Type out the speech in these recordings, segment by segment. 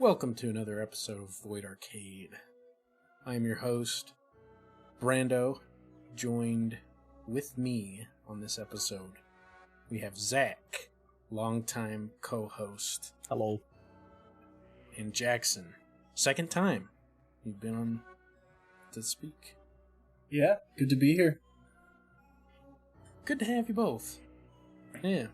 Welcome to another episode of Void Arcade. I am your host, Brando. Joined with me on this episode, we have Zach, longtime co-host. Hello. And Jackson, second time you've been on to speak. Yeah, good to be here. Good to have you both. Yeah.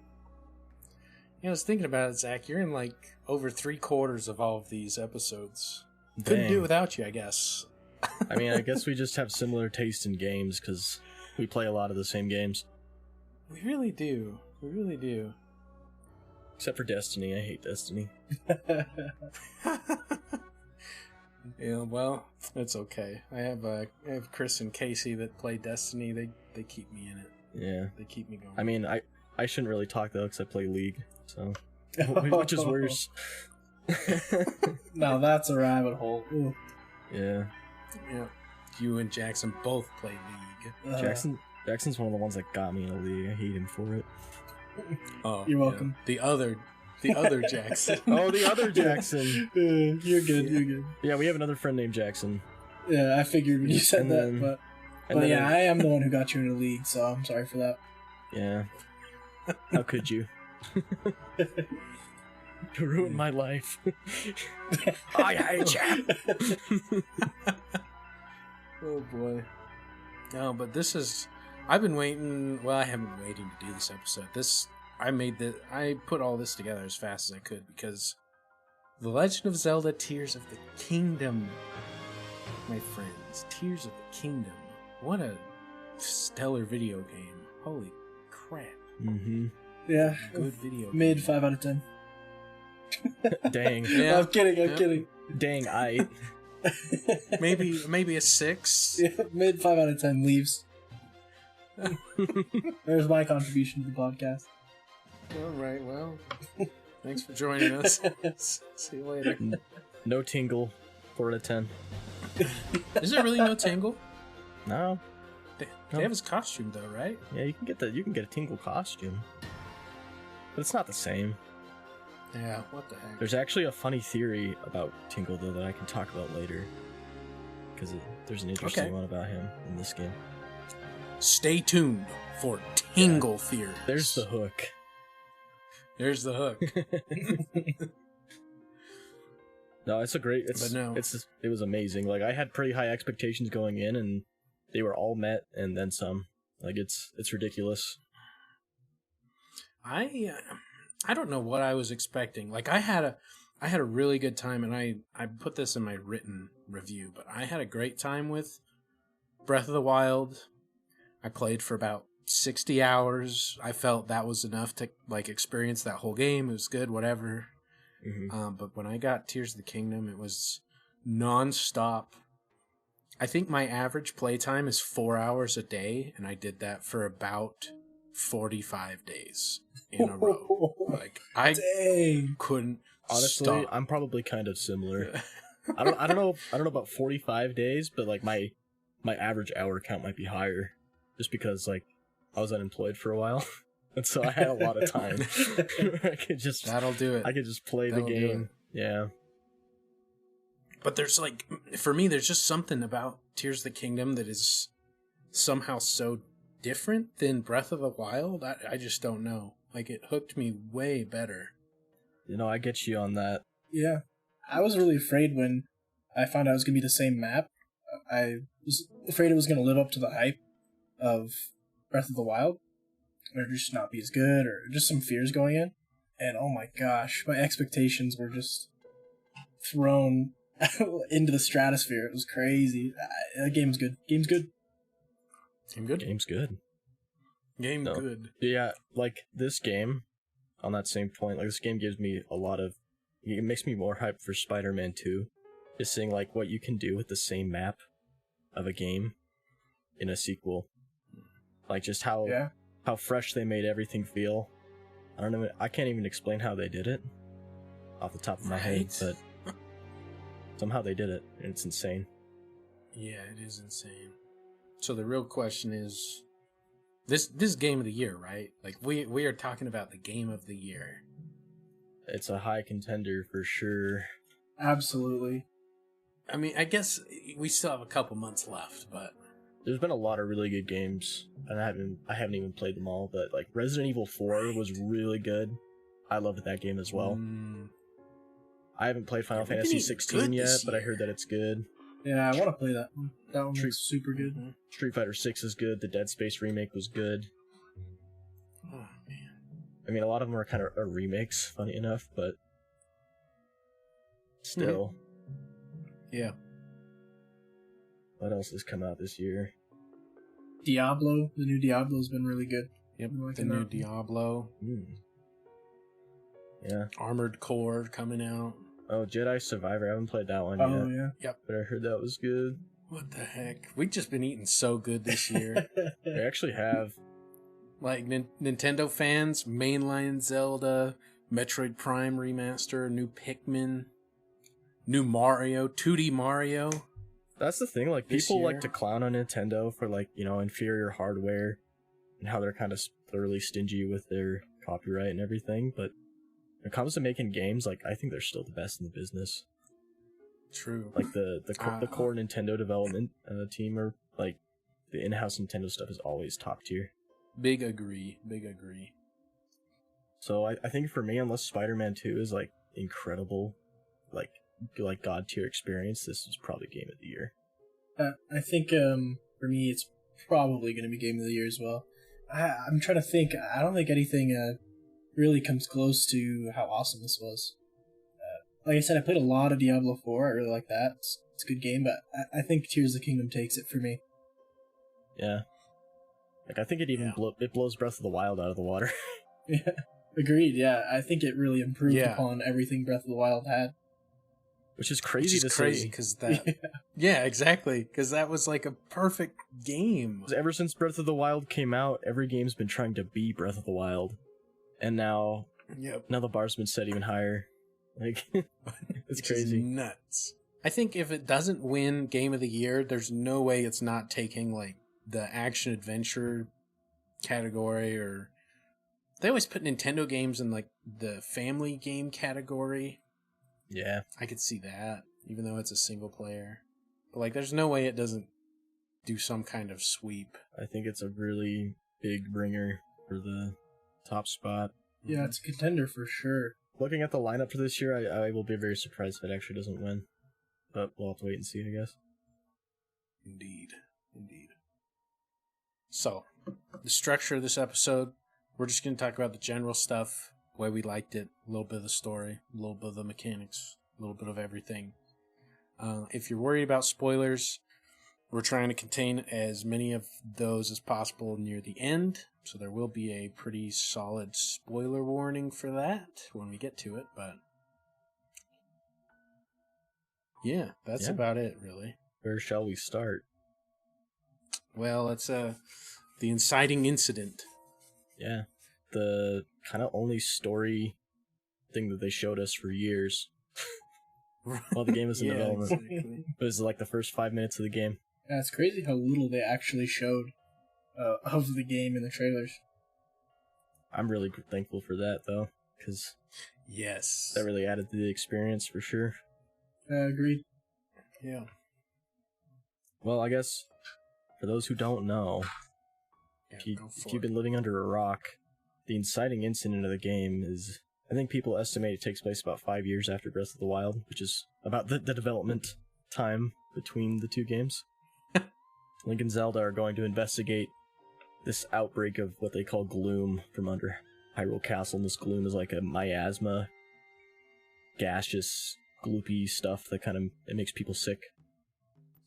I was thinking about it, Zach. You're in like over 3/4 of all of these episodes. Couldn't do it without you, I guess. I mean, I guess we just have similar taste in games because we play a lot of the same games. We really do. We really do. Except for Destiny. I hate Destiny. Yeah, well, it's okay. I have Chris and Casey that play Destiny. They keep me in it. Yeah. They keep me going. I mean, I shouldn't really talk though because I play League, so which is worse. Now that's a rabbit hole. Ooh. Yeah. Yeah. You and Jackson both play League. Jackson's one of the ones that got me in a League. I hate him for it. Oh, You're welcome. Yeah. The other Jackson. Oh, the other Jackson. You're good. You're good. Yeah, we have another friend named Jackson. Yeah, I figured when you said that, but yeah, I am the one who got you in the league, so I'm sorry for that. Yeah. How could you? You ruined my life. I hate you. Oh boy. No, but this is. I've been waiting. Well, I haven't been waiting to do this episode. I put all this together as fast as I could because The Legend of Zelda: Tears of the Kingdom, my friends, Tears of the Kingdom. What a stellar video game! Holy crap! Mm-hmm. Yeah, good video game. Mid 5 out of 10. Dang. Yeah. I'm kidding. Dang, maybe a 6. Yeah, mid 5 out of 10 leaves. There's my contribution to the podcast. All right, well, thanks for joining us. See you later. No tingle. 4 out of 10. Is there really no tingle? No. They have his costume though, right? Yeah, you can get a tingle costume, but it's not the same. Yeah, what the heck? There's actually a funny theory about Tingle though that I can talk about later, because there's an interesting one about him in this game. Stay tuned for Tingle theories. There's the hook. There's the hook. No, it's a great. It was amazing. Like I had pretty high expectations going in, and they were all met, and then some. Like it's ridiculous. I don't know what I was expecting. Like I had a really good time, and I put this in my written review, but I had a great time with Breath of the Wild. I played for about 60 hours. I felt that was enough to like experience that whole game. It was good, whatever. Mm-hmm. But when I got Tears of the Kingdom, it was non-stop. I think my average playtime is 4 hours a day, and I did that for about 45 days in a row. Like I couldn't. Honestly, stop. I'm probably kind of similar. I don't know about 45 days, but like my average hour count might be higher, just because like I was unemployed for a while, and so I had a lot of time. I could just That'll do it. I could just play the game. Yeah. But there's like, for me, there's just something about Tears of the Kingdom that is somehow so different than Breath of the Wild. I just don't know. Like, it hooked me way better. You know, I get you on that. Yeah. I was really afraid when I found out it was going to be the same map. I was afraid it was going to live up to the hype of Breath of the Wild, or just not be as good, or just some fears going in. And oh my gosh, my expectations were just thrown into the stratosphere. It was crazy. Game's good. Game's good. Game good? Game's good. Game good. Yeah, like this game, on that same point, like this game gives me it makes me more hyped for Spider-Man 2. Just seeing like what you can do with the same map of a game in a sequel. Like just how fresh they made everything feel. I don't know, I can't even explain how they did it off the top of my head, but somehow they did it, and it's insane. Yeah, it is insane. So the real question is, this is game of the year, right? Like we are talking about the game of the year. It's a high contender for sure. Absolutely. I mean, I guess we still have a couple months left, but There's been a lot of really good games, and I haven't even played them all. But like Resident Evil 4 was really good. I loved that game as well. I haven't played Final Fantasy 16 yet, but I heard that it's good. Yeah, I want to play that one. That one was super good. Mm-hmm. Street Fighter 6 is good. The Dead Space remake was good. Oh man. I mean, a lot of them are kind of remakes, funny enough, but still. Yeah. What else has come out this year? Diablo. The new Diablo's been really good. Yep. I'm liking The new that. Diablo. Yeah. Armored Core coming out. Oh, Jedi Survivor. I haven't played that one Oh, yet. yeah. But I heard that was good. What the heck? We've just been eating so good this year. They actually have. Like Nintendo fans, mainline Zelda, Metroid Prime remaster, new Pikmin, new Mario, 2D Mario. That's the thing, like, This people year. like to clown on Nintendo for, like, you know, inferior hardware and how they're kind of thoroughly stingy with their copyright and everything, but when it comes to making games, like, I think they're still the best in the business. True. Like, the core Nintendo development team, or, like, the in-house Nintendo stuff is always top tier. Big agree. So I think for me, unless Spider-Man 2 is, like, incredible, like god tier experience, this is probably Game of the Year. I think for me, it's probably going to be Game of the Year as well. I'm trying to think. I don't think anything really comes close to how awesome this was. Like I said, I played a lot of Diablo 4. I really like that. It's a good game, but I think Tears of the Kingdom takes it for me. Yeah. Like, I think it even it blows Breath of the Wild out of the water. Yeah, agreed. Yeah, I think it really improved upon everything Breath of the Wild had. Which is crazy to crazy say. because that. Yeah, exactly. Because that was like a perfect game. Ever since Breath of the Wild came out, every game's been trying to be Breath of the Wild, and now the bar's been set even higher. Like, it's crazy. Nuts. I think if it doesn't win Game of the Year, there's no way it's not taking like the action adventure category, or they always put Nintendo games in like the family game category. Yeah. I could see that, even though it's a single player. But like there's no way it doesn't do some kind of sweep. I think it's a really big bringer for the top spot. Yeah, it's a contender for sure. Looking at the lineup for this year, I will be very surprised if it actually doesn't win. But we'll have to wait and see, I guess. Indeed. So, the structure of this episode, we're just going to talk about the general stuff, the way we liked it, a little bit of the story, a little bit of the mechanics, a little bit of everything. If you're worried about spoilers, we're trying to contain as many of those as possible near the end, so there will be a pretty solid spoiler warning for that when we get to it, but yeah, that's about it, really. Where shall we start? Well, it's the inciting incident. Yeah. The kind of only story thing that they showed us for years while the game was in development. Exactly. It was like the first 5 minutes of the game. Yeah, it's crazy how little they actually showed of the game in the trailers. I'm really thankful for that, though, because that really added to the experience for sure. Agreed. Yeah. Well, I guess for those who don't know, if you've been living under a rock, the inciting incident of the game is, I think people estimate it takes place about 5 years after Breath of the Wild, which is about the development time between the two games. Link and Zelda are going to investigate this outbreak of what they call gloom from under Hyrule Castle, and this gloom is like a miasma, gaseous, gloopy stuff that kind of it makes people sick.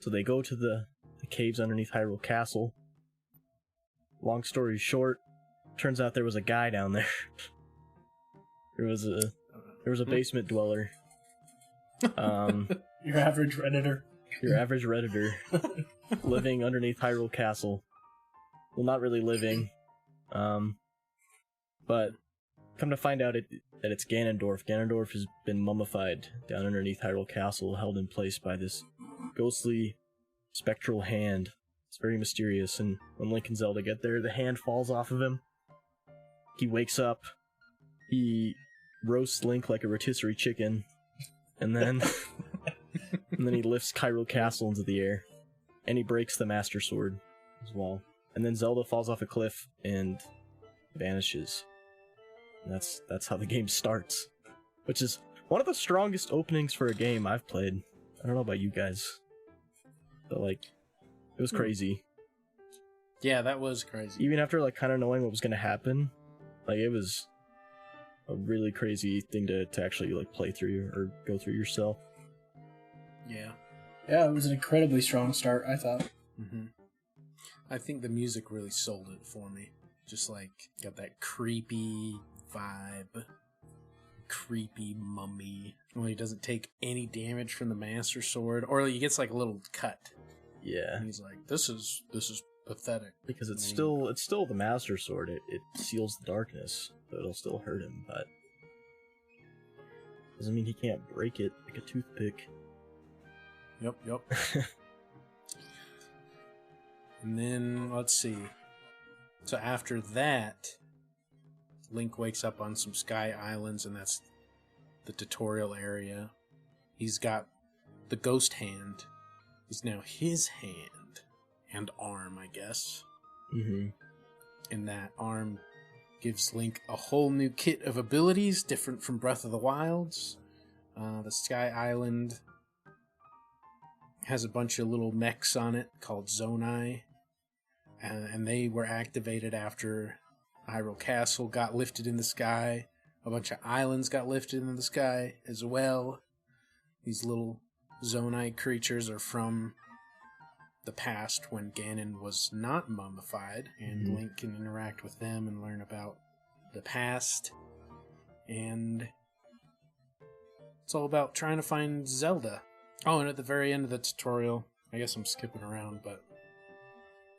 So they go to the caves underneath Hyrule Castle. Long story short, turns out there was a guy down there. there was a basement dweller. Your average Redditor. Your average Redditor living underneath Hyrule Castle. Well, not really living. But come to find out that it's Ganondorf. Ganondorf has been mummified down underneath Hyrule Castle, held in place by this ghostly, spectral hand. It's very mysterious, and when Link and Zelda get there, the hand falls off of him. He wakes up. He roasts Link like a rotisserie chicken. and then he lifts Hyrule Castle into the air, and he breaks the Master Sword as well. And then Zelda falls off a cliff and vanishes. And that's how the game starts, which is one of the strongest openings for a game I've played. I don't know about you guys, but like, it was crazy. Yeah, that was crazy. Even after like kind of knowing what was going to happen, like it was a really crazy thing to actually like play through or go through yourself. Yeah. Yeah, it was an incredibly strong start, I thought. Mm-hmm. I think the music really sold it for me. Just like, got that creepy vibe. Creepy mummy. Well, he doesn't take any damage from the Master Sword. Or he gets like a little cut. Yeah. And he's like, this is pathetic. Because it's still the Master Sword. It seals the darkness, so it'll still hurt him, but doesn't mean he can't break it like a toothpick. Yep. And then, let's see. So after that, Link wakes up on some sky islands, and that's the tutorial area. He's got the ghost hand. Is now his hand and arm, I guess. Mm-hmm. And that arm gives Link a whole new kit of abilities, different from Breath of the Wild's. The Sky Island has a bunch of little mechs on it called Zonai, and they were activated after Hyrule Castle got lifted in the sky. A bunch of islands got lifted in the sky as well. These little Zonai creatures are from the past when Ganon was not mummified, and Link can interact with them and learn about the past. And it's all about trying to find Zelda. Oh, and at the very end of the tutorial, I guess I'm skipping around, but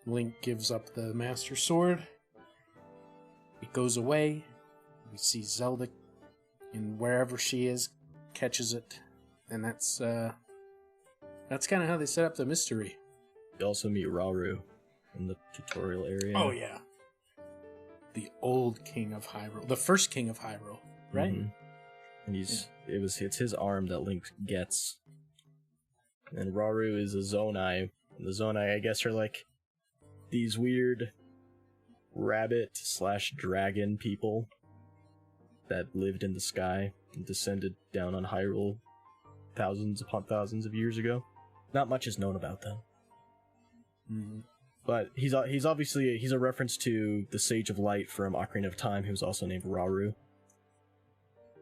Link gives up the Master Sword. It goes away. We see Zelda, and wherever she is, catches it. And that's kind of how they set up the mystery. You also meet Rauru in the tutorial area. Oh, yeah. The old King of Hyrule. The first King of Hyrule, right? Mm-hmm. And it's his arm that Link gets. And Rauru is a Zonai. And the Zonai, I guess, are like these weird rabbit/dragon people that lived in the sky and descended down on Hyrule thousands upon thousands of years ago. Not much is known about them. Mm-hmm. But he's obviously a reference to the Sage of Light from Ocarina of Time, who's also named Rauru.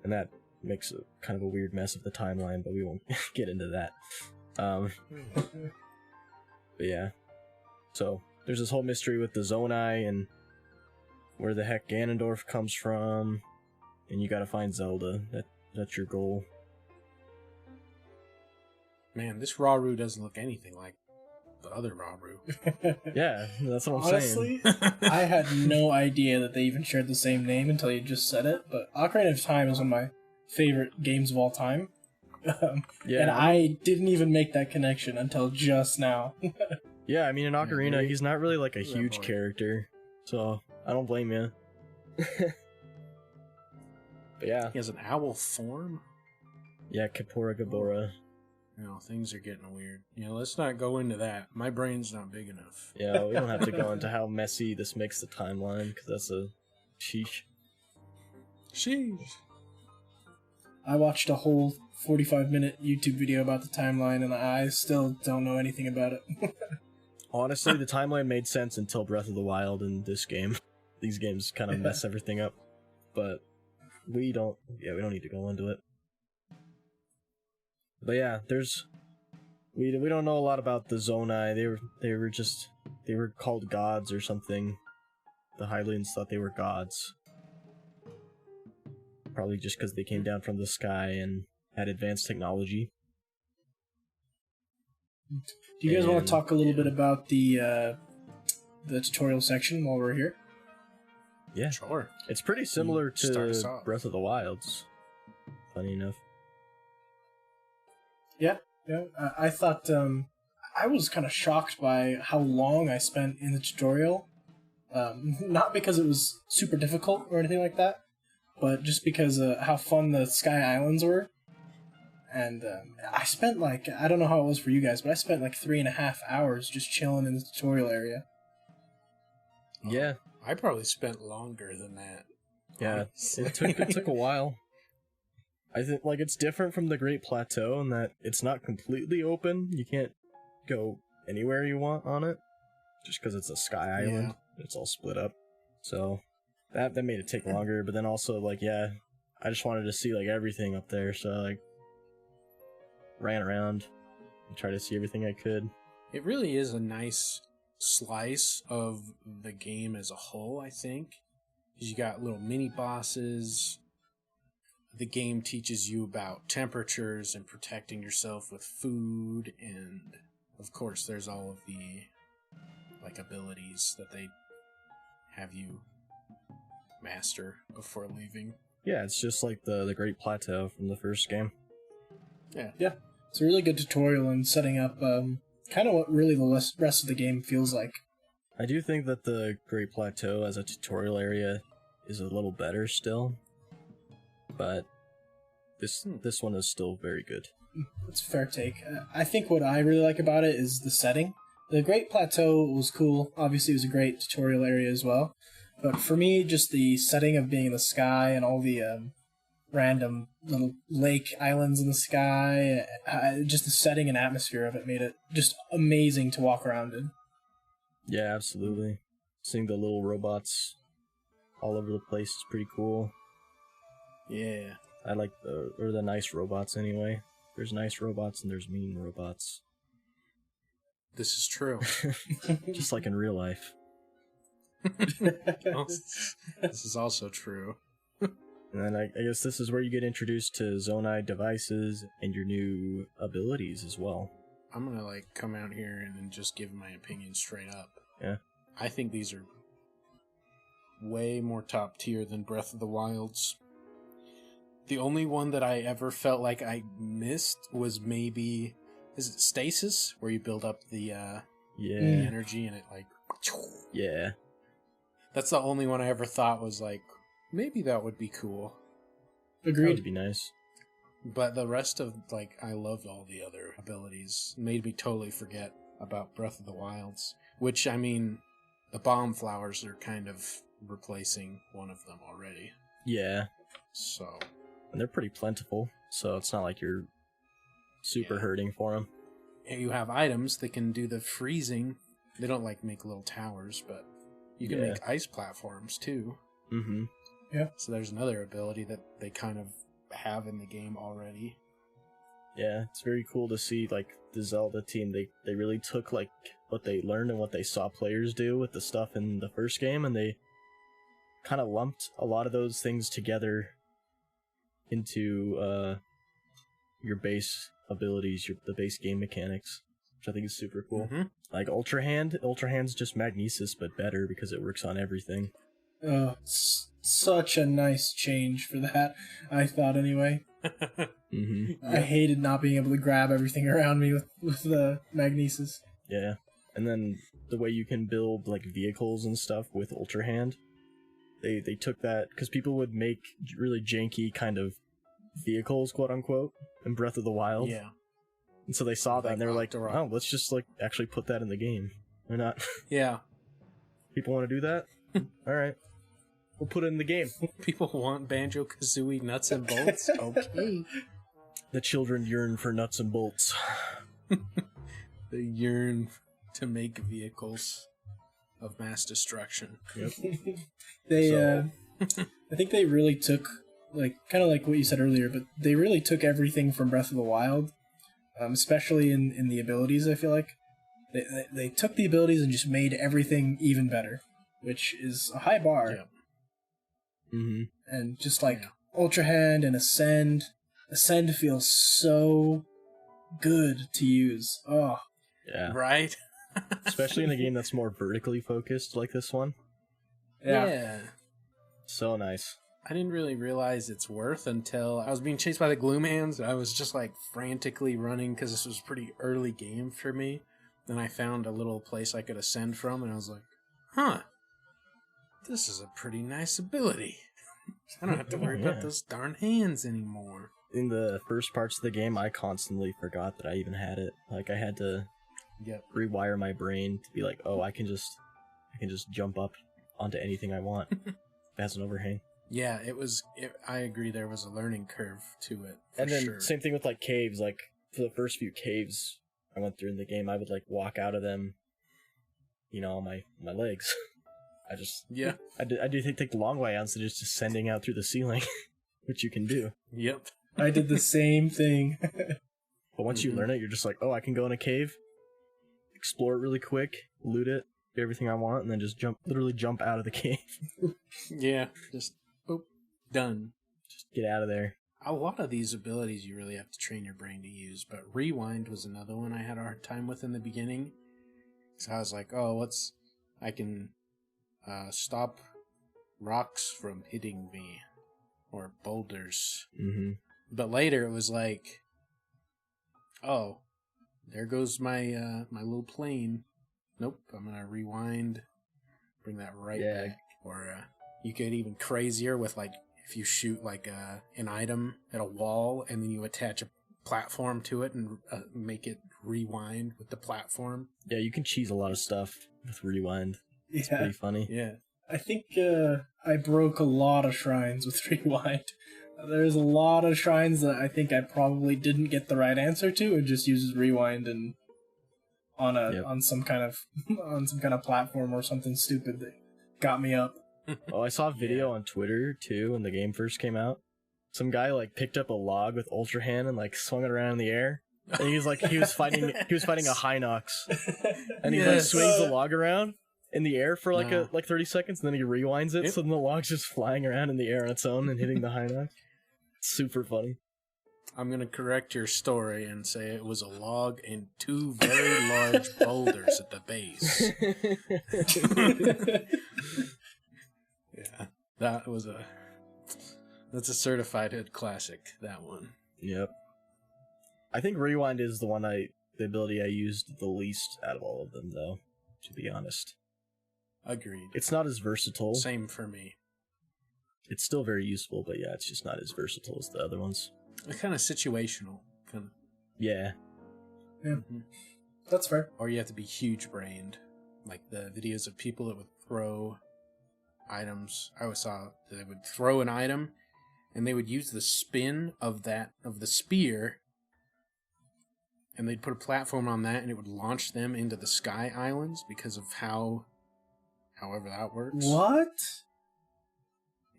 And that makes a kind of a weird mess of the timeline, but we won't get into that. But yeah. So there's this whole mystery with the Zonai and where the heck Ganondorf comes from, and you gotta find Zelda. That's your goal. Man, this Rauru doesn't look anything like the other Rauru. Yeah, that's what I'm Honestly, saying. I had no idea that they even shared the same name until you just said it, but Ocarina of Time is one of my favorite games of all time. And I didn't even make that connection until just now. Yeah, I mean, in Ocarina, Yeah, he's not really like a that huge boy. character, so I don't blame you. But yeah. He has an owl form? Yeah, Kapora Gabora. You know, things are getting weird. You know, let's not go into that. My brain's not big enough. Yeah, we don't have to go into how messy this makes the timeline, because that's a sheesh. Sheesh. I watched a whole 45-minute YouTube video about the timeline, and I still don't know anything about it. Honestly, the timeline made sense until Breath of the Wild and this game. These games kind of mess everything up. But we don't need to go into it. But yeah, we don't know a lot about the Zonai. They were called gods or something. The Hylians thought they were gods. Probably just because they came down from the sky and had advanced technology. Do you guys want to talk a little bit about the tutorial section while we're here? Yeah, Sure. it's pretty similar Start us to off. Breath of the Wild's. Funny enough. Yeah. I thought I was kind of shocked by how long I spent in the tutorial. Not because it was super difficult or anything like that, but just because how fun the Sky Islands were. And I spent I don't know how it was for you guys, but I spent 3.5 hours just chilling in the tutorial area. Yeah. I probably spent longer than that. Yeah, honestly. it took a while. I think it's different from the Great Plateau in that it's not completely open. You can't go anywhere you want on it, just because it's a sky island. Yeah. It's all split up, so that made it take longer. But then also I just wanted to see everything up there, so I ran around and tried to see everything I could. It really is a nice slice of the game as a whole, I think. You got little mini bosses. The game teaches you about temperatures and protecting yourself with food, and of course there's all of the abilities that they have you master before leaving. Yeah, it's just like the Great Plateau from the first game. Yeah. It's a really good tutorial in setting up kind of what really the rest of the game feels like. I do think that the Great Plateau as a tutorial area is a little better still, but this one is still very good. That's a fair take. I think what I really like about it is the setting. The Great Plateau was cool. Obviously, it was a great tutorial area as well. But for me, just the setting of being in the sky and all the random little lake islands in the sky, just the setting and atmosphere of it made it just amazing to walk around in. Yeah, absolutely. Seeing the little robots all over the place is pretty cool. Yeah. I like the nice robots anyway. There's nice robots and there's mean robots. This is true. Just like in real life. This is also true. And then I guess this is where you get introduced to Zonai devices and your new abilities as well. I'm gonna come out here and then just give my opinion straight up. Yeah. I think these are way more top tier than Breath of the Wild's. The only one that I ever felt like I missed was maybe, is it Stasis, where you build up the energy and it Yeah. That's the only one I ever thought was maybe that would be cool. Agreed. That would be nice. But the rest of I loved all the other abilities. It made me totally forget about Breath of the Wild's, which the bomb flowers are kind of replacing one of them already. Yeah. So. And they're pretty plentiful, so it's not like you're super hurting for them. And you have items that can do the freezing. They don't make little towers, but you can make ice platforms too. Mm-hmm. Yeah. So there's another ability that they kind of have in the game already. Yeah, it's very cool to see the Zelda team. They really took what they learned and what they saw players do with the stuff in the first game, and they kind of lumped a lot of those things together into your base abilities, the base game mechanics, which I think is super cool. Mm-hmm. Like Ultra Hand's just magnesis but better because it works on everything. Such a nice change for that, I thought anyway. Mm-hmm. I hated not being able to grab everything around me with the magnesis. Yeah, and then the way you can build vehicles and stuff with Ultra Hand, they took that because people would make really janky kind of vehicles, quote unquote, in Breath of the Wild. Yeah. And so they saw that and they were like, oh, let's just actually put that in the game. Why not? Yeah. People want to do that? All right. We'll put it in the game. People want Banjo-Kazooie nuts and bolts? Okay. The children yearn for nuts and bolts. They yearn to make vehicles of mass destruction. Yep. I think they really took, kind of like what you said earlier, but they really took everything from Breath of the Wild, especially in the abilities, I feel like. They took the abilities and just made everything even better, which is a high bar. Yeah. Mm-hmm. And just Ultra Hand and Ascend. Ascend feels so good to use. Oh. Yeah. Right? Especially in a game that's more vertically focused like this one. Yeah. So nice. I didn't really realize its worth until I was being chased by the Gloom Hands. I was just frantically running because this was a pretty early game for me. Then I found a little place I could ascend from, and I was like, huh. This is a pretty nice ability. I don't have to worry about those darn hands anymore. in the first parts of the game, I constantly forgot that I even had it. Like, I had to rewire my brain to be like, oh, I can just jump up onto anything I want. It has an overhang. Yeah, I agree, there was a learning curve to it. And then same thing with like caves. Like for the first few caves I went through in the game, I would like walk out of them, on my legs. I do take the long way out instead of just descending out through the ceiling, which you can do. Yep. I did the same thing. But once you learn it, you're just like, oh, I can go in a cave, explore it really quick, loot it, do everything I want, and then just literally jump out of the cave. Yeah, just boop, done. Just get out of there. A lot of these abilities you really have to train your brain to use, but rewind was another one I had a hard time with in the beginning. So I was like, oh, I can stop rocks from hitting me, or boulders. Mm-hmm. But later it was like, oh, there goes my my little plane. Nope, I'm gonna rewind, bring that right back. Or you get even crazier with like if you shoot like an item at a wall and then you attach a platform to it and make it rewind with the platform. Yeah, you can cheese a lot of stuff with rewind. It's pretty funny. Yeah. I think I broke a lot of shrines with rewind. There's a lot of shrines that I think I probably didn't get the right answer to, and just uses rewind and on some kind of platform or something stupid that got me up. Oh, I saw a video on Twitter too when the game first came out. Some guy like picked up a log with Ultra Hand and like swung it around in the air. And he was fighting a Hinox. And he like swings the log around in the air for like 30 seconds, and then he rewinds it, so then the log's just flying around in the air on its own and hitting the Hinox. It's super funny. I'm going to correct your story and say it was a log and two very large boulders at the base. Yeah, that's a certified hit classic, that one. Yep. I think rewind is the ability I used the least out of all of them, though, to be honest. Agreed. It's not as versatile. Same for me. It's still very useful, but yeah, it's just not as versatile as the other ones. It's kind of situational. Yeah. Yeah. Mm-hmm. That's fair. Or you have to be huge-brained. Like the videos of people that would throw items. I always saw that they would throw an item, and they would use the spin of the spear, and they'd put a platform on that, and it would launch them into the sky islands because of however that works. What?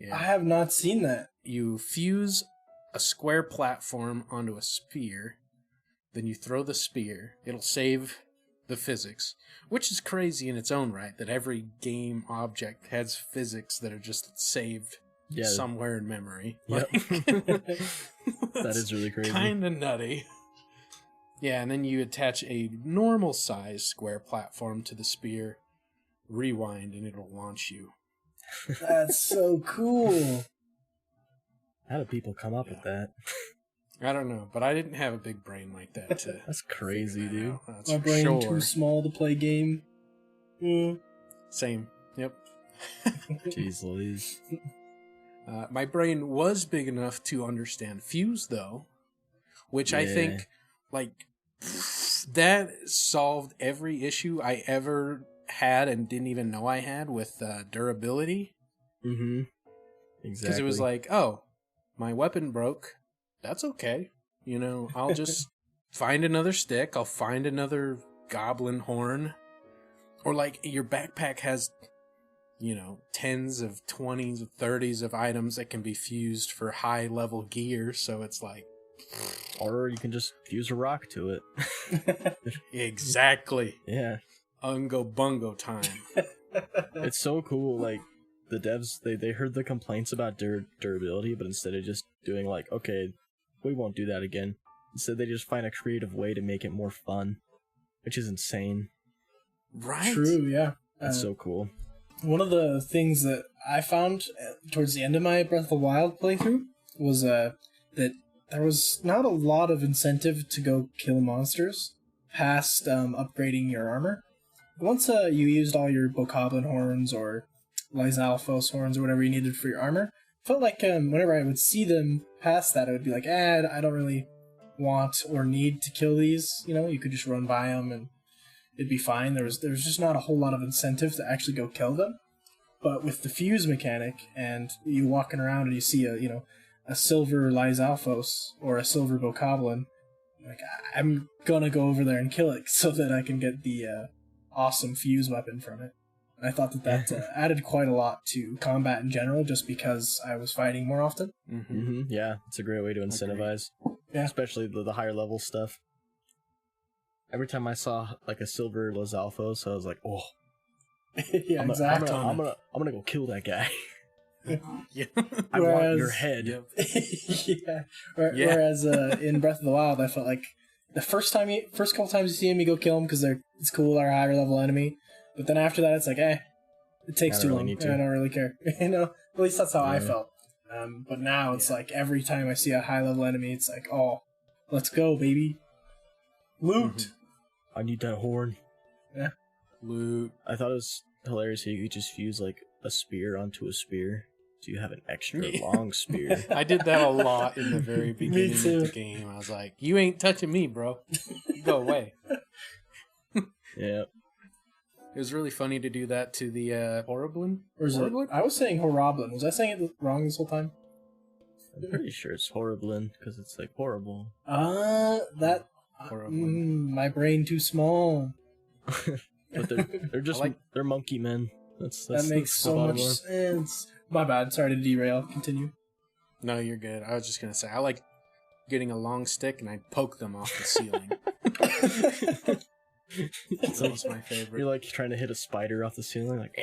Yeah. I have not seen that. You fuse a square platform onto a spear, then you throw the spear. It'll save the physics, which is crazy in its own right, that every game object has physics that are just saved somewhere in memory. Yep. That is really crazy. Kind of nutty. Yeah, and then you attach a normal size square platform to the spear, rewind, and it'll launch you. That's so cool. How do people come up with that? I don't know, but I didn't have a big brain like that. That's crazy, dude. That's my brain too small to play game. Same. Yep. Jeez Louise. My brain was big enough to understand fuse, though, which I think, that solved every issue I ever had and didn't even know I had with durability. Mm-hmm. Exactly. Because it was like, oh, my weapon broke. That's okay. I'll just find another stick. I'll find another goblin horn. Or like your backpack has, 10s of 20s of 30s of items that can be fused for high level gear. So it's like, or you can just fuse a rock to it. Exactly. Yeah. Ungo bungo time. It's so cool. Like the devs, they heard the complaints about durability, but instead of just doing like, okay, we won't do that again. Instead, they just find a creative way to make it more fun, which is insane. Right? True, yeah. That's so cool. One of the things that I found towards the end of my Breath of the Wild playthrough was that there was not a lot of incentive to go kill monsters past upgrading your armor. Once you used all your Bokoblin horns or Lysalphos horns or whatever you needed for your armor, felt like whenever I would see them past that, I would be like, I don't really want or need to kill these. You know, you could just run by them and it'd be fine. There was just not a whole lot of incentive to actually go kill them. But with the fuse mechanic, and you walking around and you see a silver Lysalphos or a silver Bokoblin, like I'm gonna go over there and kill it so that I can get the awesome fuse weapon from it. And I thought that added quite a lot to combat in general, just because I was fighting more often. Mm-hmm. Mm-hmm. Yeah, it's a great way to incentivize, especially the higher level stuff. Every time I saw like a silver Lysalphos, I was like, oh. Yeah, exactly. I'm gonna go kill that guy. Yeah. I want your head. Yep. Yeah. Whereas in Breath of the Wild, I felt like the first couple times you see him, you go kill him because it's cool, they're a higher level enemy. But then after that, it's like, it takes too long. I don't really care. You know, at least that's how I felt. But now it's like every time I see a high level enemy, it's like, oh, let's go, baby. Loot. Mm-hmm. I need that horn. Yeah. Loot. I thought it was hilarious how you could just fuse like a spear onto a spear, so you have an extra long spear. I did that a lot in the very beginning of the game. I was like, "You ain't touching me, bro. Go away." Yeah. It was really funny to do that to the Horriblin. Or is it? I was saying Horriblin. Was I saying it wrong this whole time? I'm pretty sure it's Horriblin because it's like horrible. That. My brain too small. But they're just they're monkey men. That makes so much sense. My bad. Sorry to derail. Continue. No, you're good. I was just gonna say I like getting a long stick and I poke them off the ceiling. That was my favorite. You're like trying to hit a spider off the ceiling, like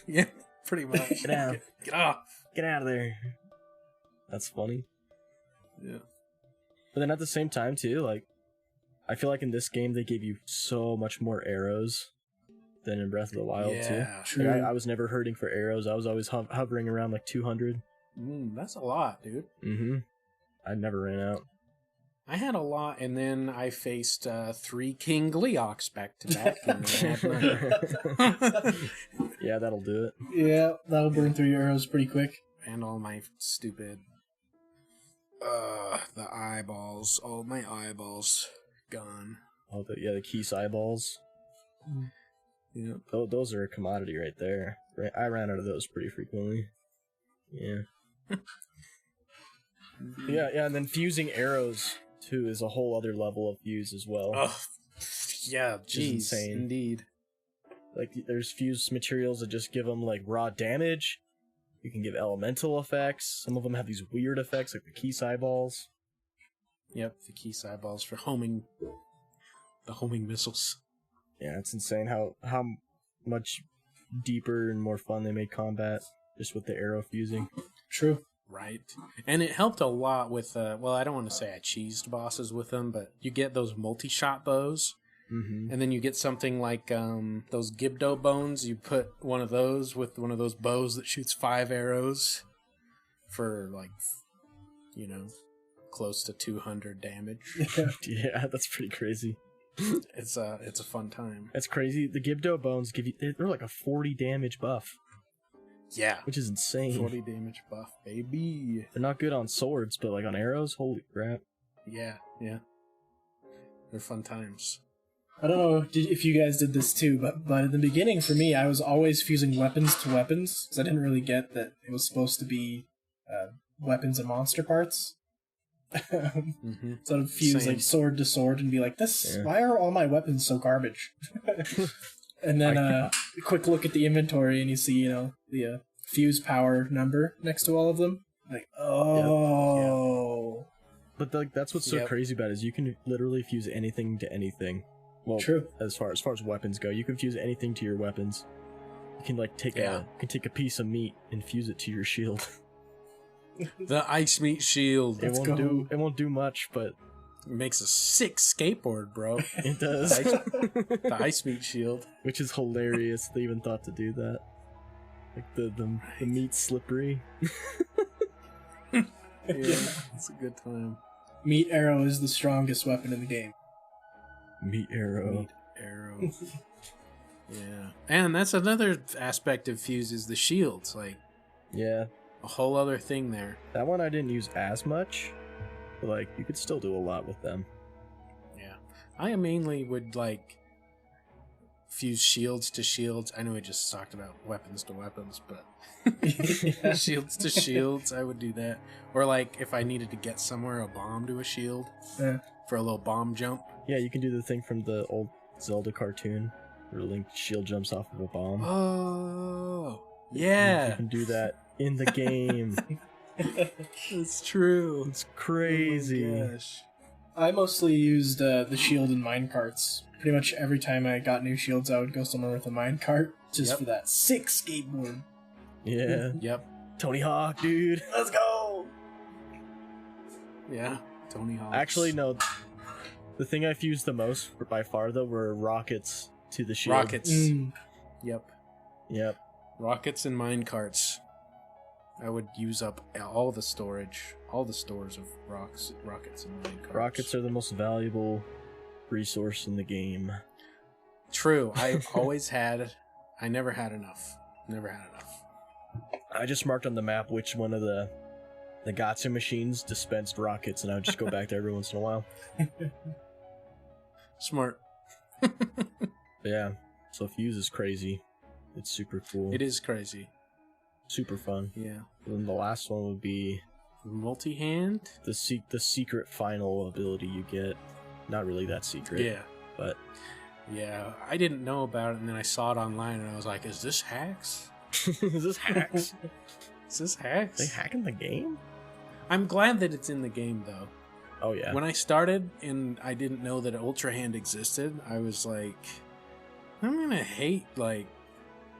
yeah, pretty much. Get out! Get off! Get out of there! That's funny. Yeah. But then at the same time too, like I feel like in this game they gave you so much more arrows than in Breath of the Wild too. Yeah, true. Like, I was never hurting for arrows. I was always hovering around like 200. That's a lot, dude. Mm-hmm. I never ran out. I had a lot, and then I faced 3 King Leox back to back. Yeah, that'll do it. Yeah, that'll burn through your arrows pretty quick. And all my stupid, the eyeballs, all my eyeballs gone. Oh, the Keese eyeballs. Yeah, those are a commodity right there. I ran out of those pretty frequently. Yeah. Yeah, and then fusing arrows too is a whole other level of fuse as well. Yeah, jeez, indeed. Like there's fused materials that just give them like raw damage. You can give elemental effects. Some of them have these weird effects, like the Keese eyeballs. Yep, the Keese eyeballs for homing missiles. Yeah, it's insane how much deeper and more fun they made combat just with the arrow fusing. True. Right. And it helped a lot with, I don't want to say I cheesed bosses with them, but you get those multi-shot bows, and then you get something like those Gibdo bones. You put one of those with one of those bows that shoots 5 arrows for, close to 200 damage. Yeah, that's pretty crazy. It's a fun time. That's crazy. The Gibdo bones they're like a 40 damage buff. Yeah. Which is insane. 40 damage buff, baby. They're not good on swords, but like on arrows, holy crap. Yeah. They're fun times. I don't know if you guys did this too, but in the beginning for me, I was always fusing weapons to weapons, because I didn't really get that it was supposed to be weapons and monster parts. So I'd fuse like sword to sword and be like, why are all my weapons so garbage? And then a quick look at the inventory and you see, the fuse power number next to all of them. Like, oh. But that's what's so crazy about it, is you can literally fuse anything to anything. Well, true. As far as weapons go, you can fuse anything to your weapons. You can take a piece of meat and fuse it to your shield. The ice meat shield. It won't do much, but it makes a sick skateboard, bro. It does. The ice meat shield, which is hilarious. They even thought to do that. Like the meat's slippery. Yeah, it's a good time. Meat arrow is the strongest weapon in the game. Meat arrow. Yeah, and that's another aspect of fuse is the shields. Like, yeah, a whole other thing there. That one I didn't use as much, but like you could still do a lot with them. Yeah. I mainly would like fuse shields to shields. I know we just talked about weapons to weapons, but Yeah. shields to shields, I would do that. Or like if I needed to get somewhere, a bomb to a shield Yeah. for a little bomb jump. Yeah, you can do the thing from the old Zelda cartoon where Link shield jumps off of a bomb. Oh, You yeah. can do that in the game. It's true. It's crazy. Oh my gosh. I mostly used the shield in minecarts. Pretty much every time I got new shields, I would go somewhere with a minecart just Yep. for that sick skateboard. Yeah. Yep. Tony Hawk, dude. Let's go! Yeah. Tony Hawk. Actually, no. The thing I've used the most by far, though, were rockets to the shield. Rockets. Mm. Yep. Yep. Rockets and minecarts. I would use up all the storage, all the stores of rockets and minecarts. Rockets are the most valuable resource in the game. True. I always had. I never had enough. Never had enough. I just marked on the map which one of the gotcha machines dispensed rockets, and I would just go back there every once in a while. Smart. But yeah, so Fuse is crazy. It's super cool. It is crazy. Super fun. Yeah. And then the last one would be Multi-hand? the secret final ability you get. Not really that secret. Yeah. But Yeah. I didn't know about it, and then I saw it online, and I was like, is this hacks? is this hacks? Is this hacks? They hacking the game? I'm glad that it's in the game, though. Oh yeah. When I started and I didn't know that Ultra Hand existed, I was like, I'm gonna hate like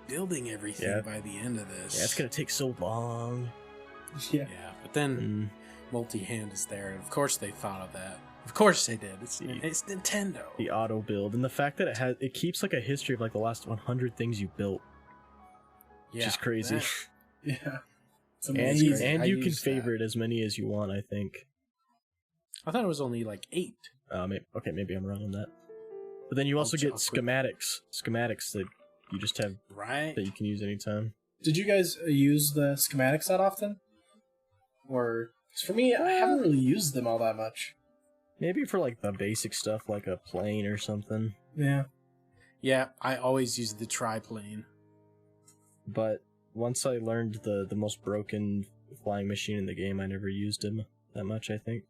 building everything Yeah. by the end of this. Yeah, it's gonna take so long. Yeah. Yeah, but then Mm, multi-hand is there, and of course they thought of that. Of course they did. It's Nintendo. the auto build and the fact that it keeps like a history of like the last 100 things you built, which is crazy. that- Yeah. It's and amazing. I you can use that. favorite as many as you want, I think. I thought it was only like 8. Maybe I'm wrong on that. But then you also get schematics that you just have Right? that you can use anytime. Did you guys use the schematics that often? Or, 'cause for me, I haven't really used them all that much. Maybe for like the basic stuff like a plane or something. Yeah. Yeah, I always use the triplane. But once I learned the most broken flying machine in the game, I never used him that much, I think.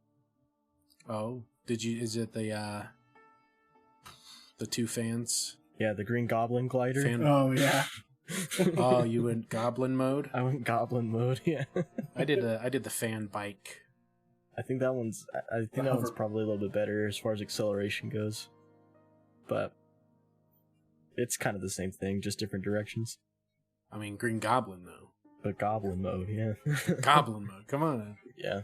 Oh, did you? Is it the 2 fans? Yeah, the Green Goblin glider. Oh, yeah. Oh, you went goblin mode? I went Goblin mode, yeah. I did the fan bike. I think that one's probably a little bit better as far as acceleration goes. But it's kind of the same thing, just different directions. I mean, Green Goblin though. But Goblin mode, yeah. Goblin mode. Come on. Yeah.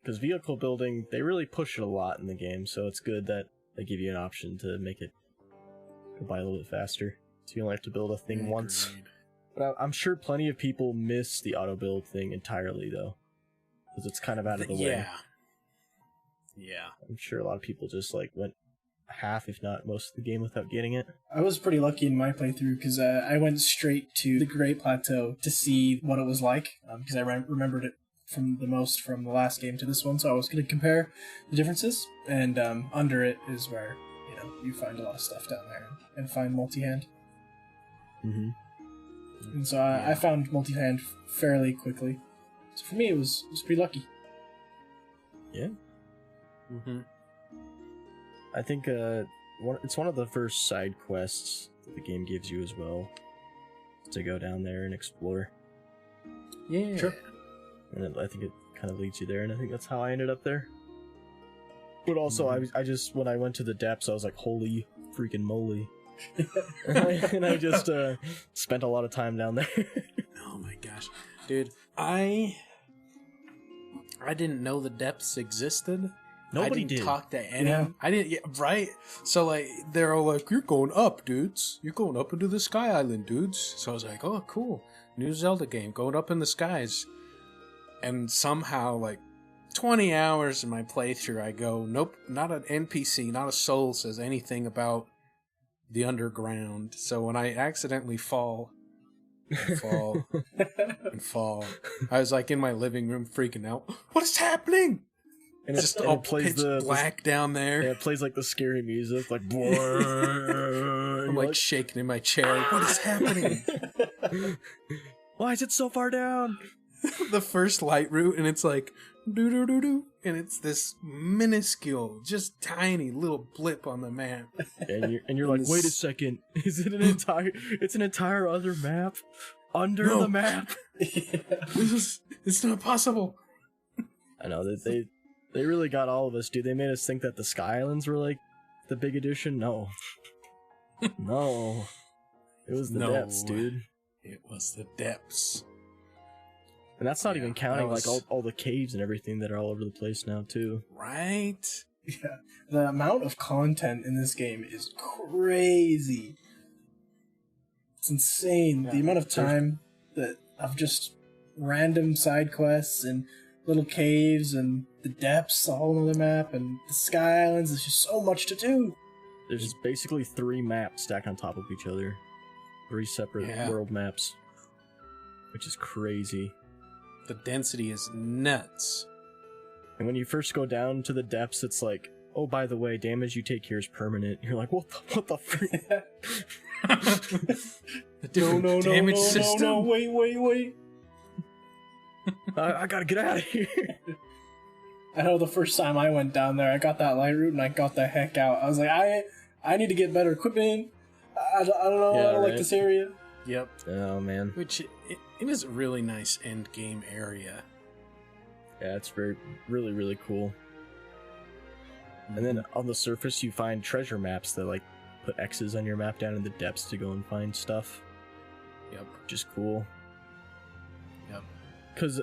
Because vehicle building, they really push it a lot in the game, so it's good that they give you an option to make it go by a little bit faster. So you only have to build a thing once. Agreed. But I'm sure plenty of people miss the auto build thing entirely, though. Because it's kind of out of the way. Yeah. Yeah. I'm sure a lot of people just like went half, if not most of the game without getting it. I was pretty lucky in my playthrough because I went straight to the Great Plateau to see what it was like because I remembered it from the last game to this one, so I was going to compare the differences. And under it is where you find a lot of stuff down there and find multi-hand. Mm-hmm. And so I found multi-hand fairly quickly. So for me, it was pretty lucky. Yeah. Mm-hmm. I think it's one of the first side quests that the game gives you as well, to go down there and explore. Yeah. Sure. And I think it kind of leads you there, and I think that's how I ended up there. But also, I just when I went to the depths, I was like, holy freaking moly. and I just spent a lot of time down there. Oh my gosh, dude! I didn't know the depths existed. Nobody I didn't did. talk to any. Yeah. I didn't. Yeah, right. So like, they're all like, "You're going up, dudes. You're going up into the Sky Island, dudes." So I was like, "Oh, cool! New Zelda game, going up in the skies." And somehow, like, 20 hours in my playthrough, I go, "Nope, not an NPC, not a soul says anything about the underground." So when I accidentally fall and fall and fall. I was like in my living room freaking out. What is happening? And It's just all pitch black down there. Yeah, it plays like the scary music, like. I'm like shaking in my chair. What is happening? Why is it so far down? The first light route, and it's like doo doo doo doo, and it's this minuscule, just tiny little blip on the map. And you're like, wait a second, is it an entire? It's an entire other map under the map. It's not possible. I know that they really got all of us, dude. They made us think that the Sky Islands were like the big addition. No, no, it was the depths, dude. It was the depths. And that's not even counting like all the caves and everything that are all over the place now too. Right? Yeah. The amount of content in this game is crazy. It's insane. Yeah. The amount of time that of just random side quests and little caves and the depths, a whole other map, and the Sky Islands. There's just so much to do. There's basically 3 maps stacked on top of each other. 3 separate world maps. Which is crazy. The density is nuts. And when you first go down to the depths, it's like, oh, by the way, damage you take here is permanent. You're like, what the freak? No, damage system. No, wait. I gotta get out of here. I know the first time I went down there, I got that light route and I got the heck out. I was like, I need to get better equipment. I don't know. I don't like this area. Yep. Oh, man. Which, it is a really nice end game area. Yeah, it's really, really cool. And then on the surface, you find treasure maps that, like, put X's on your map down in the depths to go and find stuff. Yep. Which is cool. Yep. Because,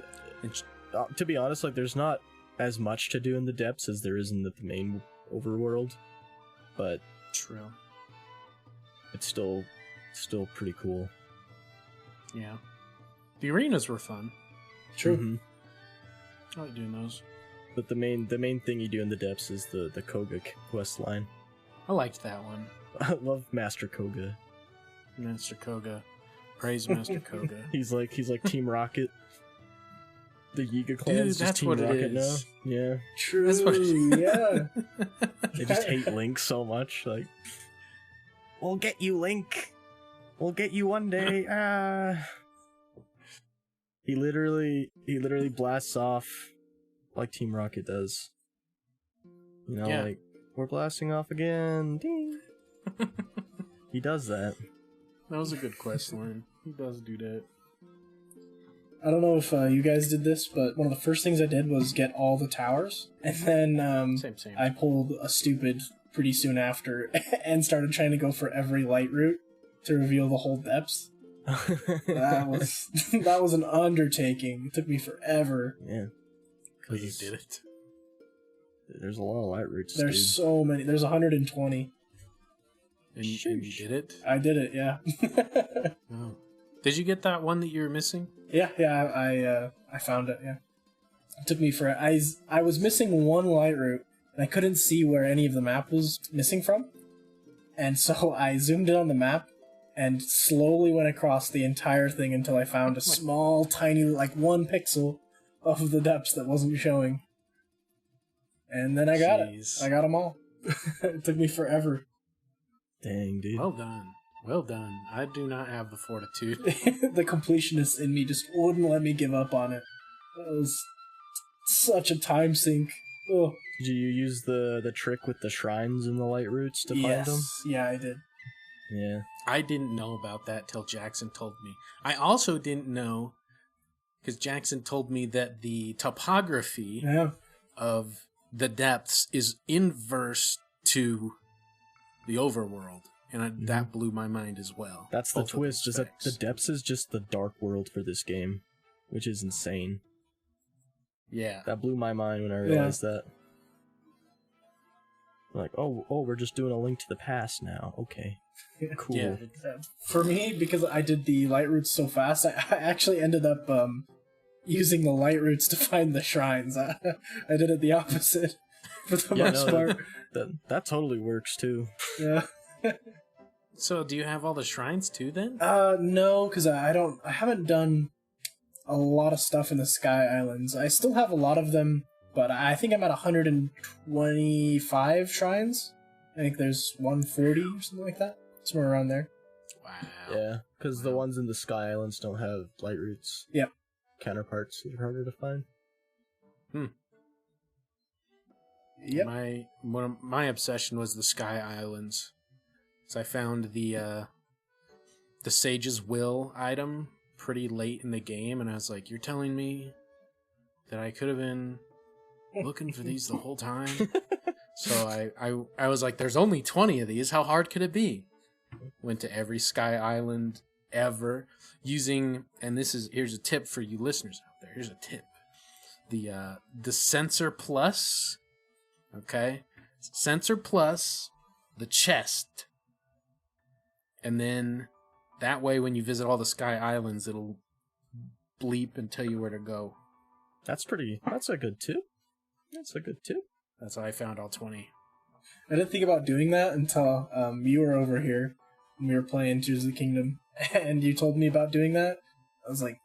to be honest, like, there's not as much to do in the depths as there is in the main overworld. But... True. It's still pretty cool. Yeah. The arenas were fun. True. Mm-hmm. I like doing those. But the main thing you do in the depths is the Koga quest line. I liked that one. I love Master Koga. Master Koga. Praise Master Koga. He's like Team Rocket. The Yiga clan's just Team Rocket now. Yeah. True. That's what it is. Yeah. They just hate Link so much. Like, we'll get you, Link. We'll get you one day. He literally blasts off like Team Rocket does. You know, like, we're blasting off again. Ding. He does that. That was a good quest line. He does do that. I don't know if you guys did this, but one of the first things I did was get all the towers, and then Same. I pulled a stupid pretty soon after and started trying to go for every light route to reveal the whole depths. That was an undertaking. It took me forever. Yeah. But you did it. There's a lot of light routes. There's so many. There's 120. And you did it? I did it, yeah. Oh. Did you get that one that you were missing? Yeah, I found it, yeah. It took me for... I was missing one light route, and I couldn't see where any of the map was missing from. And so I zoomed in on the map, and slowly went across the entire thing until I found a small, tiny, like 1 pixel of the depths that wasn't showing. And then I got it. I got them all. It took me forever. Dang, dude. Well done. Well done. I do not have the fortitude. The completionist in me just wouldn't let me give up on it. That was such a time sink. Oh. Did you use the trick with the shrines and the light routes to find them? Yeah, I did. Yeah. I didn't know about that till Jackson told me. I also didn't know, because Jackson told me that the topography of the depths is inverse to the overworld. And that blew my mind as well. That's the twist, is that the depths is just the dark world for this game, which is insane. Yeah. That blew my mind when I realized that. Like, oh, we're just doing a Link to the Past now. Okay. Cool. Yeah. For me, because I did the light routes so fast, I actually ended up using the light routes to find the shrines. I did it the opposite for the most part. That totally works too. Yeah. So, do you have all the shrines too then? No, because I haven't done a lot of stuff in the Sky Islands. I still have a lot of them, but I think I'm at 125 shrines. I think there's 140 or something like that. Somewhere around there. Wow. Yeah, because the ones in the Sky Islands don't have light roots. Yep. Counterparts that are harder to find. Yep. My obsession was the Sky Islands. So I found the Sage's Will item pretty late in the game, and I was like, "You're telling me that I could have been looking for these the whole time?" So I was like, "There's only 20 of these. How hard could it be?" Went to every Sky Island ever using, and here's a tip for you listeners out there. Here's a tip: the Sensor Plus. Okay, Sensor Plus, the chest. And then that way when you visit all the Sky Islands, it'll bleep and tell you where to go. That's a good tip. That's how I found all 20. I didn't think about doing that until you were over here when we were playing Tears of the Kingdom, and you told me about doing that. I was like,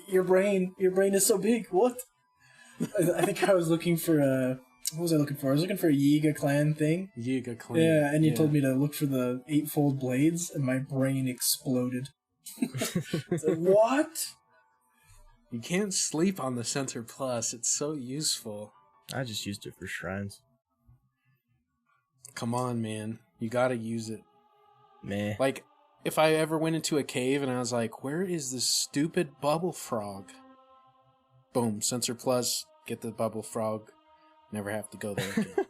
your brain is so big. What? I think I was looking for what was I looking for? I was looking for a Yiga clan thing. Yiga clan. Yeah, and you told me to look for the 8-fold blades, and my brain exploded. It's like, what? You can't sleep on the Sensor Plus. It's so useful. I just used it for shrines. Come on, man. You gotta use it. Meh. Like, if I ever went into a cave and I was like, where is this stupid bubble frog? Boom, Sensor Plus, get the bubble frog. Never have to go there again.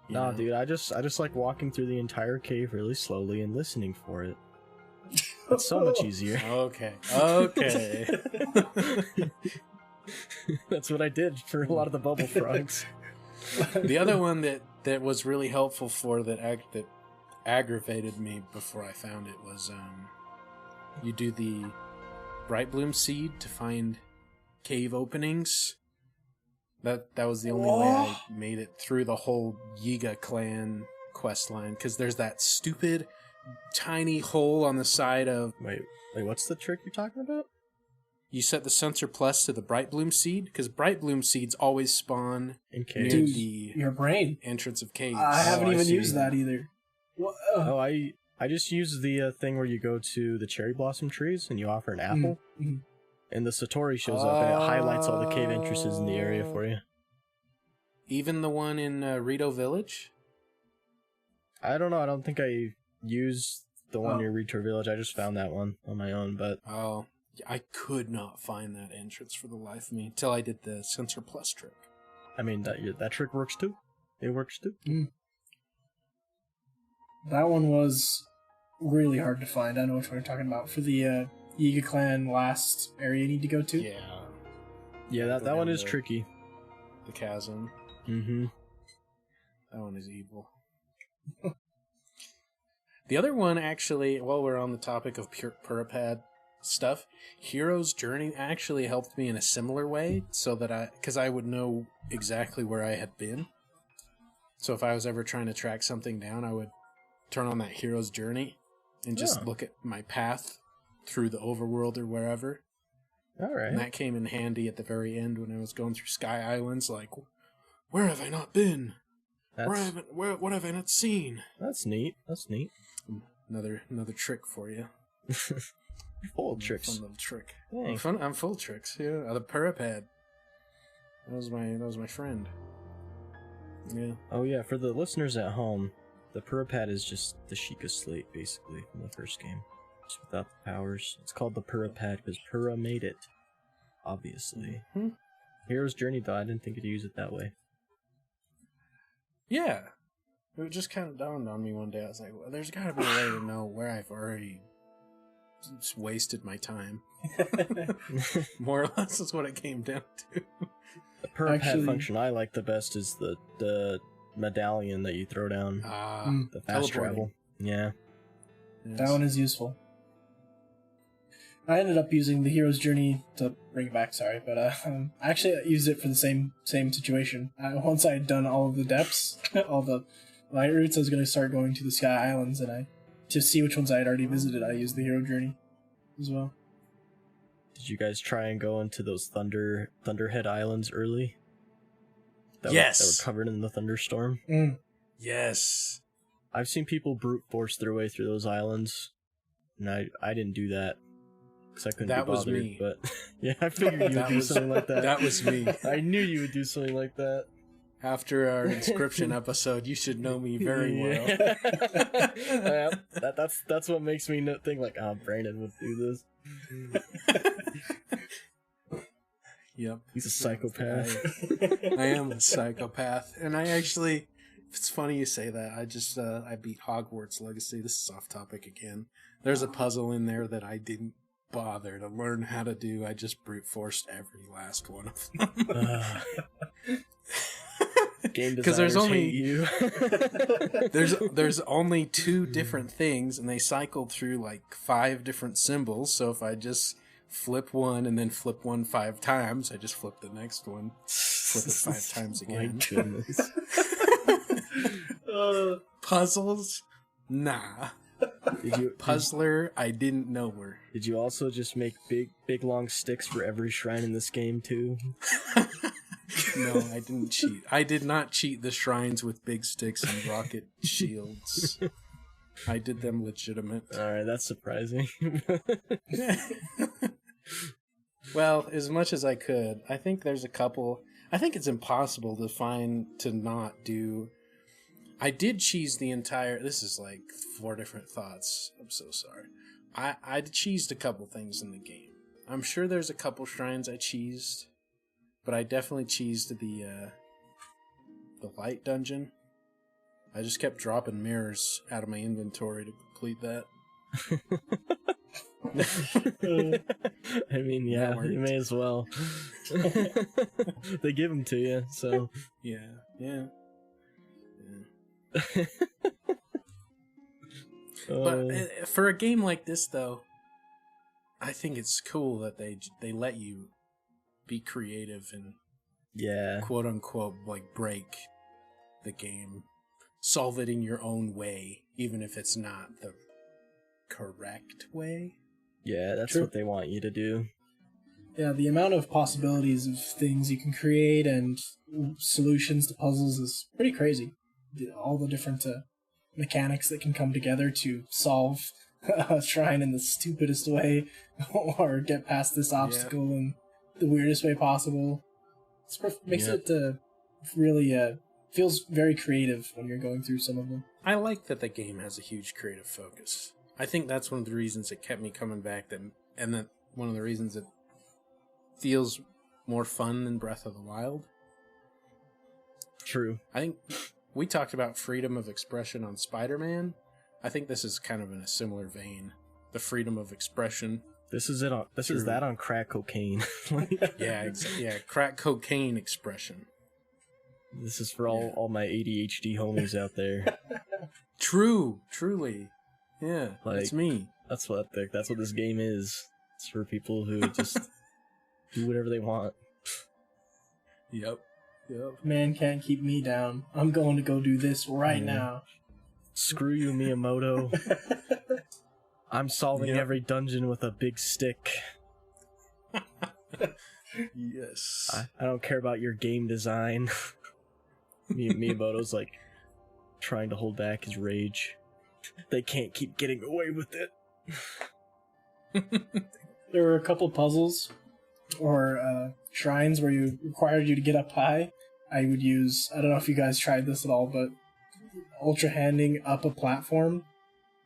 Nah, dude, I just like walking through the entire cave really slowly and listening for it. It's so much easier. Okay. That's what I did for a lot of the bubble frogs. The other one that was really helpful for that aggravated me before I found it was you do the Bright Bloom Seed to find cave openings. That was the only way I made it through the whole Yiga clan quest line, because there's that stupid tiny hole on the side of... Wait, what's the trick you're talking about? You set the Sensor Plus to the Bright Bloom Seed, because Bright Bloom Seeds always spawn in near caves. the your brain entrance of caves. I haven't even used that either. Oh, I just use the thing where you go to the cherry blossom trees and you offer an apple. Mm-hmm. And the Satori shows up and it highlights all the cave entrances in the area for you. Even the one in Rito Village? I don't know. I don't think I used the one near Rito Village. I just found that one on my own. But I could not find that entrance for the life of me until I did the Sensor Plus trick. I mean, that trick works too. It works too. Mm. That one was really hard to find. I know which one you're talking about. For the Yiga Clan last area you need to go to? Yeah, that one is tricky. The chasm. Mm-hmm. That one is evil. The other one, actually, while we're on the topic of pure Purapad stuff, Hero's Journey actually helped me in a similar way, so that because I would know exactly where I had been. So if I was ever trying to track something down, I would turn on that Hero's Journey and just look at my path through the overworld or wherever. All right. And that came in handy at the very end when I was going through Sky Islands, like, where have I not been? What have I not seen? That's neat. Another trick for you. Full of tricks. Fun little trick. Thanks. I'm full of tricks. Yeah, the Purapad. That was my friend. Yeah. Oh yeah, for the listeners at home, the Purapad is just the Sheikah Slate, basically, from the first game. Just without the powers. It's called the Purapad because Pura made it. Obviously. Mm-hmm. Hero's Journey, though, I didn't think you'd use it that way. Yeah. It just kind of dawned on me one day. I was like, well, there's got to be a way to know where I've already just wasted my time. More or less is what it came down to. The Purapad function I like the best is the medallion that you throw down. The fast travel. Yeah. Yes. That one is useful. I ended up using the Hero's Journey to bring it back, but I actually used it for the same situation. Once I had done all of the depths, all the light routes, I was going to start going to the Sky Islands, and I to see which ones I had already visited, I used the hero journey as well. Did you guys try and go into those Thunderhead Islands early? Yes. That were covered in the thunderstorm? Yes. I've seen people brute force their way through those islands, and I didn't do that because I couldn't That be was bothered. me. But yeah, I figured you would do something like that. That was me. I knew you would do something like that. After our inscription episode, you should know me very well. Yeah, that's what makes me think like, oh, Brandon would do this. Yep. He's a psychopath. I am a psychopath. And I actually, it's funny you say that. I just, I beat Hogwarts Legacy. This is off topic again. There's a puzzle in there that I didn't bother to learn how to do. I just brute forced every last one of them. Game because there's only hate you. there's only 2 different things, and they cycled through like 5 different symbols. So if I just flip one and then flip one 5 times, I just flip the next one, flip it 5 times again. My goodness. Puzzles, nah. Puzzler, I didn't know her. Did you also just make big long sticks for every shrine in this game too? No, I didn't cheat. I did not cheat the shrines with big sticks and rocket shields. I did them legitimate. Alright, that's surprising. Well, as much as I could. I think there's a couple. I think it's impossible to not do. I did cheese the entire. This is like 4 different thoughts. I'm so sorry. I cheesed a couple things in the game. I'm sure there's a couple shrines I cheesed, but I definitely cheesed the light dungeon. I just kept dropping mirrors out of my inventory to complete that. I mean, yeah, you may as well. They give them to you, so yeah. But for a game like this, though, I think it's cool that they let you be creative and quote unquote like break the game, solve it in your own way, even if it's not the correct way. Yeah, that's True. what they want you to do. Yeah, the amount of possibilities of things you can create and solutions to puzzles is pretty crazy. All the different mechanics that can come together to solve a shrine in the stupidest way or get past this obstacle in the weirdest way possible. Makes it really feels very creative when you're going through some of them. I like that the game has a huge creative focus. I think that's one of the reasons it kept me coming back, and that one of the reasons it feels more fun than Breath of the Wild. True. I think we talked about freedom of expression on Spider-Man. I think this is kind of in a similar vein. The freedom of expression. This is it. This is that on crack cocaine. Crack cocaine expression. This is for all my ADHD homies out there. Truly. Yeah, it's me. That's what this game is. It's for people who just do whatever they want. Yep. Man can't keep me down. I'm going to go do this right now. Screw you, Miyamoto. I'm solving every dungeon with a big stick. Yes. I don't care about your game design. Miyamoto's like trying to hold back his rage. They can't keep getting away with it. There were a couple puzzles or shrines where required you to get up high. I would use, I don't know if you guys tried this at all, but ultra handing up a platform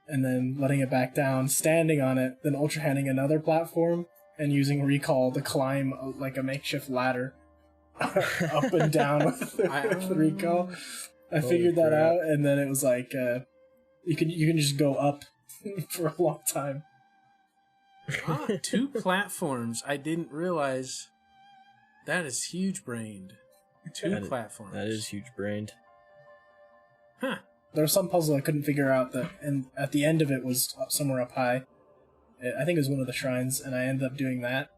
and then letting it back down, standing on it, then ultra handing another platform and using recall to climb like a makeshift ladder up and down with recall. I figured that out, and then it was like you can just go up for a long time. 2 platforms. I didn't realize that is huge brained. 2 platforms. That is huge brained. Huh. There was some puzzle I couldn't figure out and at the end of it was somewhere up high. I think it was one of the shrines, and I ended up doing that.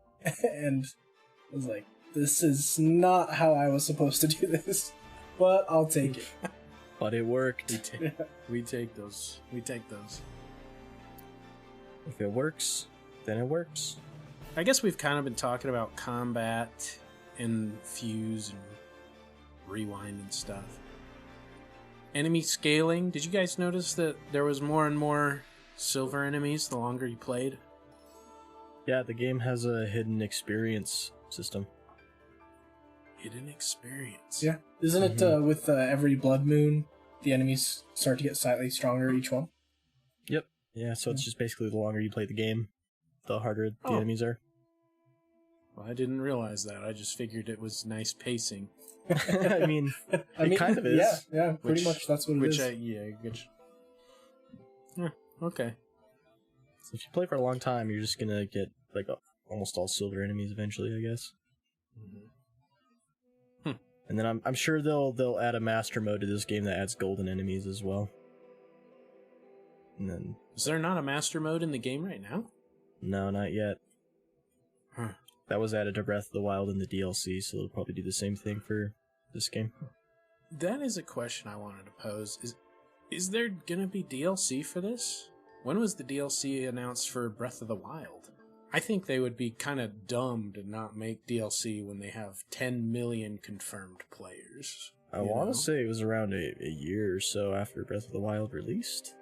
And I was like, this is not how I was supposed to do this, but I'll take it. But it worked. We take those. If it works, then it works. I guess we've kind of been talking about combat and fuse and rewind and stuff. Enemy scaling. Did you guys notice that there was more and more silver enemies the longer you played? Yeah, the game has a hidden experience system. Hidden experience. Yeah. Isn't it with every blood moon, the enemies start to get slightly stronger each one? Yep. Yeah, so it's just basically the longer you play the game, the harder the enemies are. Well, I didn't realize that. I just figured it was nice pacing. I mean, it kind of is. Yeah, pretty much that's what it is. Okay. So if you play for a long time, you're just gonna get like almost all silver enemies eventually, I guess. Mm-hmm. And then I'm sure they'll add a master mode to this game that adds golden enemies as well. And then Is there not a master mode in the game right now? no, not yet. Huh. That was added to Breath of the Wild in the DLC, so they'll probably do the same thing for this game. That is a question I wanted to pose. Is there gonna be DLC for this? When was the DLC announced for Breath of the Wild? I think they would be kind of dumb to not make DLC when they have 10 million confirmed players. I want to say it was around a year or so after Breath of the Wild released.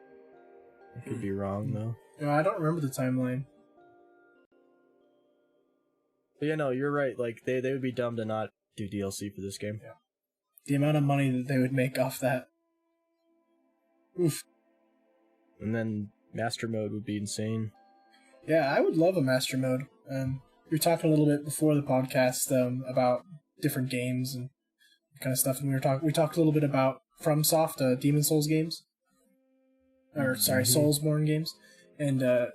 I could be wrong, though. Yeah, I don't remember the timeline. But yeah, no, you're right. Like, they would be dumb to not do DLC for this game. Yeah. The amount of money that they would make off that. Oof. And then Master Mode would be insane. Yeah, I would love a Master Mode. We were talking a little bit before the podcast about different games and kind of stuff, and we talked a little bit about FromSoft, Demon Souls games. Or, sorry, Soulsborne games. And you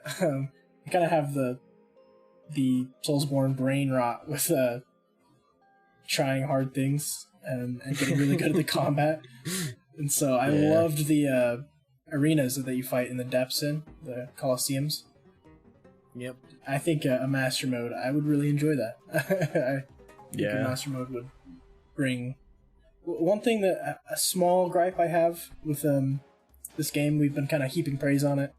kind of have the Soulsborne brain rot with trying hard things and getting really good at the combat. And so I loved the arenas that you fight in the depths in, the Colosseums. Yep. I think a Master Mode, I would really enjoy that. I think a Master Mode would bring... One thing that, a small gripe I have with this game, we've been kind of heaping praise on it.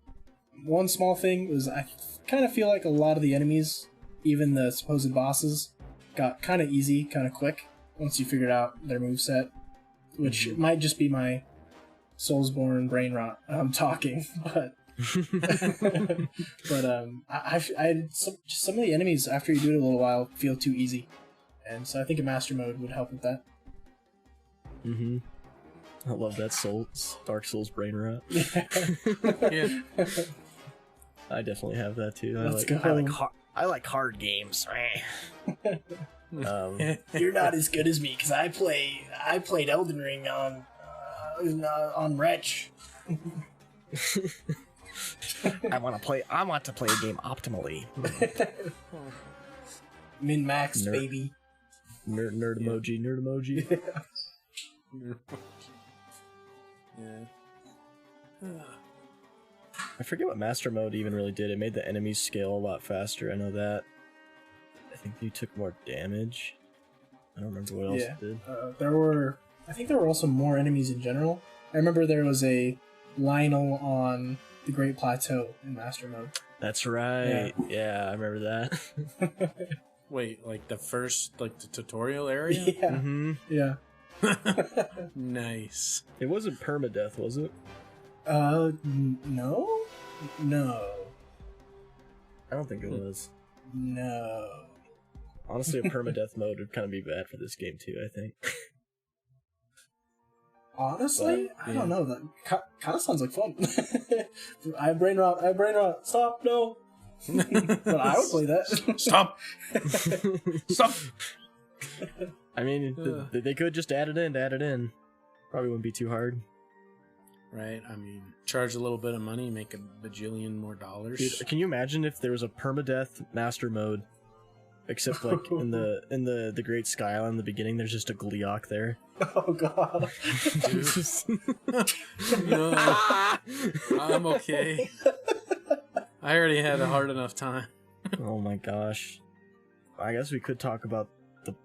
One small thing was I kind of feel like a lot of the enemies, even the supposed bosses, got kind of easy, kind of quick, once you figured out their moveset. Which might just be my Soulsborne brain rot talking, but... but some of the enemies, after you do it a little while, feel too easy. And so I think a Master Mode would help with that. I love that Dark Souls brain rot. Yeah. I definitely have that too. I like hard games. You're not as good as me because I played Elden Ring on Wretch. I want to play a game optimally. Min-max, baby. Nerd emoji. Yeah. I forget what Master Mode even really did. It made the enemies scale a lot faster. I know that. I think you took more damage. I don't remember what else it did. I think there were also more enemies in general. I remember there was a Lionel on the Great Plateau in Master Mode. That's right. Yeah, I remember that. Wait, like the first, like the tutorial area? Yeah. Mm-hmm. Yeah. Nice. It wasn't permadeath, was it? No? No. I don't think it was. No. Honestly, a permadeath mode would kind of be bad for this game too, I think. Honestly? I don't know. That kind of sounds like fun. I brain rot. Stop, no. But I would play that. Stop. Stop. I mean, they could just add it in. Probably wouldn't be too hard. Right, I mean, charge a little bit of money, make a bajillion more dollars. Dude, can you imagine if there was a permadeath master mode, except like in the Great Sky Island in the beginning, there's just a Gleeok there. Oh god. No, I'm okay. I already had a hard enough time. Oh my gosh. I guess we could talk about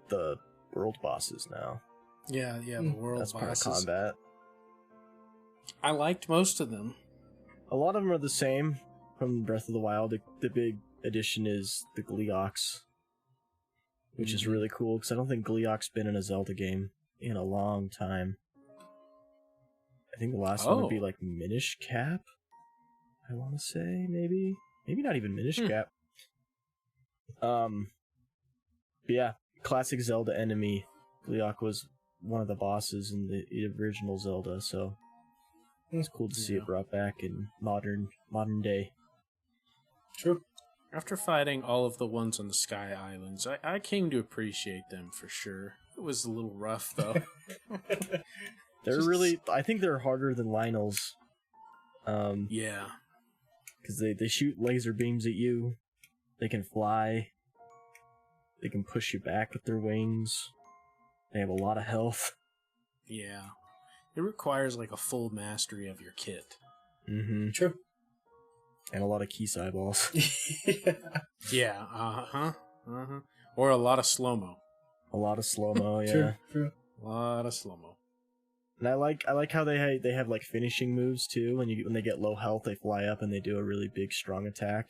the world bosses now. Yeah, the world That's bosses. part of combat. I liked most of them. A lot of them are the same. from Breath of the Wild. The big addition is the Gleeoks, which is really cool because I don't think Gleeok's been in a Zelda game in a long time. I think the last one would be like Minish Cap. I want to say maybe not even Minish Cap. But yeah, classic Zelda enemy. Gleeok was one of the bosses in the original Zelda, so it's cool to see it brought back in modern day. True. After fighting all of the ones on the Sky Islands, I came to appreciate them for sure. It was a little rough, though. I think they're harder than Lionel's. Yeah. Because they shoot laser beams at you. They can fly. They can push you back with their wings. They have a lot of health. Yeah. It requires like a full mastery of your kit. Mm-hmm. True. And a lot of Keese eyeballs. Yeah, Or a lot of slow-mo. A lot of slow-mo, yeah. True. A lot of slow-mo. And I like how they have like finishing moves too. When they get low health, they fly up and they do a really big strong attack.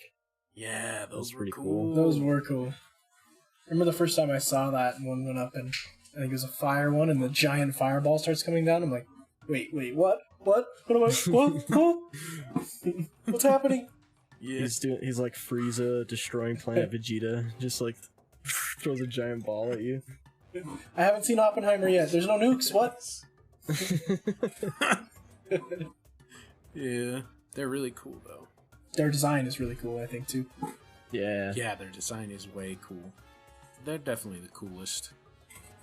Yeah, those were pretty cool. Those were cool. I remember the first time I saw that one went up, and I think it was a fire one, and the giant fireball starts coming down. I'm like, wait, what? What am I? What? What's happening? Yeah. He's like Frieza destroying Planet Vegeta, just like throws a giant ball at you. I haven't seen Oppenheimer yet. There's no nukes. What? Yeah, they're really cool though. Their design is really cool, I think, too. Yeah. Yeah, their design is way cool. They're definitely the coolest.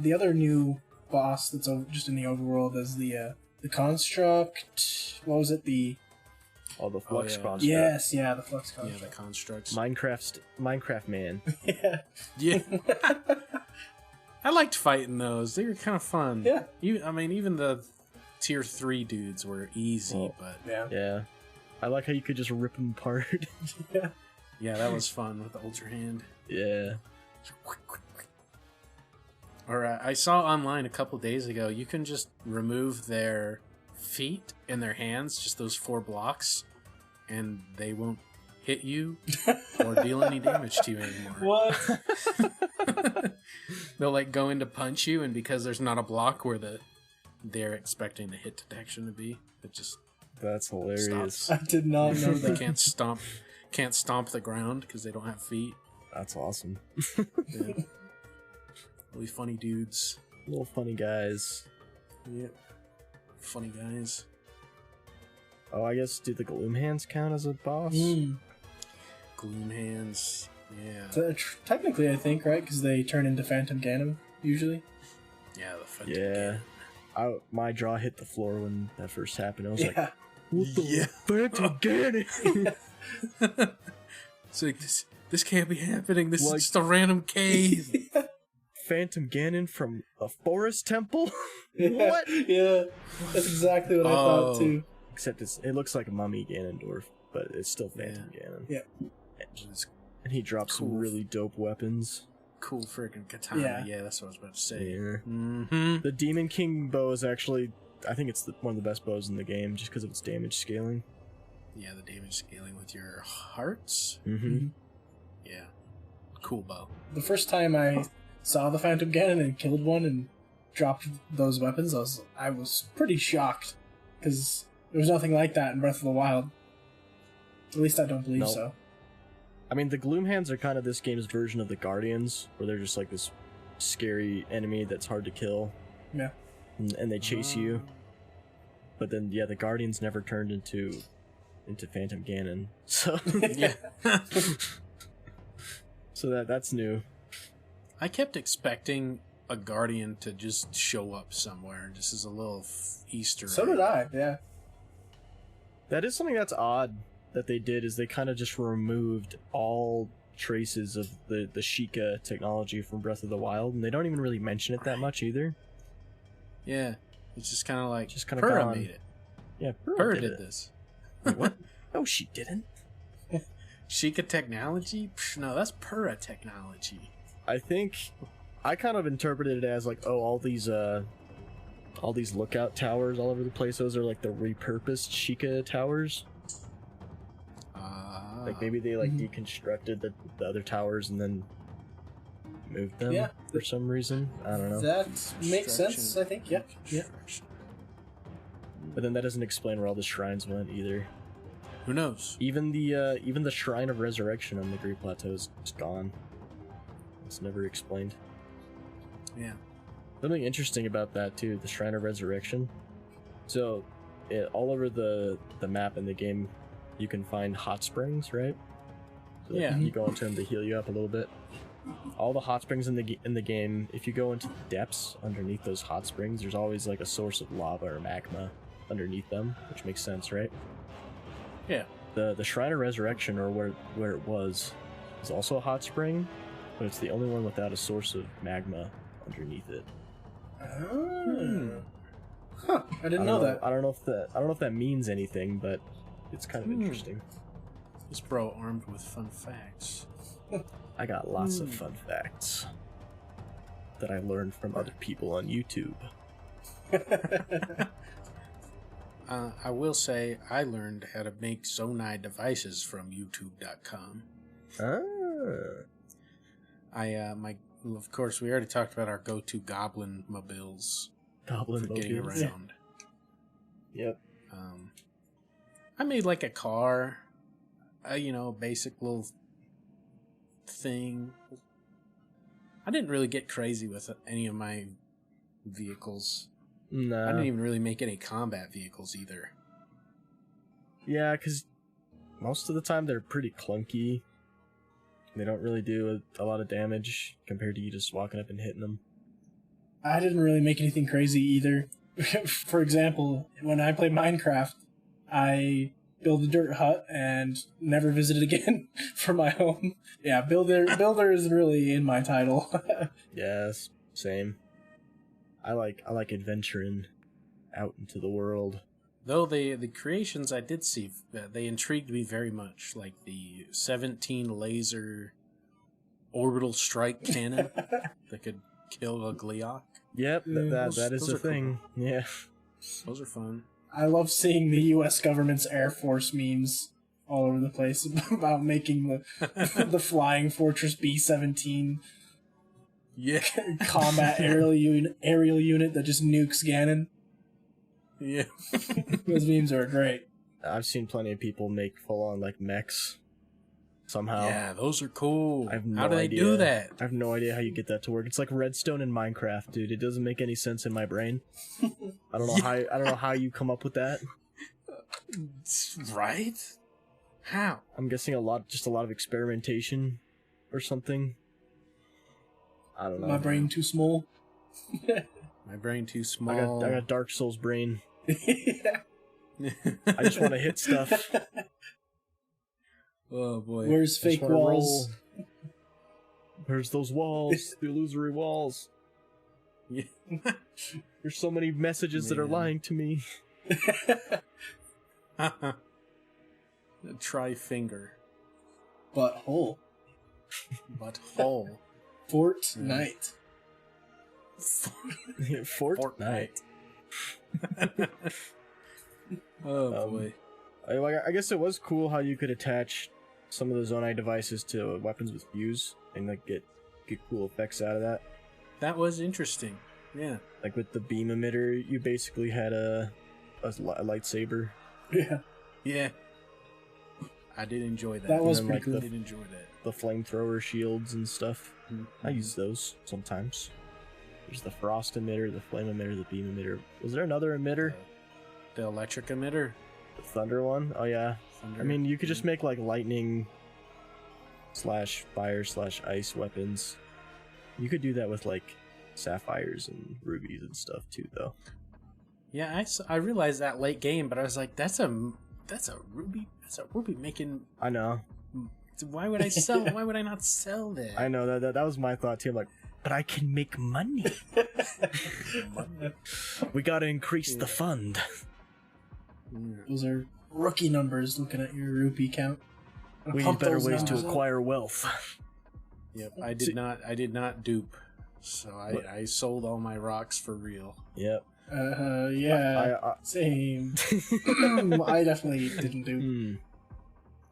The other new boss that's just in the overworld is the construct. What was it? The Flux construct. Yes, yeah, the flux construct. Yeah, the constructs. Minecraft man. Yeah. Yeah. I liked fighting those. They were kind of fun. Yeah. Even the tier 3 dudes were easy, but Yeah. I like how you could just rip them apart. Yeah. Yeah, that was fun with the Ultra Hand. Yeah. Or I saw online a couple days ago, you can just remove their feet and their hands, just those 4 blocks, and they won't hit you or deal any damage to you anymore. What? They'll like go in to punch you, and because there's not a block where they're expecting the hit detection to be, it just That's hilarious. stops. I did not know They that. can't stomp the ground because they don't have feet. That's awesome. Yeah. Really funny dudes. Little funny guys. Yep. Funny guys. Oh, I guess do the Gloom Hands count as a boss? Gloom Hands. Yeah. So, technically, I think, right? Because they turn into Phantom Ganon, usually. Yeah, the Phantom Yeah. Ganon. My jaw hit the floor when that first happened. I was like, Yeah. what the Phantom Ganon? It's like, this can't be happening. This Like- is just a random cave. Phantom Ganon from a forest temple? Yeah. What? Yeah. That's exactly what I thought, too. Except it looks like a mummy Ganondorf, but it's still Phantom Ganon. Yeah. It's And he drops some Cool. really dope weapons. cool freaking katana. Yeah, that's what I was about to say. Yeah. Mm-hmm. The Demon King bow is actually, I think it's one of the best bows in the game, just because of its damage scaling. Yeah, the damage scaling with your hearts. Mm-hmm. Yeah. Cool bow. The first time I saw the Phantom Ganon and killed one and dropped those weapons, I was pretty shocked. Because there was nothing like that in Breath of the Wild. At least I don't believe Nope. so. I mean, the Gloom Hands are kind of this game's version of the Guardians, where they're just like this scary enemy that's hard to kill. Yeah. And they chase you. But then, yeah, the Guardians never turned into Phantom Ganon. So, Yeah. so that's new. I kept expecting a guardian to just show up somewhere, just as a little Easter egg. So did I, yeah. That is something that's odd that they did, is they kind of just removed all traces of the Sheikah technology from Breath of the Wild, and they don't even really mention it that much either. Yeah. It's just kind of like, Just kinda Purah gone. made it. Yeah, Purah did this. Wait, what? No, she didn't. Sheikah technology? Psh, no, that's Purah technology. I think I kind of interpreted it as like, oh, all these lookout towers all over the place, those are like the repurposed Sheikah towers. Like maybe they like Mhm. deconstructed the other towers and then moved them Yeah. for some reason. I don't know. That makes sense, I think. Yeah. Yeah. Construction. But then that doesn't explain where all the shrines went either. Who knows? Even the Shrine of Resurrection on the Great Plateau is gone. It's never explained. Yeah. Something interesting about that too, the Shrine of Resurrection. So, all over the map in the game, you can find hot springs, right? So, like, Yeah. you go into them to heal you up a little bit. All the hot springs in the game, if you go into the depths underneath those hot springs, there's always like a source of lava or magma underneath them, which makes sense, right? Yeah. The Shrine of Resurrection, or where it was also a hot spring, but it's the only one without a source of magma underneath it. Oh. Huh. I didn't know that. I don't know if that means anything, but it's kind of interesting. This bro armed with fun facts. I got lots of fun facts that I learned from other people on YouTube. I will say I learned how to make Zonai devices from YouTube.com. Of course, we already talked about our go-to goblin mobiles Goblin for getting mobiles. around. Yep. I made like a car, a basic little thing. I didn't really get crazy with any of my vehicles. No. I didn't even really make any combat vehicles either. Yeah, because most of the time they're pretty clunky. They don't really do a lot of damage compared to you just walking up and hitting them. I didn't really make anything crazy either. For example, when I play Minecraft, I build a dirt hut and never visit it again for my home. Yeah, builder is really in my title. Yes, same. I like adventuring out into the world. Though the creations I did see, they intrigued me very much, like the 17 laser orbital strike cannon that could kill a Gleeok. Yep, that is those a are cool. thing. Yeah. Those are fun. I love seeing the U.S. government's Air Force memes all over the place about making the flying Fortress B-17 Yeah. combat aerial unit that just nukes Ganon. Yeah. Those memes are great. I've seen plenty of people make full-on, like, mechs somehow. Yeah, those are cool. I have no How do they idea. do that? I have no idea how you get that to work. It's like redstone in Minecraft, dude. It doesn't make any sense in my brain. I don't know how you come up with that. Right? How? I'm guessing a lot of experimentation or something. I don't know. My brain too small. My brain too small. I got Dark Souls brain. Yeah. I just want to hit stuff. Oh boy. Where's I just fake wanna walls? roll. Where's those walls? The illusory walls. Yeah. There's so many messages that are Man. lying to me. Try finger. Butthole. Butthole. Fortnite. Fortnite. Oh boy. I guess it was cool how you could attach some of the Zonai devices to weapons with fuse and like get cool effects out of that. That was interesting. Yeah. Like with the beam emitter, you basically had a lightsaber. Yeah. Yeah. I did enjoy that. That was And then, pretty like, cool. I did enjoy that. The flamethrower shields and stuff. Mhm. I use those sometimes. There's the frost emitter, the flame emitter, the beam emitter. Was there another emitter? The electric emitter. The thunder one? Oh yeah. Thunder. I mean, you could just make like lightning / fire / ice weapons. You could do that with like sapphires and rubies and stuff too, though. Yeah, I realized that late game, but I was like, that's a ruby. That's a ruby making. I know. Why would I sell? Why would I not sell that? I know that was my thought too. I'm like, but I can make money. We gotta increase the fund. Those are rookie numbers looking at your rupee count. We need Pump better those ways to numbers up. acquire wealth. Yep, I did not dupe. So I sold all my rocks for real. Yep. Yeah. Same. I definitely didn't do.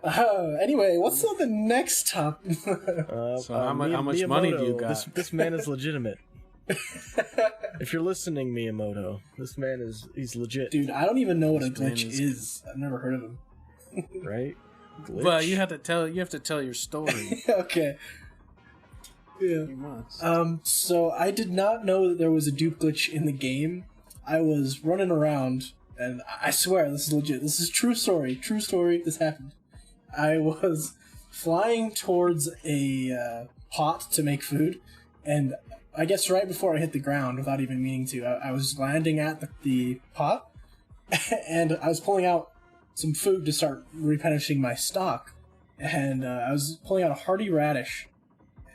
Anyway, what's on the next topic? So how much money do you got? This man is legitimate. If you're listening, Miyamoto, this man he's legit. Dude, I don't even know what a This man glitch is- is. I've never heard of him. Right? Glitch? Well, you have to tell your story. Okay. Yeah. You must. So I did not know that there was a dupe glitch in the game. I was running around, and I swear this is legit. This is true story. True story. This happened. I was flying towards a pot to make food, and I guess right before I hit the ground, without even meaning to, I was landing at the pot, and I was pulling out some food to start replenishing my stock, and I was pulling out a hearty radish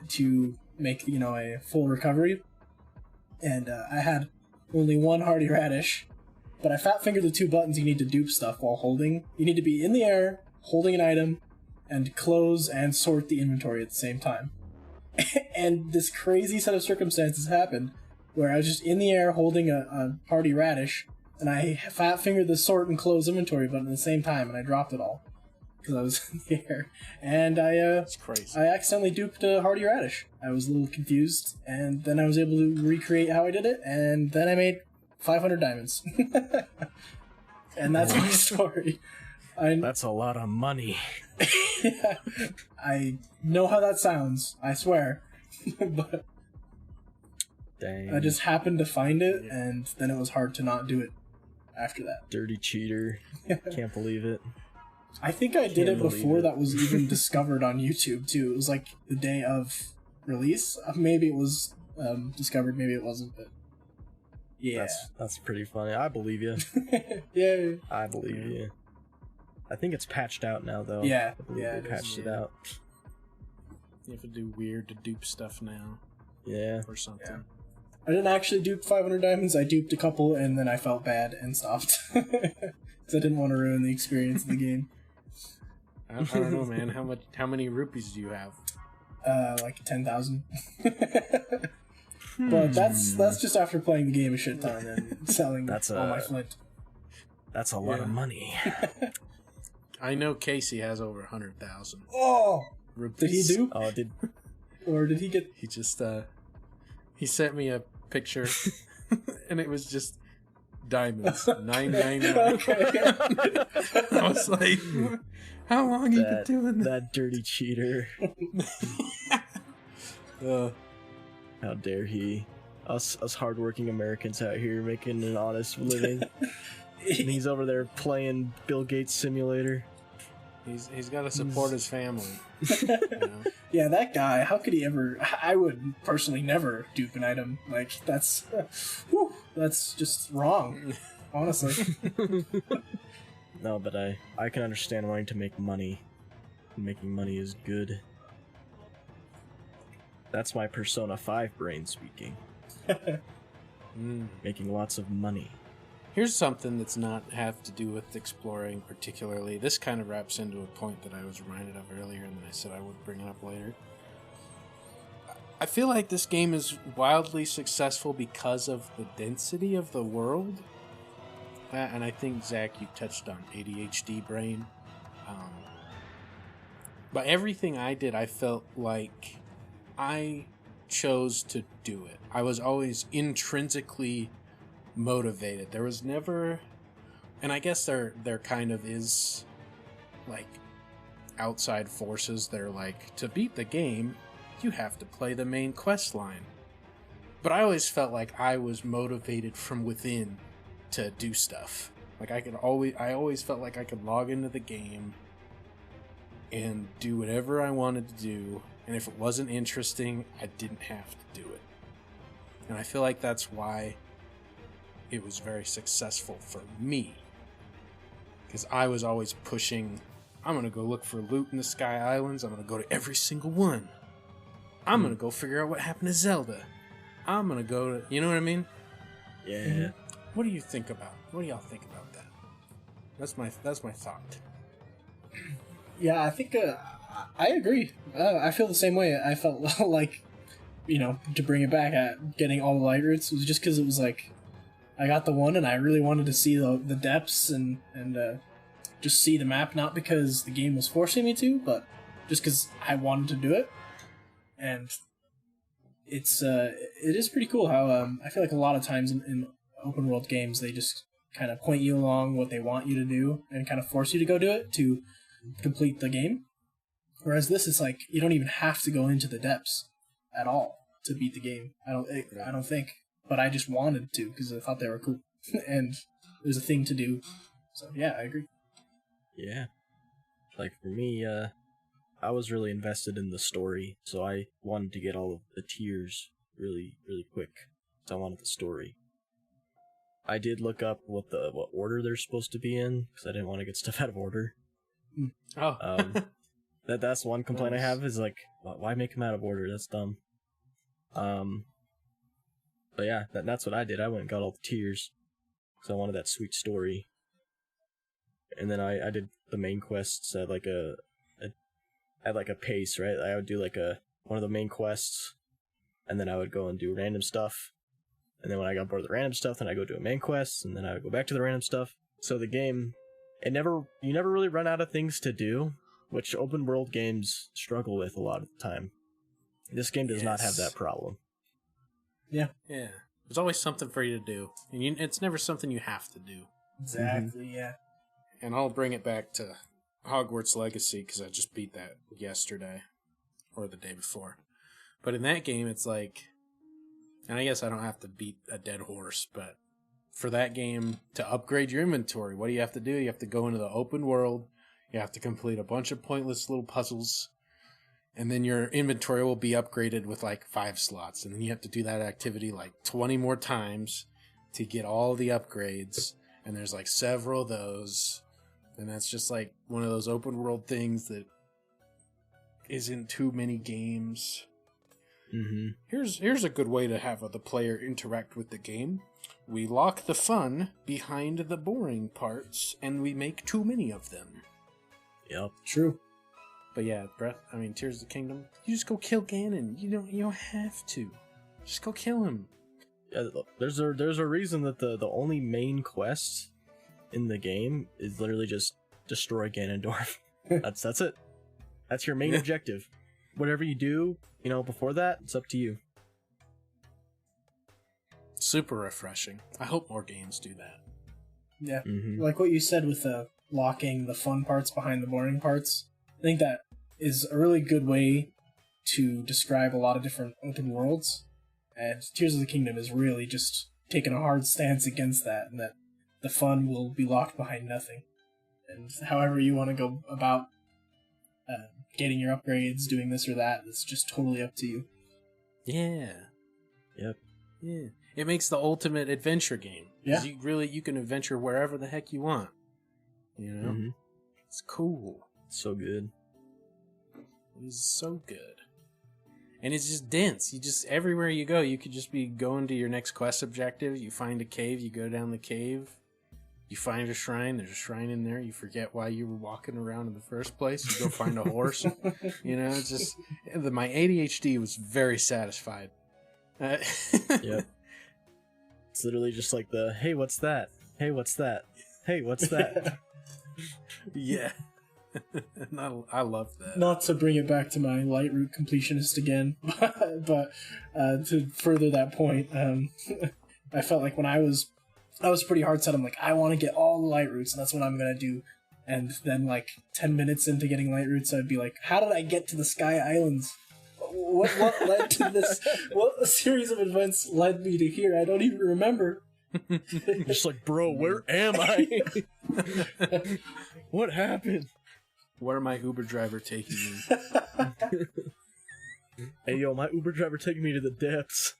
to make, a full recovery, and I had only one hearty radish, but I fat fingered the two buttons you need to dupe stuff while holding. You need to be in the air, holding an item, and close and sort the inventory at the same time. And this crazy set of circumstances happened where I was just in the air holding a hearty radish, and I fat fingered the sort and close inventory button at the same time, and I dropped it all because I was in the air. And It's crazy. I accidentally duped a hearty radish. I was a little confused, and then I was able to recreate how I did it, and then I made 500 diamonds. And that's my story. That's a lot of money. Yeah, I know how that sounds, I swear. But Dang. I just happened to find it, and then it was hard to not do it after that. Dirty cheater. Can't believe it. I think I did Can't it believe before it. that was even discovered on YouTube, too. It was like the day of release. Maybe it was discovered, maybe it wasn't, but yeah. That's pretty funny. I believe you. Yeah. I believe you. I think it's patched out now, though. Yeah, I believe yeah, they it patched is. it out. You have to do weird to dupe stuff now Yeah. or something. Yeah. I didn't actually dupe 500 diamonds. I duped a couple, and then I felt bad and stopped. Because I didn't want to ruin the experience of the game. I don't know, man. How many rupees do you have? Like 10,000. But that's just after playing the game a shit ton and selling That's all my flint. That's a lot of money. I know Casey has over 100,000 Oh! rupees. Did he do? Oh, did Or did he get... He just he sent me a picture, and it was just diamonds, 999. Okay. I was like, how long you been doing that? that dirty cheater? How dare he? Us hardworking Americans out here making an honest living, and he's over there playing Bill Gates Simulator. He's got to support his family. You know? Yeah, that guy, how could he ever... I would personally never dupe an item. Like, that's... whew, that's just wrong, honestly. No, but I can understand wanting to make money. Making money is good. That's my Persona 5 brain speaking. Making lots of money. Here's something that's not have to do with exploring particularly. This kind of wraps into a point that I was reminded of earlier, and then I said I would bring it up later. I feel like this game is wildly successful because of the density of the world. And I think, Zach, you touched on ADHD brain. But everything I did, I felt like I chose to do it. I was always intrinsically motivated. There was never, and I guess there kind of is like outside forces. They're like, to beat the game, you have to play the main quest line. But I always felt like I was motivated from within to do stuff. Like I always felt like I could log into the game and do whatever I wanted to do, and if it wasn't interesting, I didn't have to do it. And I feel like that's why it was very successful for me, because I was always pushing, I'm going to go look for loot in the Sky Islands, I'm going to go to every single one, I'm going to go figure out what happened to Zelda, I'm going to go to, you know what I mean? Yeah. What do you think about, what do y'all think about that? That's my thought. Yeah, I think I agree. I feel the same way. I felt like, to bring it back at getting all the light roots was just because it was like, I got the one and I really wanted to see the depths and just see the map, not because the game was forcing me to, but just because I wanted to do it. And it is pretty cool how I feel like a lot of times in open world games they just kind of point you along what they want you to do and kind of force you to go do it to complete the game. Whereas this is like you don't even have to go into the depths at all to beat the game. I don't think, but I just wanted to because I thought they were cool and there's a thing to do. So yeah, I agree. Yeah, like for me, I was really invested in the story, so I wanted to get all of the tiers really, really quick. So I wanted the story. I did look up what order they're supposed to be in because I didn't want to get stuff out of order. Oh, That's one complaint I have is like, why make them out of order? That's dumb. But yeah, that's what I did. I went and got all the tiers because I wanted that sweet story. And then I did the main quests at like a pace, right? I would do like one of the main quests, and then I would go and do random stuff. And then when I got bored of the random stuff, then I go do a main quest, and then I would go back to the random stuff. So the game, you never really run out of things to do, which open world games struggle with a lot of the time. This game does not have that problem. Yeah. Yeah. There's always something for you to do. And it's never something you have to do. Exactly, yeah. And I'll bring it back to Hogwarts Legacy, because I just beat that yesterday. Or the day before. But in that game, it's like... And I guess I don't have to beat a dead horse, but... For that game, to upgrade your inventory, what do you have to do? You have to go into the open world. You have to complete a bunch of pointless little puzzles. And then your inventory will be upgraded with like 5 slots. And then you have to do that activity like 20 more times to get all the upgrades. And there's like several of those. And that's just like one of those open world things that isn't too many games. Mm-hmm. Here's a good way to have the player interact with the game. We lock the fun behind the boring parts, and we make too many of them. Yep. True. But yeah, Tears of the Kingdom, you just go kill Ganon. You don't have to. Just go kill him. Yeah, there's a reason that the only main quest in the game is literally just destroy Ganondorf. That's it. That's your main objective. Whatever you do, before that, it's up to you. Super refreshing. I hope more games do that. Yeah. Mm-hmm. Like what you said with locking the fun parts behind the boring parts. I think that is a really good way to describe a lot of different open worlds. And Tears of the Kingdom is really just taking a hard stance against that, and that the fun will be locked behind nothing. And however you want to go about getting your upgrades, doing this or that, it's just totally up to you. Yeah. Yep. Yeah. It makes the ultimate adventure game. Yeah. You can adventure wherever the heck you want. Mm-hmm. It's cool. So good. It is so good. And it's just dense. Everywhere you go, you could just be going to your next quest objective. You find a cave, you go down the cave. You find a shrine, there's a shrine in there. You forget why you were walking around in the first place. You go find a horse. It's just... My ADHD was very satisfied. Yep. It's literally just like hey, what's that? Hey, what's that? Hey, what's that? Yeah. And I love that. Not to bring it back to my light route completionist again, but to further that point, I felt like when I was pretty hard set. I'm like, I want to get all the light routes, and that's what I'm gonna do. And then, like 10 minutes into getting light routes, I'd be like, how did I get to the Sky Islands? What led to this? What series of events led me to here? I don't even remember. Just like, bro, where am I? What happened? Where my Uber driver taking me? Hey, yo, my Uber driver taking me to the depths.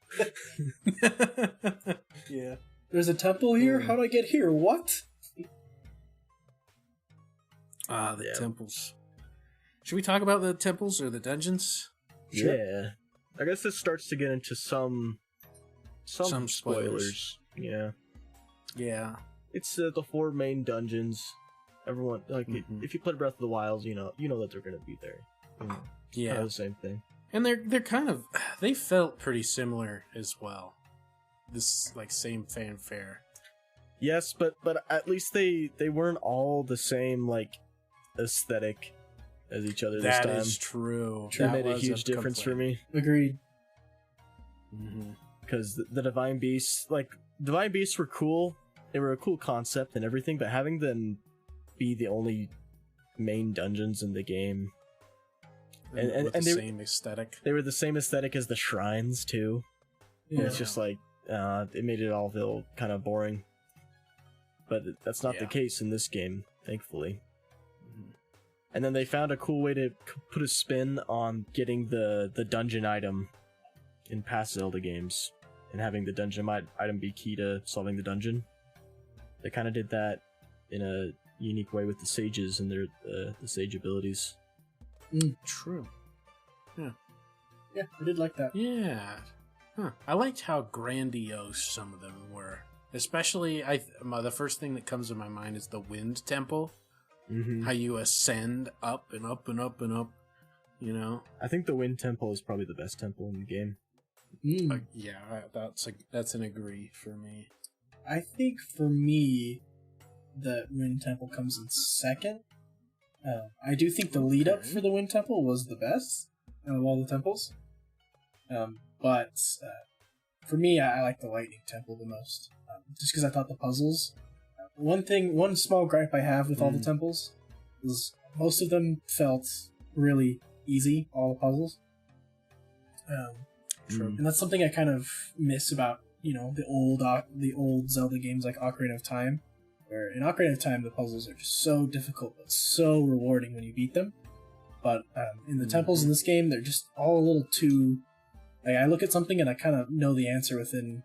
Yeah. There's a temple here? How do I get here? What? The temples. Should we talk about the temples or the dungeons? Sure. Yeah. I guess this starts to get into some spoilers. Yeah. Yeah. It's the 4 main dungeons. Everyone, if you played Breath of the Wild, you know that they're gonna be there. Yeah. Kind of the same thing. And they're kind of... They felt pretty similar as well. This, same fanfare. Yes, but at least they weren't all the same like aesthetic as each other this time. That is true. That made a huge difference for me. Agreed. Because the Divine Beasts, Divine Beasts were cool. They were a cool concept and everything, but having them be the only main dungeons in the game, and the same aesthetic. They were the same aesthetic as the shrines too. Yeah. And it's just like it made it all feel kind of boring. But that's not the case in this game, thankfully. And then they found a cool way to put a spin on getting the dungeon item in past Zelda games, and having the dungeon item be key to solving the dungeon. They kind of did that in a unique way with the sages and their the sage abilities. True. Yeah. Yeah, I did like that. Yeah. Huh. I liked how grandiose some of them were. Especially, the first thing that comes to my mind is the Wind Temple. How you ascend up and up and up and up, you know? I think the Wind Temple is probably the best temple in the game. That's an agree for me. I think for me, the Wind Temple comes in second. I do think the lead up for the Wind Temple was the best of all the temples. But for me, I like the Lightning Temple the most. Just because I thought the puzzles... One small gripe I have with all the temples is most of them felt really easy, all the puzzles. And that's something I kind of miss about, the old Zelda games like Ocarina of Time, where in Ocarina of Time the puzzles are just so difficult but so rewarding when you beat them. But in the temples in this game, they're just all a little too... Like, I look at something and I kind of know the answer within,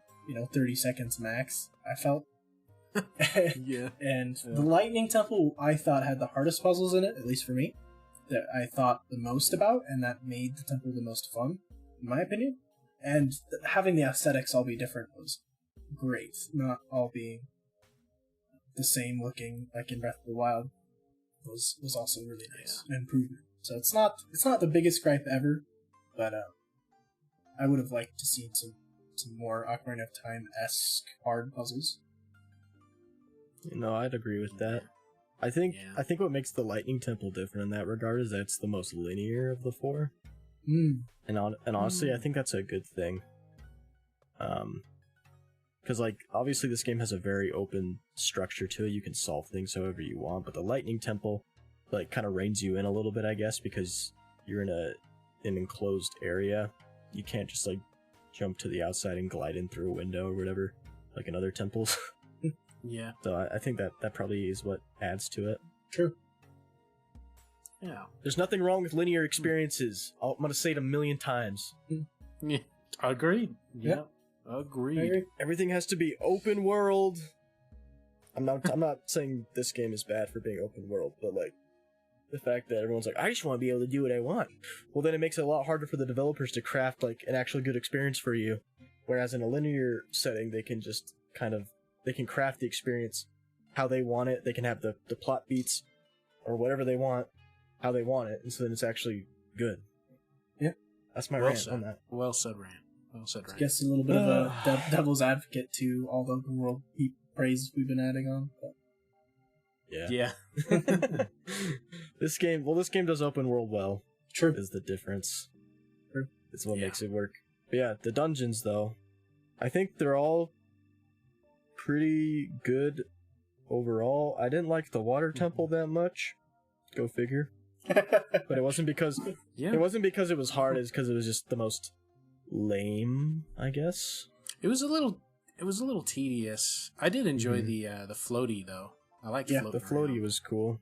30 seconds max, I felt. And the Lightning Temple, I thought, had the hardest puzzles in it, at least for me, that I thought the most about, and that made the temple the most fun, in my opinion. And having the aesthetics all be different was great, not all being the same looking, like in Breath of the Wild, was also really nice, an improvement. So it's not the biggest gripe ever, but I would have liked to see some more Ocarina of Time-esque hard puzzles. I'd agree with that. I think what makes the Lightning Temple different in that regard is that it's the most linear of the four. And honestly, I think that's a good thing. Because obviously this game has a very open structure to it. You can solve things however you want, but the Lightning Temple kind of reins you in a little bit, I guess, because you're in an enclosed area. You can't just jump to the outside and glide in through a window or whatever, like in other temples. Yeah. So I think that probably is what adds to it. True. Yeah. There's nothing wrong with linear experiences. I'm going to say it a million times. Yeah. Agreed. Yeah. Agreed. Everything has to be open world. I'm not saying this game is bad for being open world, but the fact that everyone's I just want to be able to do what I want. Well, then it makes it a lot harder for the developers to craft an actually good experience for you. Whereas in a linear setting, they can just they can craft the experience how they want it. They can have the plot beats or whatever they want, how they want it, and so then it's actually good. Yeah. That's my rant on that. Well said, Rand. I guess a little bit of a devil's advocate to all the open world praise we've been adding on. But. Yeah. This game does open world well. True. Is the difference. True. It's what makes it work. But yeah, the dungeons though, I think they're all pretty good overall. I didn't like the water temple that much. Go figure. But it wasn't because it was hard, it's because it was just the most lame, I guess. It was a little tedious. I did enjoy the floaty though. I liked floating. The floaty around. was cool.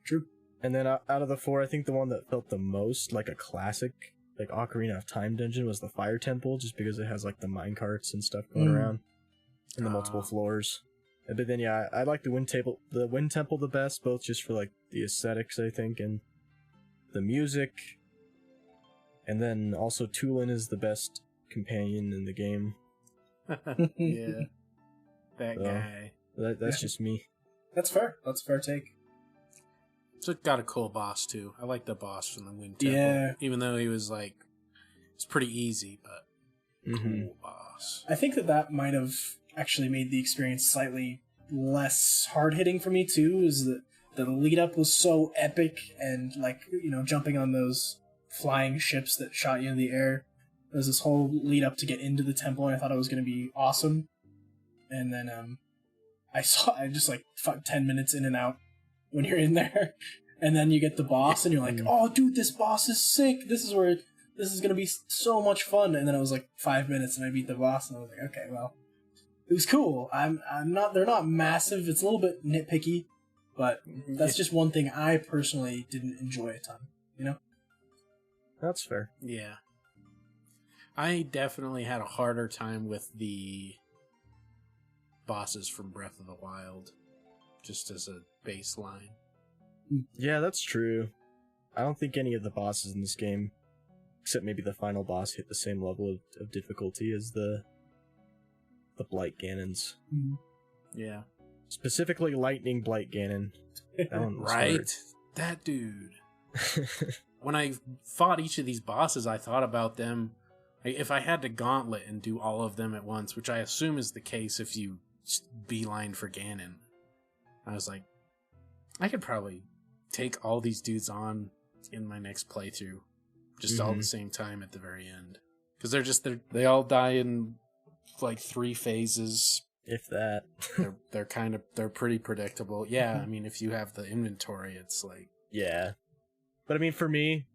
True. And then out of the four, I think the one that felt the most like a classic, Ocarina of Time dungeon was the Fire Temple, just because it has the minecarts and stuff going around, and the multiple floors. But then I like the Wind Temple the best, both just for the aesthetics, I think, and the music. And then also Tulin is the best companion in the game. Yeah. That guy. That's just me. That's fair. That's a fair take. So it got a cool boss too. I like the boss from the Wind Temple. Yeah. Even though he was it's pretty easy, but cool boss. I think that might have actually made the experience slightly less hard-hitting for me, too, is that the lead-up was so epic, and, like, you know, jumping on those flying ships that shot you in the air. There's this whole lead-up to get into the temple, and I thought it was going to be awesome. And then, I just, like, 10 minutes in and out when you're in there. And then you get the boss, and you're like, oh, dude, this boss is sick! This is going to be so much fun! And then it was, like, 5 minutes, and I beat the boss, and I was like, okay, well, it was cool. They're not massive, it's a little bit nitpicky, but that's just one thing I personally didn't enjoy a ton, you know? That's fair. Yeah. I definitely had a harder time with the bosses from Breath of the Wild, just as a baseline. Yeah, that's true. I don't think any of the bosses in this game, except maybe the final boss, hit the same level of difficulty as the Blight Ganons. Mm-hmm. Yeah. Specifically Lightning Blight Ganon. That one was Right? hard. That dude. When I fought each of these bosses, I thought about them. If I had to gauntlet and do all of them at once, which I assume is the case if you beeline for Ganon, I was like, I could probably take all these dudes on in my next playthrough, just all at the same time at the very end. Because they all die in like 3 phases. If that. they're pretty predictable. Yeah, I mean, if you have the inventory, it's like... Yeah. But I mean, for me,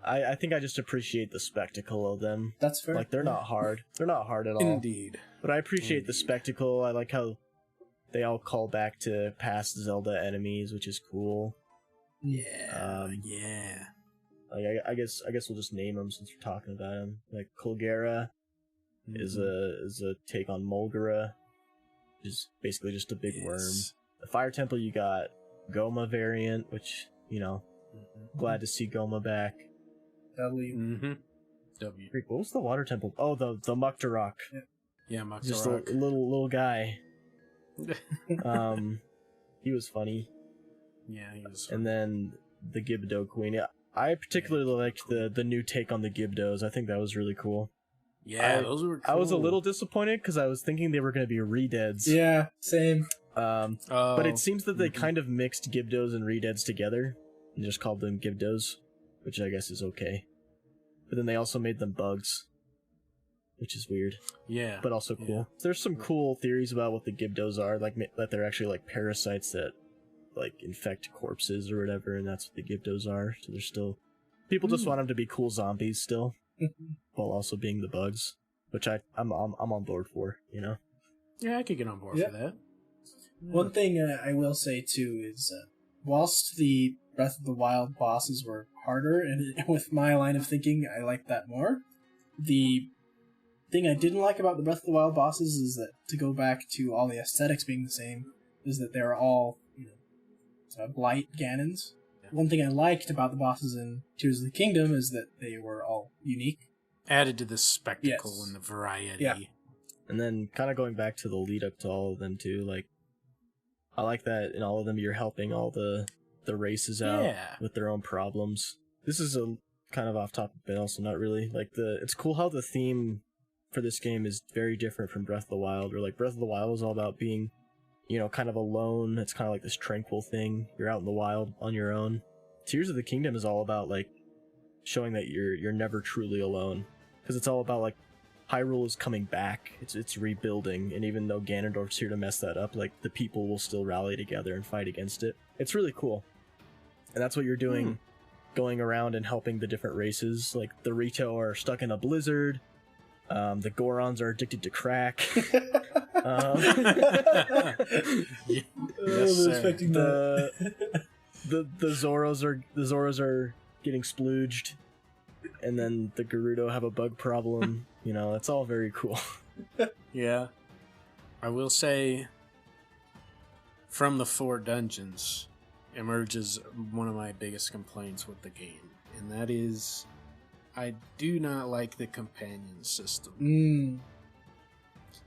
I think I just appreciate the spectacle of them. That's fair. Like, they're not hard. They're not hard at all. Indeed. But I appreciate the spectacle. I like how they all call back to past Zelda enemies, which is cool. Yeah. Yeah. Like, I guess we'll just name them since we're talking about them. Like, Colgera is a take on Mulgara, which is basically just a big worm. The Fire Temple, you got Goma variant, which, you know, glad to see Goma back. W. W. What was the Water Temple? Oh, the Muktarok. Yeah, Muktarok. Just a little guy. He was funny. Yeah, he was funny. And then the Gibdo Queen. I particularly liked the new take on the Gibdos. I think that was really cool. Yeah, those were cool. I was a little disappointed because I was thinking they were going to be Redeads. Yeah, same. But it seems that they kind of mixed Gibdos and Redeads together and just called them Gibdos, which I guess is okay. But then they also made them bugs, which is weird. Yeah. But also cool. Yeah. There's some cool theories about what the Gibdos are, like that they're actually like parasites that like infect corpses or whatever, and that's what the Gibdos are. So they're still... People just want them to be cool zombies still, while also being the bugs, which I'm on board for, you know? Yeah, I could get on board for that. One thing I will say, too, is whilst the Breath of the Wild bosses were harder, and with my line of thinking, I like that more, the thing I didn't like about the Breath of the Wild bosses is that, to go back to all the aesthetics being the same, is that they're all, you know, Blight Ganons. Yeah. One thing I liked about the bosses in Tears of the Kingdom is that they were all unique. Added to the spectacle and the variety. Yeah. And then kind of going back to the lead up to all of them too, like, I like that in all of them you're helping all the races out with their own problems. This is a kind of off topic, but also not really. Like, it's cool how the theme for this game is very different from Breath of the Wild, where like Breath of the Wild was all about being, you know, kind of alone. It's kind of like this tranquil thing. You're out in the wild on your own. Tears of the Kingdom is all about like showing that you're never truly alone, because it's all about like Hyrule is coming back. It's rebuilding, and even though Ganondorf's here to mess that up, like the people will still rally together and fight against it. It's really cool, and that's what you're doing, going around and helping the different races. Like the Rito are stuck in a blizzard. The Gorons are addicted to crack. The Zoros are getting splooged, and then the Gerudo have a bug problem. You know, it's all very cool. Yeah. I will say, from the 4 dungeons emerges one of my biggest complaints with the game, and that is, I do not like the companion system.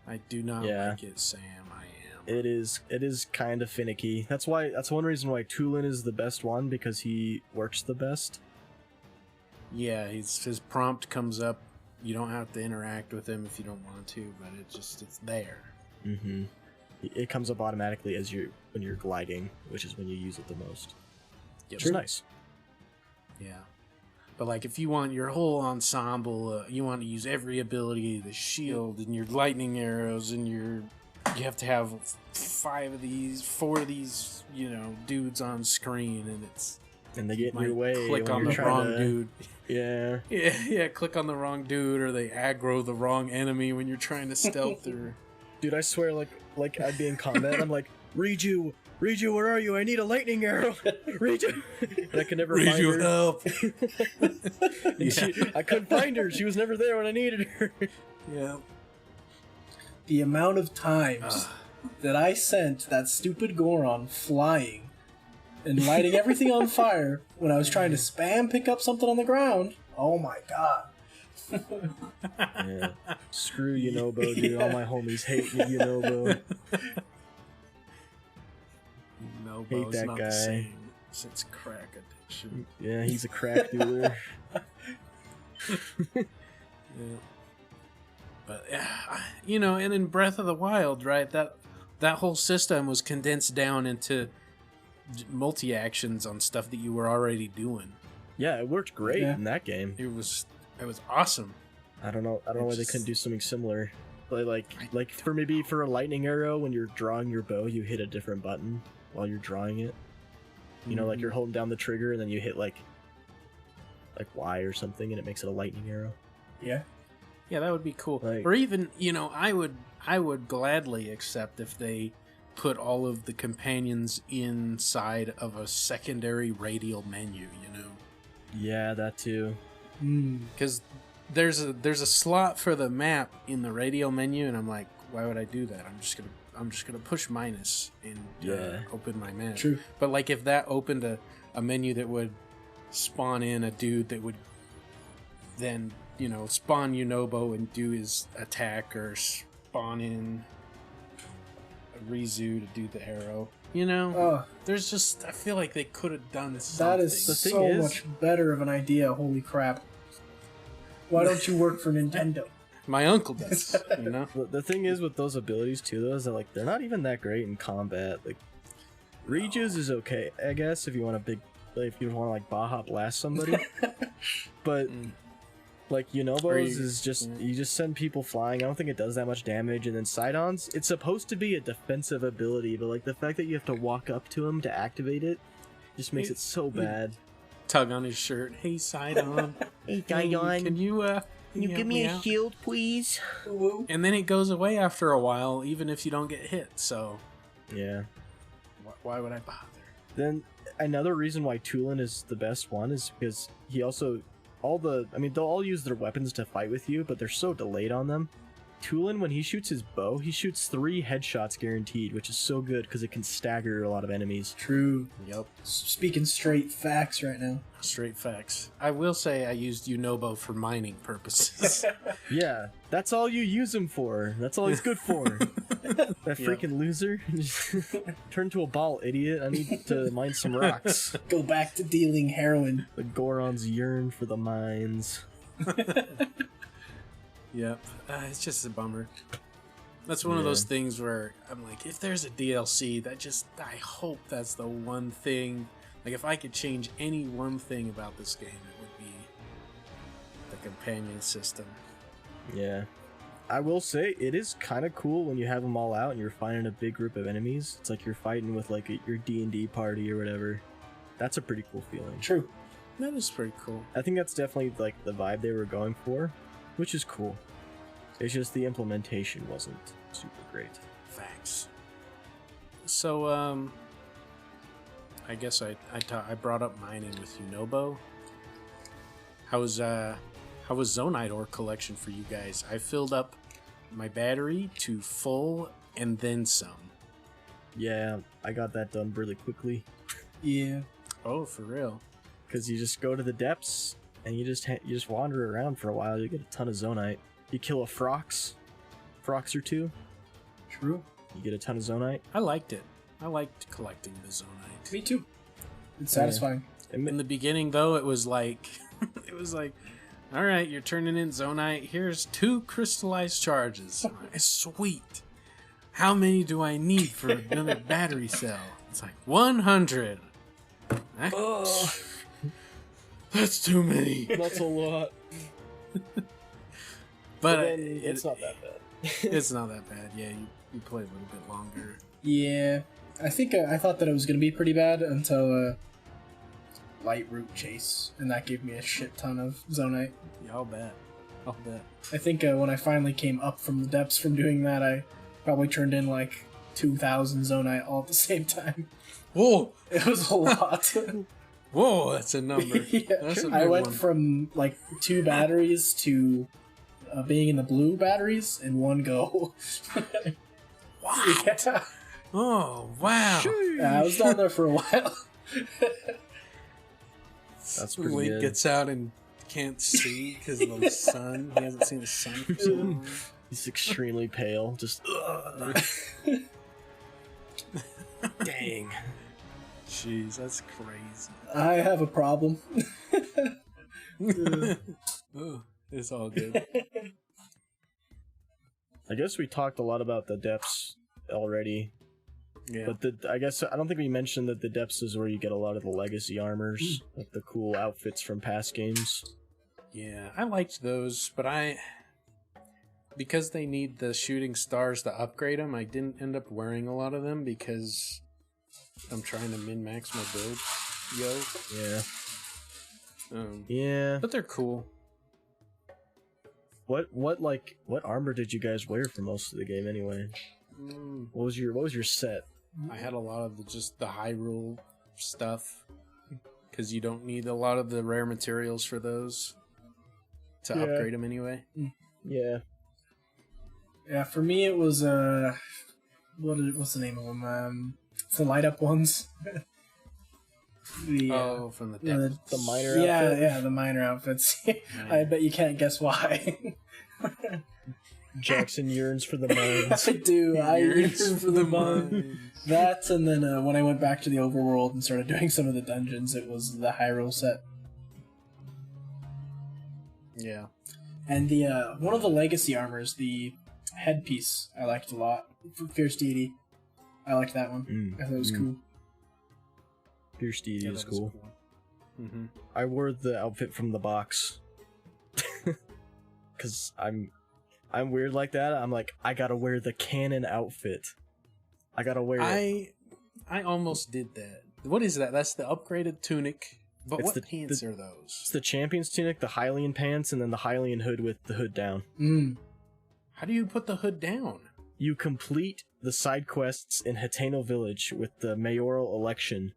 I do not like it, Sam. I am. It is kind of finicky. That's one reason why Tulin is the best one, because he works the best. Yeah, his prompt comes up. You don't have to interact with him if you don't want to, but it's there. Mm-hmm. It comes up automatically when you're gliding, which is when you use it the most. Yep. Which is nice. Yeah. But like if you want your whole ensemble, you want to use every ability, the shield and your lightning arrows and you have to have 4 of these, dudes on screen, and they get in your way. Click on the wrong dude. Yeah. Yeah, click on the wrong dude, or they aggro the wrong enemy when you're trying to stealth or... Dude, I swear, like I'd be in combat, I'm like, Riju, where are you? I need a lightning arrow. Riju. And I could never find her. help. I couldn't find her. She was never there when I needed her. Yeah. The amount of times that I sent that stupid Goron flying and lighting everything on fire when I was trying to spam pick up something on the ground. Oh my god. Yeah. Screw Yunobo, dude. All my homies hate Yunobo. Hate that not guy. the same since crack addiction. Yeah, he's a crack dealer. Yeah. But and in Breath of the Wild, right? That whole system was condensed down into multi-actions on stuff that you were already doing. Yeah, it worked great in that game. It was awesome. I don't know why they couldn't do something similar. But like for a lightning arrow, when you're drawing your bow, you hit a different button while you're drawing it. Like you're holding down the trigger and then you hit like Y or something and it makes it a lightning arrow. Yeah. Yeah, that would be cool. Like, or even, I would gladly accept if they put all of the companions inside of a secondary radial menu, Yeah, that too. Because there's a slot for the map in the radial menu, and I'm like, why would I do that? I'm just gonna push minus and open my map. True. But like if that opened a menu that would spawn in a dude that would then spawn Yunobo and do his attack, or spawn in a Rizu to do the arrow. There's just, I feel like they could have done something. That is so much better of an idea. Holy crap! Why don't you work for Nintendo? My uncle does. The thing is with those abilities too, though, is that they're not even that great in combat. Like Riju's is okay, I guess, if you want if you want to Baja blast somebody, but. Like Yunobo's is just you just send people flying. I don't think it does that much damage. And then Sidon's, it's supposed to be a defensive ability, but the fact that you have to walk up to him to activate it just makes it so bad. Tug on his shirt. Hey Sidon. Hey Sidon. Can you give me a shield, please? And then it goes away after a while, even if you don't get hit. So yeah. Why would I bother? Then another reason why Tulin is the best one is because he also. They'll all use their weapons to fight with you, but they're so delayed on them. Tulin, when he shoots his bow, he shoots 3 headshots guaranteed, which is so good because it can stagger a lot of enemies. True. Yep. Speaking straight facts right now. Straight facts. I will say I used Yunobo for mining purposes. Yeah, that's all you use him for. That's all he's good for. That freaking loser. Turn to a ball, idiot. I need to mine some rocks. Go back to dealing heroin. The Gorons yearn for the mines. Yep. It's just a bummer. That's one of those things where I'm like, if there's a DLC, I hope that's the one thing. Like, if I could change any one thing about this game, it would be the companion system. Yeah. I will say, it is kind of cool when you have them all out and you're fighting a big group of enemies. It's like you're fighting with your D&D party or whatever. That's a pretty cool feeling. True. That is pretty cool. I think that's definitely the vibe they were going for, which is cool. It's just the implementation wasn't super great. Facts. So, I guess I brought up mining with Yunobo. How was Zonite ore collection for you guys? I filled up my battery to full and then some. Yeah, I got that done really quickly. Yeah. Oh, for real? Because you just go to the depths and you just wander around for a while. You get a ton of Zonite. You kill a Frox or 2. True. You get a ton of Zonite. I liked it. I liked collecting the Zonite. Me too. It's satisfying. In the beginning, though, it was like, all right, you're turning in Zonite. Here's 2 crystallized charges. Sweet. how many do I need for another battery cell? It's like 100. Oh, That's too many. that's a lot. But it's not that bad. It's not that bad. Yeah, you play a little bit longer. Yeah, I think I thought that it was going to be pretty bad until Light Route Chase, and that gave me a shit ton of Zonite. Yeah, I'll bet. I think when I finally came up from the depths from doing that, I probably turned in like 2,000 Zonite all at the same time. Whoa! It was a lot. Whoa, that's a number. Yeah. That's a big I went one. from like 2 batteries to being in the blue batteries in one go. Wow. Yeah. Oh, wow. Yeah, I was down there for a while. That's pretty Link good. gets out and can't see because of the sun. He hasn't seen the sun for so long. He's extremely pale. Just dang. Jeez, that's crazy. I have a problem. Oh, it's all good. I guess we talked a lot about the depths already, Yeah. but I don't think we mentioned that the depths is where you get a lot of the legacy armors, like the cool outfits from past games. Yeah, I liked those, but because they need the shooting stars to upgrade them, I didn't end up wearing a lot of them because I'm trying to min-max my build. Yeah. But they're cool. What armor did you guys wear for most of the game anyway? What was your set? I had a lot of just the Hyrule stuff because you don't need a lot of the rare materials for those to upgrade them anyway. Yeah. Yeah, for me it was what's the name of them? It's the light up ones. From the depth. The miner outfit. outfit? Yeah, the miner outfits. I bet you can't guess why. Jackson yearns for the mines. I do. I yearn for the mines. mines. That, and then when I went back to the overworld and started doing some of the dungeons, it was the Hyrule set. Yeah. And the one of the legacy armors, the headpiece, I liked a lot. Fierce Deity. I liked that one. I thought it was cool. Fierce Deity is cool. Mm-hmm. I wore the outfit from the box. Cause I'm weird like that. I'm like, I gotta wear the canon outfit. I gotta wear it. I almost did that. What is that? That's the upgraded tunic. But It's what pants are those? It's the champion's tunic, the Hylian pants, and then the Hylian hood with the hood down. How do you put the hood down? You complete the side quests in Hateno Village with the mayoral election,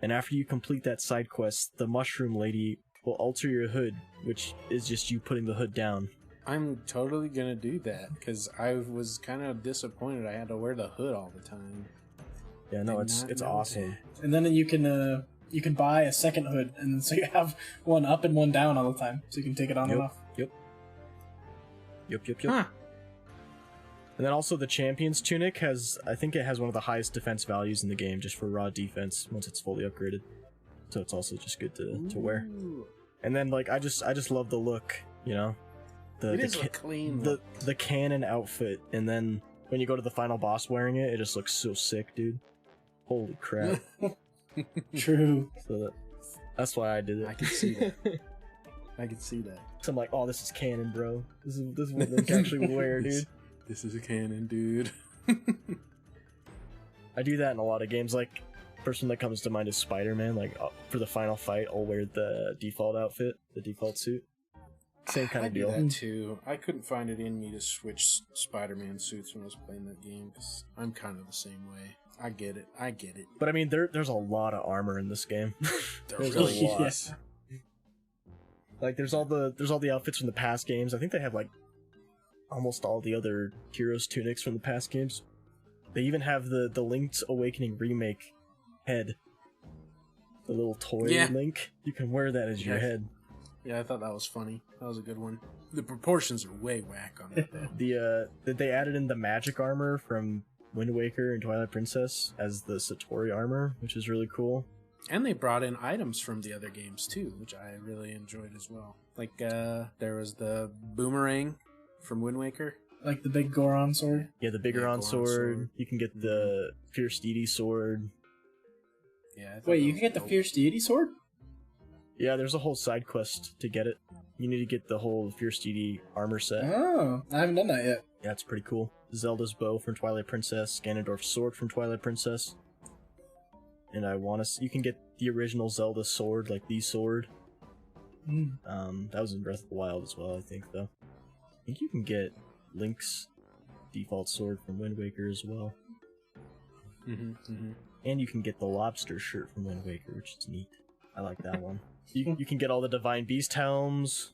and after you complete that side quest, the mushroom lady will alter your hood, which is just you putting the hood down. I'm totally gonna do that because I was kind of disappointed I had to wear the hood all the time. Yeah, no, Did not it's know awesome. And then you can buy a second hood, and so you have one up and one down all the time, so you can take it on and off. Yep. Huh. And then also the champion's tunic I think it has one of the highest defense values in the game, just for raw defense once it's fully upgraded. So it's also just good to wear. Ooh. And then I just love the look, you know. It is a clean look. The canon outfit, and then when you go to the final boss wearing it, it just looks so sick, dude. Holy crap. True. So that's why I did it. I can see that. I can see that. So I'm like, oh, this is canon, bro. This is what Link actually would wear, dude. This is a canon, dude. I do that in a lot of games. Like, first one that comes to mind is Spider-Man. Like, for the final fight, I'll wear the default outfit, the default suit. Same kind of I do deal. that too. I couldn't find it in me to switch Spider-Man suits when I was playing that game because I'm kind of the same way. I get it. But I mean, there's a lot of armor in this game. There's really a lot. Yes. Like, there's all the outfits from the past games. I think they have like almost all the other heroes' tunics from the past games. They even have the Link's Awakening remake head. The little toy Link. You can wear that as your head. Yeah, I thought that was funny. That was a good one. The proportions are way whack on it though. They added in the magic armor from Wind Waker and Twilight Princess as the Satori armor, which is really cool. And they brought in items from the other games too, which I really enjoyed as well. Like there was the boomerang from Wind Waker. Like the big Goron sword? Yeah, the bigger Yeah, on Goron sword. sword. You can get the Fierce Deity sword. Yeah. I thought Wait, that you was can get the dope. Fierce Deity sword? Yeah, there's a whole side quest to get it. You need to get the whole Fierce Deity armor set. Oh, I haven't done that yet. Yeah, it's pretty cool. Zelda's bow from Twilight Princess, Ganondorf's sword from Twilight Princess. And you can get the original Zelda sword, like the sword. That was in Breath of the Wild as well, I think, though. I think you can get Link's default sword from Wind Waker as well. And you can get the lobster shirt from Wind Waker, which is neat. I like that one. You can get all the Divine Beast helms.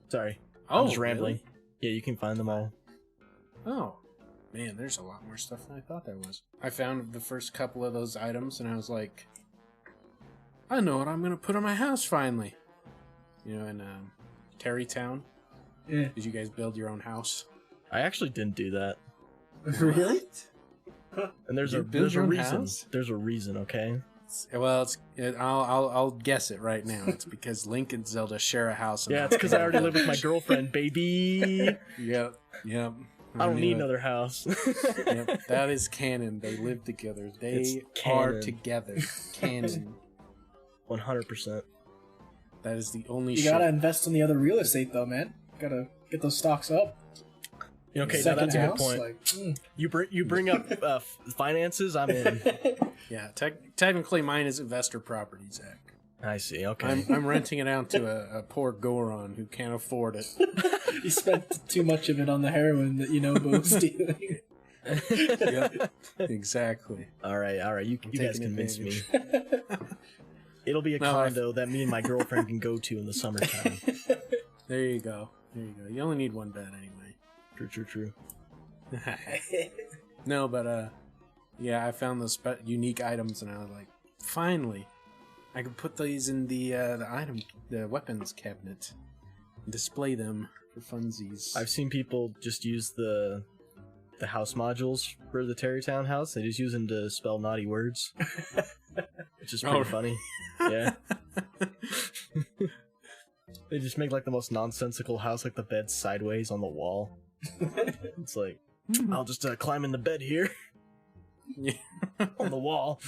Sorry, I'm just rambling. Really? Yeah, you can find them all. Oh, man, there's a lot more stuff than I thought there was. I found the first couple of those items, and I was like, I know what I'm going to put on my house finally. You know, in Terrytown. Yeah. Did you guys build your own house? I actually didn't do that. Really? And there's You a build there's a your own reason. house? There's a reason, okay? I'll guess it right now. It's because Link and Zelda share a house. Yeah, it's because I already live with my girlfriend, baby. Yep. I don't knew need it. another house. Yep, that is canon. They live together. They It's are canon. together. Canon. 100%. That is the only You shit. gotta invest in the other real estate, though, man. Gotta get those stocks up. Okay, now Second that's a good house, point. like, You bring up finances, I'm in. Yeah, technically mine is investor property, Zach. I see. Okay. I'm renting it out to a poor Goron who can't afford it. You spent too much of it on the heroin that you know Bo's dealing. Yep, exactly. All right. You guys taking convinced me. advantage. It'll be a No, condo that me and my girlfriend can go to in the summertime. There you go. You only need one bed anyway. True. No, but yeah, I found those unique items, and I was like, finally, I can put these in the weapons cabinet, and display them for funsies. I've seen people just use the house modules for the Terrytown house. They just use them to spell naughty words, which is pretty funny. Yeah. They just make like the most nonsensical house, like the bed sideways on the wall. It's like, I'll just climb in the bed here Yeah. on the wall.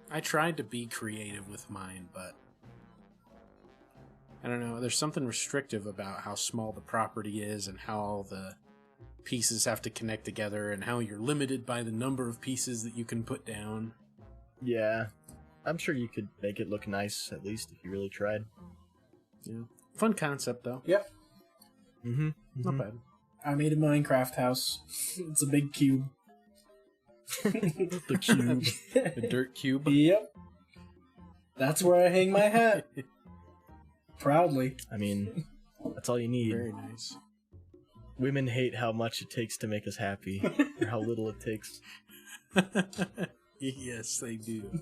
I tried to be creative with mine, but I don't know. There's something restrictive about how small the property is and how all the pieces have to connect together and how you're limited by the number of pieces that you can put down. Yeah. I'm sure you could make it look nice, at least, if you really tried. Yeah. Fun concept, though. Yep. Mm-hmm. Not bad. I made a Minecraft house. It's a big cube. The cube. A dirt cube. Yep. That's where I hang my hat. Proudly. I mean, that's all you need. Very nice. Women hate how much it takes to make us happy, or how little it takes. Yes, they do.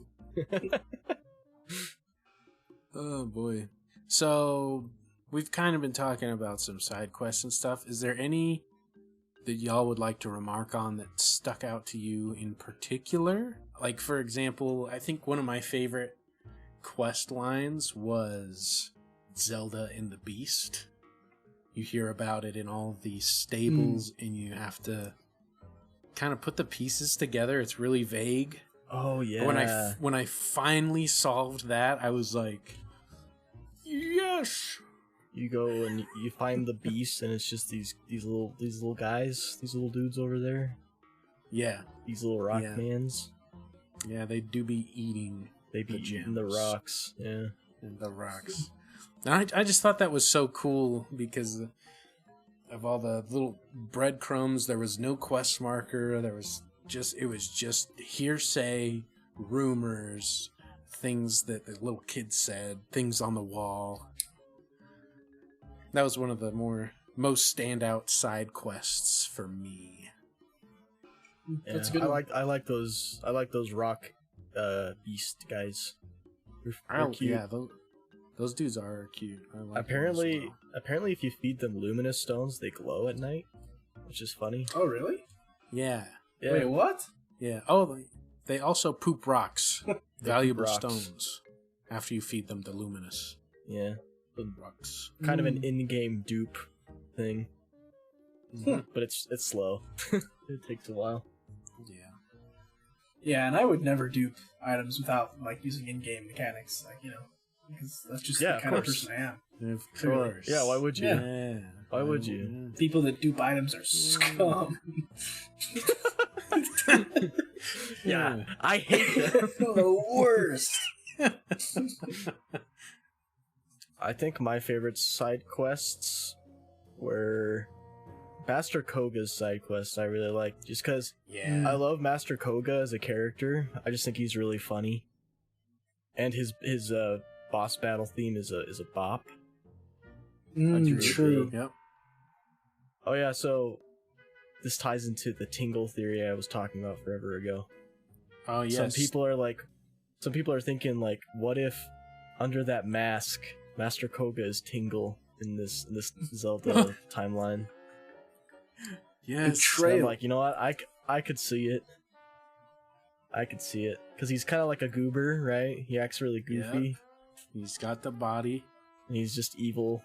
Oh, boy. So, we've kind of been talking about some side quests and stuff. Is there any that y'all would like to remark on that stuck out to you in particular? Like, for example, I think one of my favorite quest lines was Zelda and the Beast. You hear about it in all these stables, and you have to kind of put the pieces together. It's really vague. Oh, yeah. But when I finally solved that, I was like, yes. You go and you find the beast, and it's just these little guys, these little dudes over there. Yeah. These little rock Yeah. mans. Yeah, they do be eating. They be The eating the gems. rocks. Yeah. And the rocks. And I just thought that was so cool because of all the little breadcrumbs. There was no quest marker. It was just hearsay, rumors, things that the little kids said, things on the wall. That was one of the most standout side quests for me. That's Yeah, a good. I like those rock beast guys. They're cute. Yeah, those dudes are cute. I like them Apparently, as well. apparently, if you feed them luminous stones, they glow at night, which is funny. Oh, really? Yeah. Yeah. Wait, what? Yeah. Oh, they also poop rocks, valuable rocks. stones, after you feed them the luminous Yeah. rocks. Kind of an in-game dupe thing. but it's slow. It takes a while. Yeah. Yeah, and I would never dupe items without like using in-game mechanics, like because that's just the kind of person I am. Of course. Yeah, why would you? Yeah. Why would you? People that dupe items are scum. Yeah, I hate them. The worst. I think my favorite side quests were Master Koga's side quests. I really like just because I love Master Koga as a character. I just think he's really funny, and his boss battle theme is a bop. True. Yep. Oh yeah, so this ties into the tingle theory I was talking about forever ago. Oh yes. Some people are thinking like, what if under that mask, Master Koga is Tingle in this Zelda timeline? Yes. So I'm like, you know what? I could see it. I could see it because he's kind of like a goober, right? He acts really goofy. Yeah. He's got the body. And he's just evil.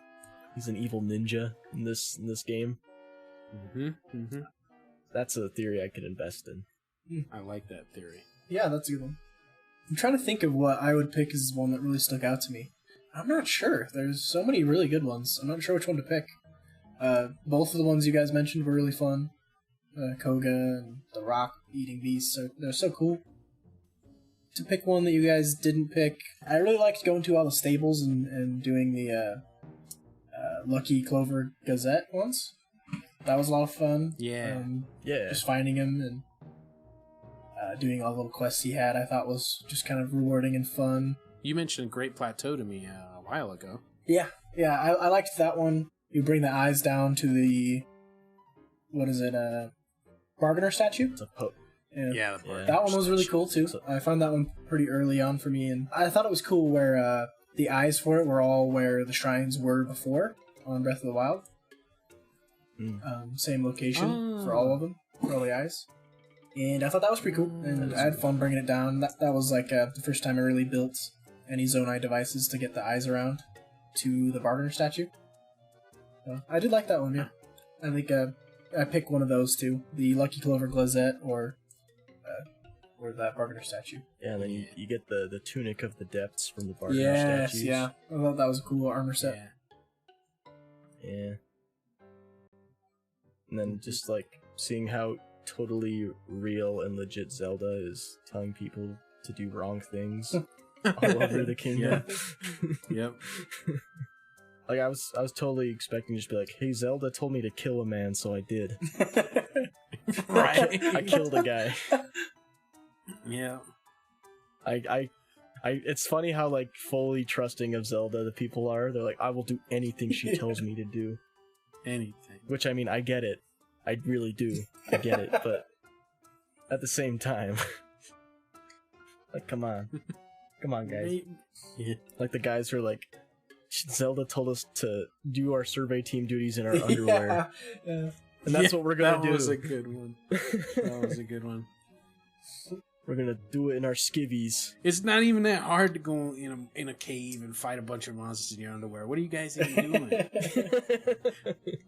He's an evil ninja in this game. That's a theory I could invest in. I like that theory. Yeah, that's a good one. I'm trying to think of what I would pick as one that really stuck out to me. I'm not sure. There's so many really good ones. I'm not sure which one to pick. Both of the ones you guys mentioned were really fun. Koga and the rock eating beasts, they're so cool. To pick one that you guys didn't pick, I really liked going to all the stables and doing the Lucky Clover Gazette ones. That was a lot of fun. Yeah. Just finding him and doing all the little quests he had, I thought was just kind of rewarding and fun. You mentioned Great Plateau to me a while ago. Yeah, I liked that one. You bring the eyes down to the, what is it, Bargainer statue? It's a Pope. Yeah, that one was really cool too. I found that one pretty early on for me, and I thought it was cool where the eyes for it were all where the shrines were before on Breath of the Wild. Same location for all of them, for all the eyes. And I thought that was pretty cool, and I had fun bringing it down. That was like the first time I really built any Zonai devices to get the eyes around to the Bargainer statue. So I did like that one, yeah. I think I pick one of those two, the Lucky Clover Glazette or that Bargainer statue. Yeah, and then you get the Tunic of the Depths from the Bargainer statues. Yeah. I thought that was a cool armor set. Yeah. And then just like seeing how totally real and legit Zelda is telling people to do wrong things all over the kingdom. Yep. Like I was totally expecting to just be like, hey, Zelda told me to kill a man, so I did. Right. I killed a guy. Yeah. I it's funny how like fully trusting of Zelda the people are. They're like, I will do anything she tells me to do. Anything. Which, I mean, I get it. I really do. I get it. But at the same time, like, come on. Come on, guys. Yeah. Like the guys who are like, Zelda told us to do our survey team duties in our underwear. Yeah. And that's what we're going to do. That was a good one. That was a good one. We're going to do it in our skivvies. It's not even that hard to go in a cave and fight a bunch of monsters in your underwear. What are you guys even doing?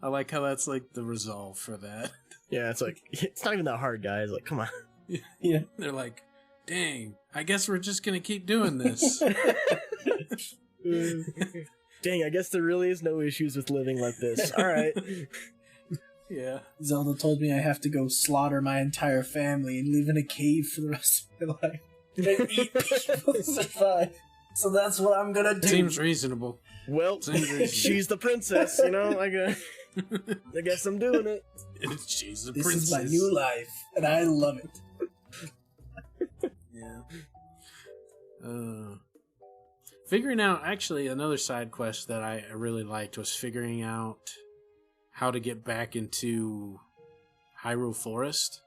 I like how that's like the resolve for that. Yeah, it's like, it's not even that hard, guys. Like, come on. Yeah. They're like, dang, I guess we're just going to keep doing this. Dang, I guess there really is no issues with living like this. All right. Yeah. Zelda told me I have to go slaughter my entire family and live in a cave for the rest of my life and eat people to survive. So that's what I'm gonna do. Seems reasonable. Well, she's the princess, you know. I guess I'm doing it. She's the This princess. is my new life, and I love it. Yeah. Figuring out, actually, another side quest that I really liked was figuring out how to get back into Hyrule Forest.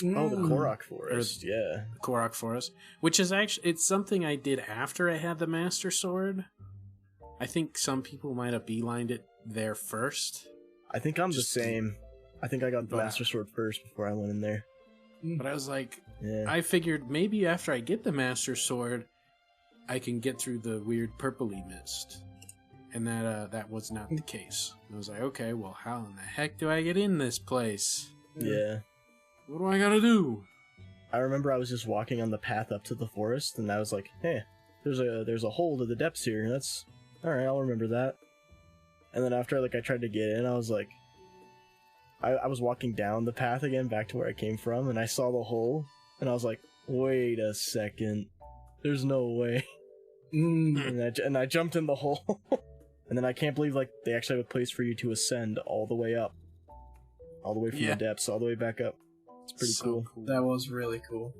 Oh, the Korok Forest, yeah. The Korok Forest, which is actually, it's something I did after I had the Master Sword. I think some people might have beelined it there first. I think I'm the same. I think I got the Master Sword first before I went in there. But I was like, Yeah. I figured maybe after I get the Master Sword, I can get through the weird purpley mist. And that was not the case. I was like, okay, well, how in the heck do I get in this place? Yeah. What do I gotta do? I remember I was just walking on the path up to the forest, and I was like, hey, there's a hole to the depths here. That's alright, I'll remember that. And then after I tried to get in, I was like, I was walking down the path again back to where I came from, and I saw the hole, and I was like, wait a second, there's no way. And I jumped in the hole. And then I can't believe they actually have a place for you to ascend all the way up, all the way from the depths all the way back up. It's pretty cool. That was really cool.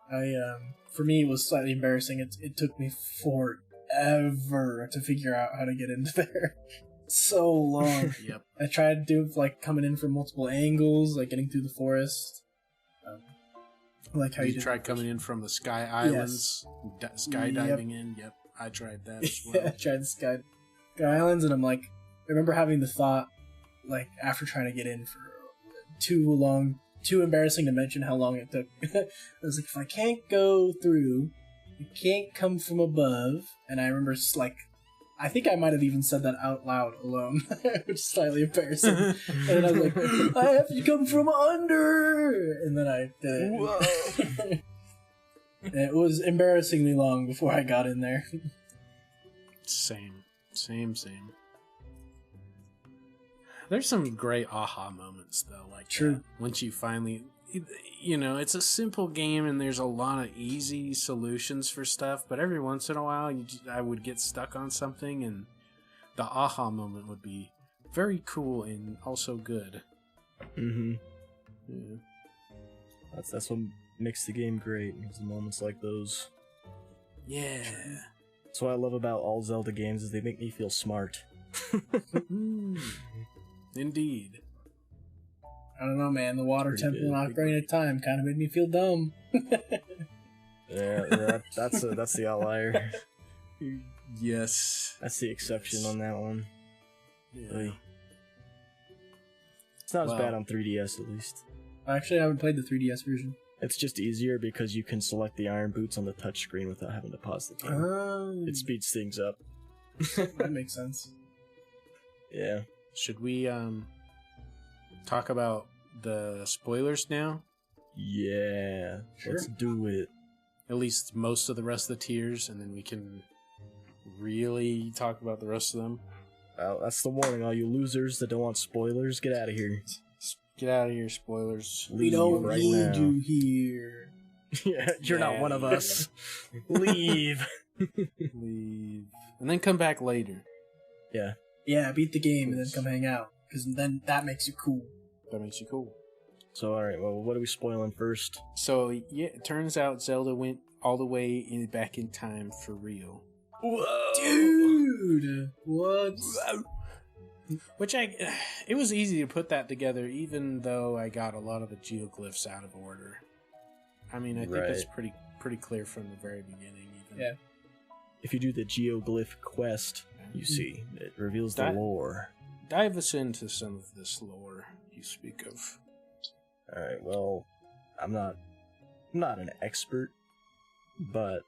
For me, it was slightly embarrassing. It took me forever to figure out how to get into there. So long. Yep. I tried to do coming in from multiple angles, getting through the forest. How you tried coming in from the Sky Islands, skydiving in. Yep, I tried that as well. I tried the Sky Islands, and I remember having the thought, after trying to get in for too embarrassing to mention how long it took. I was like, if I can't go through, it can't come from above. And I remember I think I might have even said that out loud alone, which is slightly embarrassing. And then I was like, I have to come from under! And then I did it. Whoa. And it was embarrassingly long before I got in there. Same. There's some great aha moments, though. True. Once you finally... it's a simple game and there's a lot of easy solutions for stuff, but every once in a while I would get stuck on something and the aha moment would be very cool and also good. Mm-hmm. Yeah. That's what makes the game great, is the moments like those. Yeah. That's what I love about all Zelda games, is they make me feel smart. Indeed. I don't know, man. The water temple in Ocarina of Time kind of made me feel dumb. Yeah, that's the outlier. Yes. That's the exception on that one. Yeah. It's not as bad on 3DS, at least. Actually, I haven't played the 3DS version. It's just easier because you can select the iron boots on the touchscreen without having to pause the game. It speeds things up. That makes sense. Yeah. Should we talk about the spoilers now? Yeah. Sure. Let's do it. At least most of the rest of the tiers, and then we can really talk about the rest of them. Well, that's the warning, all you losers that don't want spoilers. Get out of here. Get out of here, spoilers. We don't need you here. Yeah, you're not one of us. Leave. Leave. And then come back later. Yeah. Yeah, beat the game and then come hang out. Because then that makes you cool. That makes you cool. So, alright, well, what are we spoiling first? So, yeah, it turns out Zelda went all the way back in time for real. Whoa! Dude! What? Which it was easy to put that together, even though I got a lot of the geoglyphs out of order. I mean, I think that's pretty clear from the very beginning. Even. Yeah. If you do the geoglyph quest, you see, it reveals the lore. Dive us into some of this lore you speak of. Alright, well, I'm not an expert, but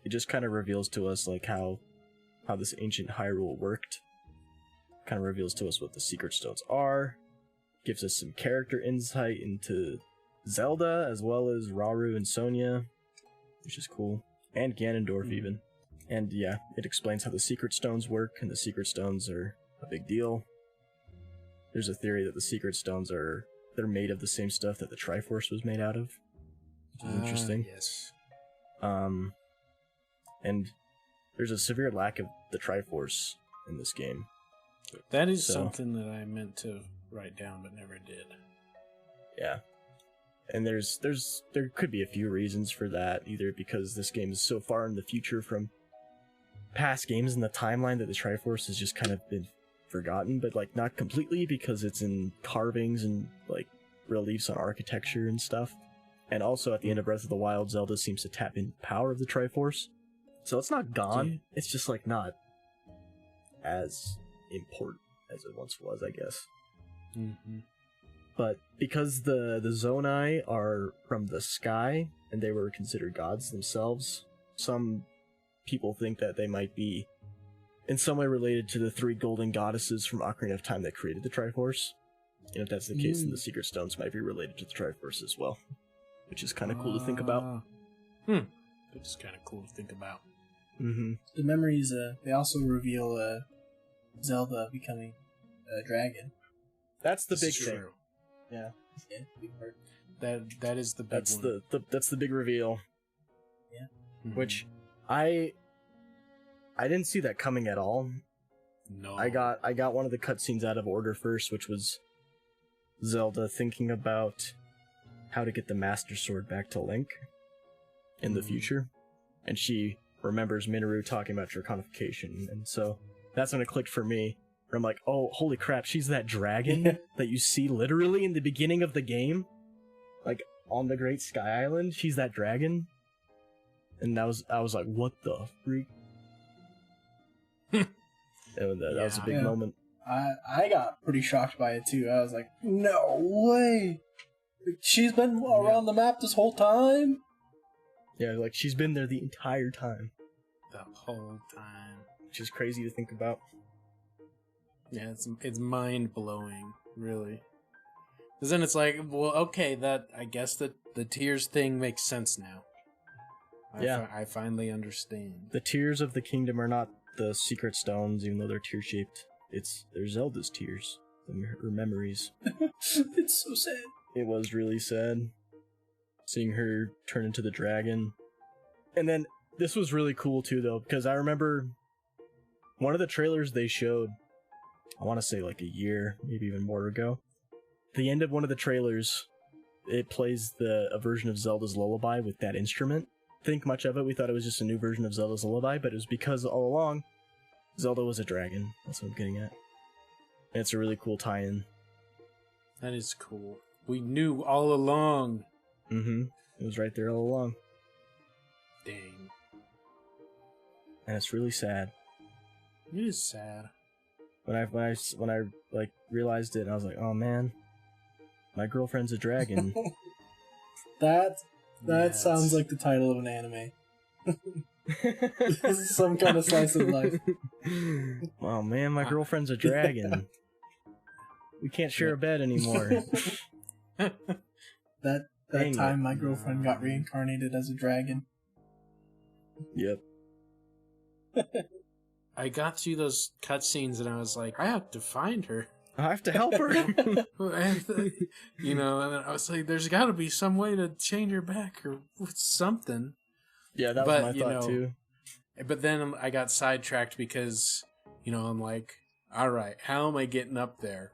it just kind of reveals to us how this ancient Hyrule worked. Kind of reveals to us what the secret stones are, gives us some character insight into Zelda, as well as Rauru and Sonia, which is cool, and Ganondorf even. And yeah, it explains how the secret stones work, and the secret stones are a big deal. There's a theory that the secret stones they're made of the same stuff that the Triforce was made out of, which is interesting. Yes. And there's a severe lack of the Triforce in this game. That is something that I meant to write down but never did. Yeah. And there could be a few reasons for that, either because this game is so far in the future from past games in the timeline that the Triforce has just kind of been forgotten, but not completely, because it's in carvings and reliefs on architecture and stuff. And also at the end of Breath of the Wild, Zelda seems to tap into the power of the Triforce. So it's not gone, yeah. It's just not as important as it once was, I guess. Mm-hmm. But because the Zonai are from the sky, and they were considered gods themselves, some people think that they might be in some way related to the 3 golden goddesses from Ocarina of Time that created the Triforce. And if that's the case, then the Secret Stones might be related to the Triforce as well, which is kind of cool to think about. It's kind of cool to think about. Mm-hmm. The memories, they also reveal Zelda becoming a dragon. That's the big This is thing. true. Yeah. Yeah, big part. That is the big one. That's the big reveal. Yeah. Mhm. Which I didn't see that coming at all. No. I got one of the cutscenes out of order first, which was Zelda thinking about how to get the Master Sword back to Link in the future, and she remembers Minoru talking about Draconification, and so that's when it clicked for me. Where I'm like, oh, holy crap, she's that dragon that you see literally in the beginning of the game, like on the Great Sky Island. She's that dragon, and I was like, what the freak? And that was a big moment. I got pretty shocked by it too. I was like, no way! She's been around the map this whole time? Yeah, like she's been there the entire time. The whole time. Which is crazy to think about. Yeah, it's mind blowing, really. Because then it's like, well, okay, that I guess that the tears thing makes sense now. I finally understand. The tears of the kingdom are not the secret stones, even though they're tear shaped. They're Zelda's tears, her memories. It's so sad. It was really sad seeing her turn into the dragon. And then this was really cool too, though, because I remember one of the trailers they showed, I want to say like a year, maybe even more ago. The end of one of the trailers, it plays a version of Zelda's Lullaby with that instrument. Think much of it. We thought it was just a new version of Zelda's Lullaby, but it was because all along Zelda was a dragon. That's what I'm getting at. And it's a really cool tie-in. That is cool. We knew all along. Mm-hmm. It was right there all along. Dang. And it's really sad. It is sad. When I like realized it, I was like, oh man, my girlfriend's a dragon. That sounds like the title of an anime. This is some kind of slice of life. Oh man, my girlfriend's a dragon. We can't share a bed anymore. That time my girlfriend got reincarnated as a dragon. Yep. I got through those cutscenes and I was like, I have to find her. I have to help her. You know, and I was like, there's got to be some way to change her back or something. Yeah, that was my thought too. But then I got sidetracked because, you know, I'm like, all right, how am I getting up there?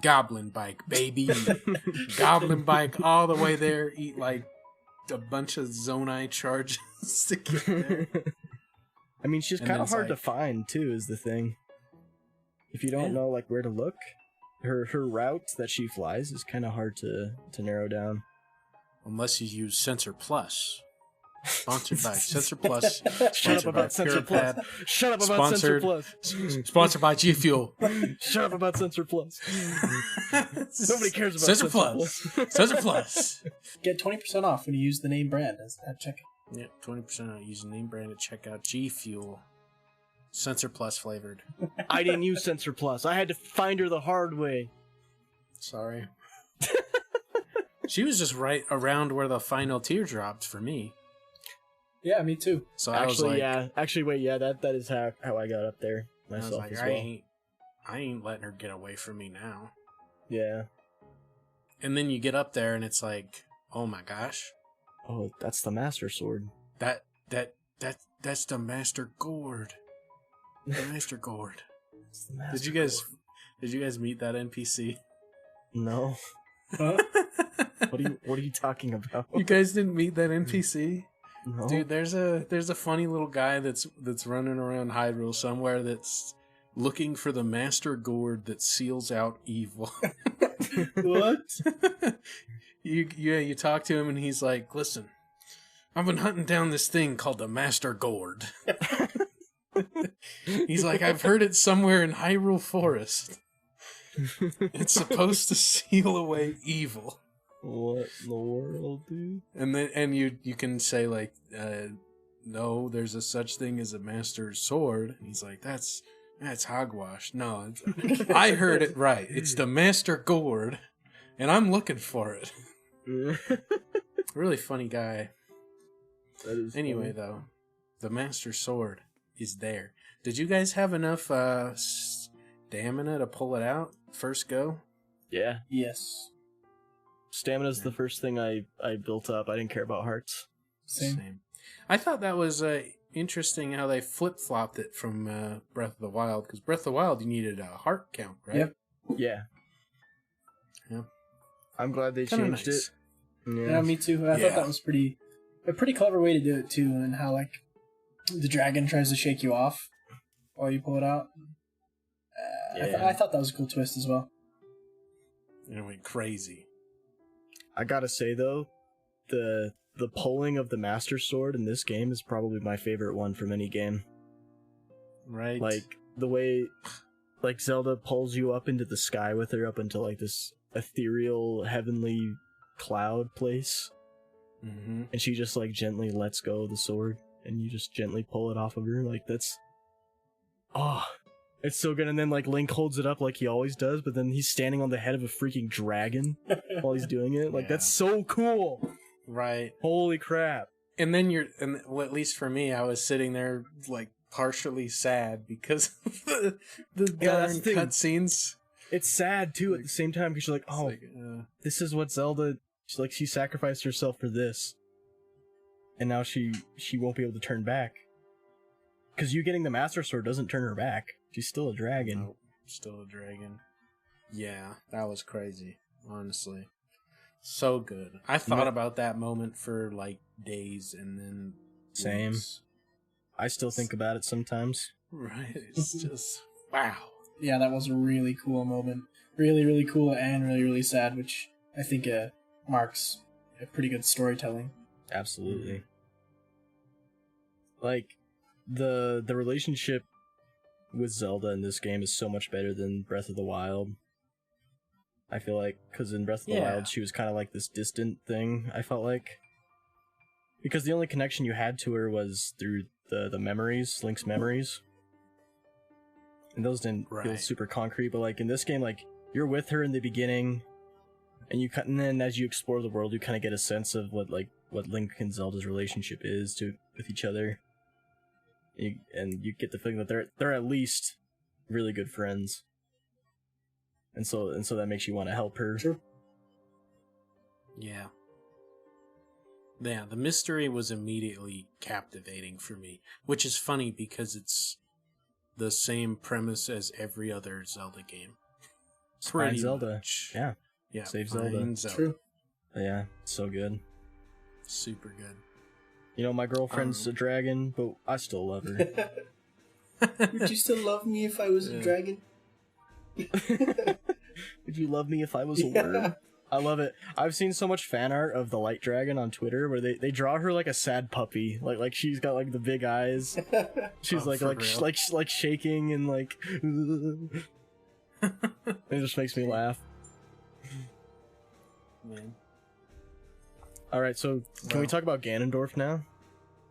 Goblin bike, baby. Goblin bike all the way there. Eat like a bunch of Zonai charges to get there. I mean, she's kind of hard to find too, is the thing. If you don't know like where to look, her route that she flies is kind of hard to narrow down. Unless you use Sensor Plus. Sponsored by Sensor Plus. Shut up about Sensor Plus. Shut up about Sensor Plus. Sponsored by G Fuel. Shut up about Sensor Plus. Nobody cares about Sensor Plus. Sensor Plus. Get 20% off when you use the name brand at checkout. Yeah, 20% out using name brand at checkout. G Fuel. Sensor Plus flavored. I didn't use Sensor Plus. I had to find her the hard way. Sorry. She was just right around where the final tear dropped for me. Yeah, me too. So actually, I was like, that is how I got up there myself I was like, as well. I ain't letting her get away from me now. Yeah. And then you get up there and it's like, oh my gosh. Oh, that's the Master Sword. That's the Master Gourd. The Master Gourd. Did you guys meet that NPC? No. Huh? What are you talking about? You guys didn't meet that NPC? No. Dude, there's a funny little guy that's running around Hyrule somewhere that's looking for the Master Gourd that seals out evil. What? You talk to him and he's like, listen, I've been hunting down this thing called the Master Gourd. He's like, I've heard it somewhere in Hyrule Forest. It's supposed to seal away evil. What in the world, dude? And then you can say like no, there's a such thing as a master sword. And he's like, that's hogwash. No, I heard it right. It's the master gourd, and I'm looking for it. Really funny guy. That is anyway, funny. though, the master sword is there. Did you guys have enough stamina to pull it out first go? Yeah. Yes. Stamina's the first thing I built up. I didn't care about hearts. Same. I thought that was interesting how they flip-flopped it from Breath of the Wild, because Breath of the Wild, you needed a heart count, right? Yep. Yeah. Yeah. I'm glad they Kinda changed nice. it. Yeah, me too. I Yeah. thought that was a pretty clever way to do it too, and how like the dragon tries to shake you off while you pull it out. I thought that was a cool twist as well. And it went crazy. I gotta say though, the pulling of the Master Sword in this game is probably my favorite one from any game. Right? Like the way, like Zelda pulls you up into the sky with her, up into like this ethereal heavenly cloud place, Mm-hmm. and she just like gently lets go of the sword, and you just gently pull it off of her. Like that's, it's so good. And then like Link holds it up like he always does, but then he's standing on the head of a freaking dragon while he's doing it. Like Yeah. that's so cool. Right. Holy crap. And then well, at least for me, I was sitting there like partially sad because of the darn that's the thing. cutscenes. It's sad too at the same time because you're like, oh, this is what Zelda. She sacrificed herself for this, and now she won't be able to turn back. Because you getting the Master Sword doesn't turn her back. She's still a dragon. Nope, still a dragon. Yeah, that was crazy. Honestly, so good. I thought about that moment for like days, and then Same. weeks. I still think about it sometimes. Right? It's just wow. Yeah, that was a really cool moment. Really, really cool and really, really sad, which I think marks a pretty good storytelling. Absolutely. Like the relationship with Zelda in this game is so much better than Breath of the Wild. I feel like, because in Breath of the Wild, she was kind of like this distant thing, I felt like. Because the only connection you had to her was through the memories, Link's memories. And those didn't feel super concrete, but like in this game, like you're with her in the beginning, and then as you explore the world, you kind of get a sense of what Link and Zelda's relationship is with each other. And you get the feeling that they're at least really good friends. And so that makes you want to help her. Sure. Yeah. Yeah, the mystery was immediately captivating for me, which is funny because it's the same premise as every other Zelda game. Find Zelda. Much. Yeah. Yeah. Save Zelda. True. Yeah, so good. Super good. You know, my girlfriend's a dragon, but I still love her. Would you still love me if I was a dragon? Would you love me if I was a worm? I love it. I've seen so much fan art of the light dragon on Twitter where they draw her like a sad puppy, like she's got like the big eyes. She's like shaking and like it just makes me laugh. Man. All right, so can we talk about Ganondorf now?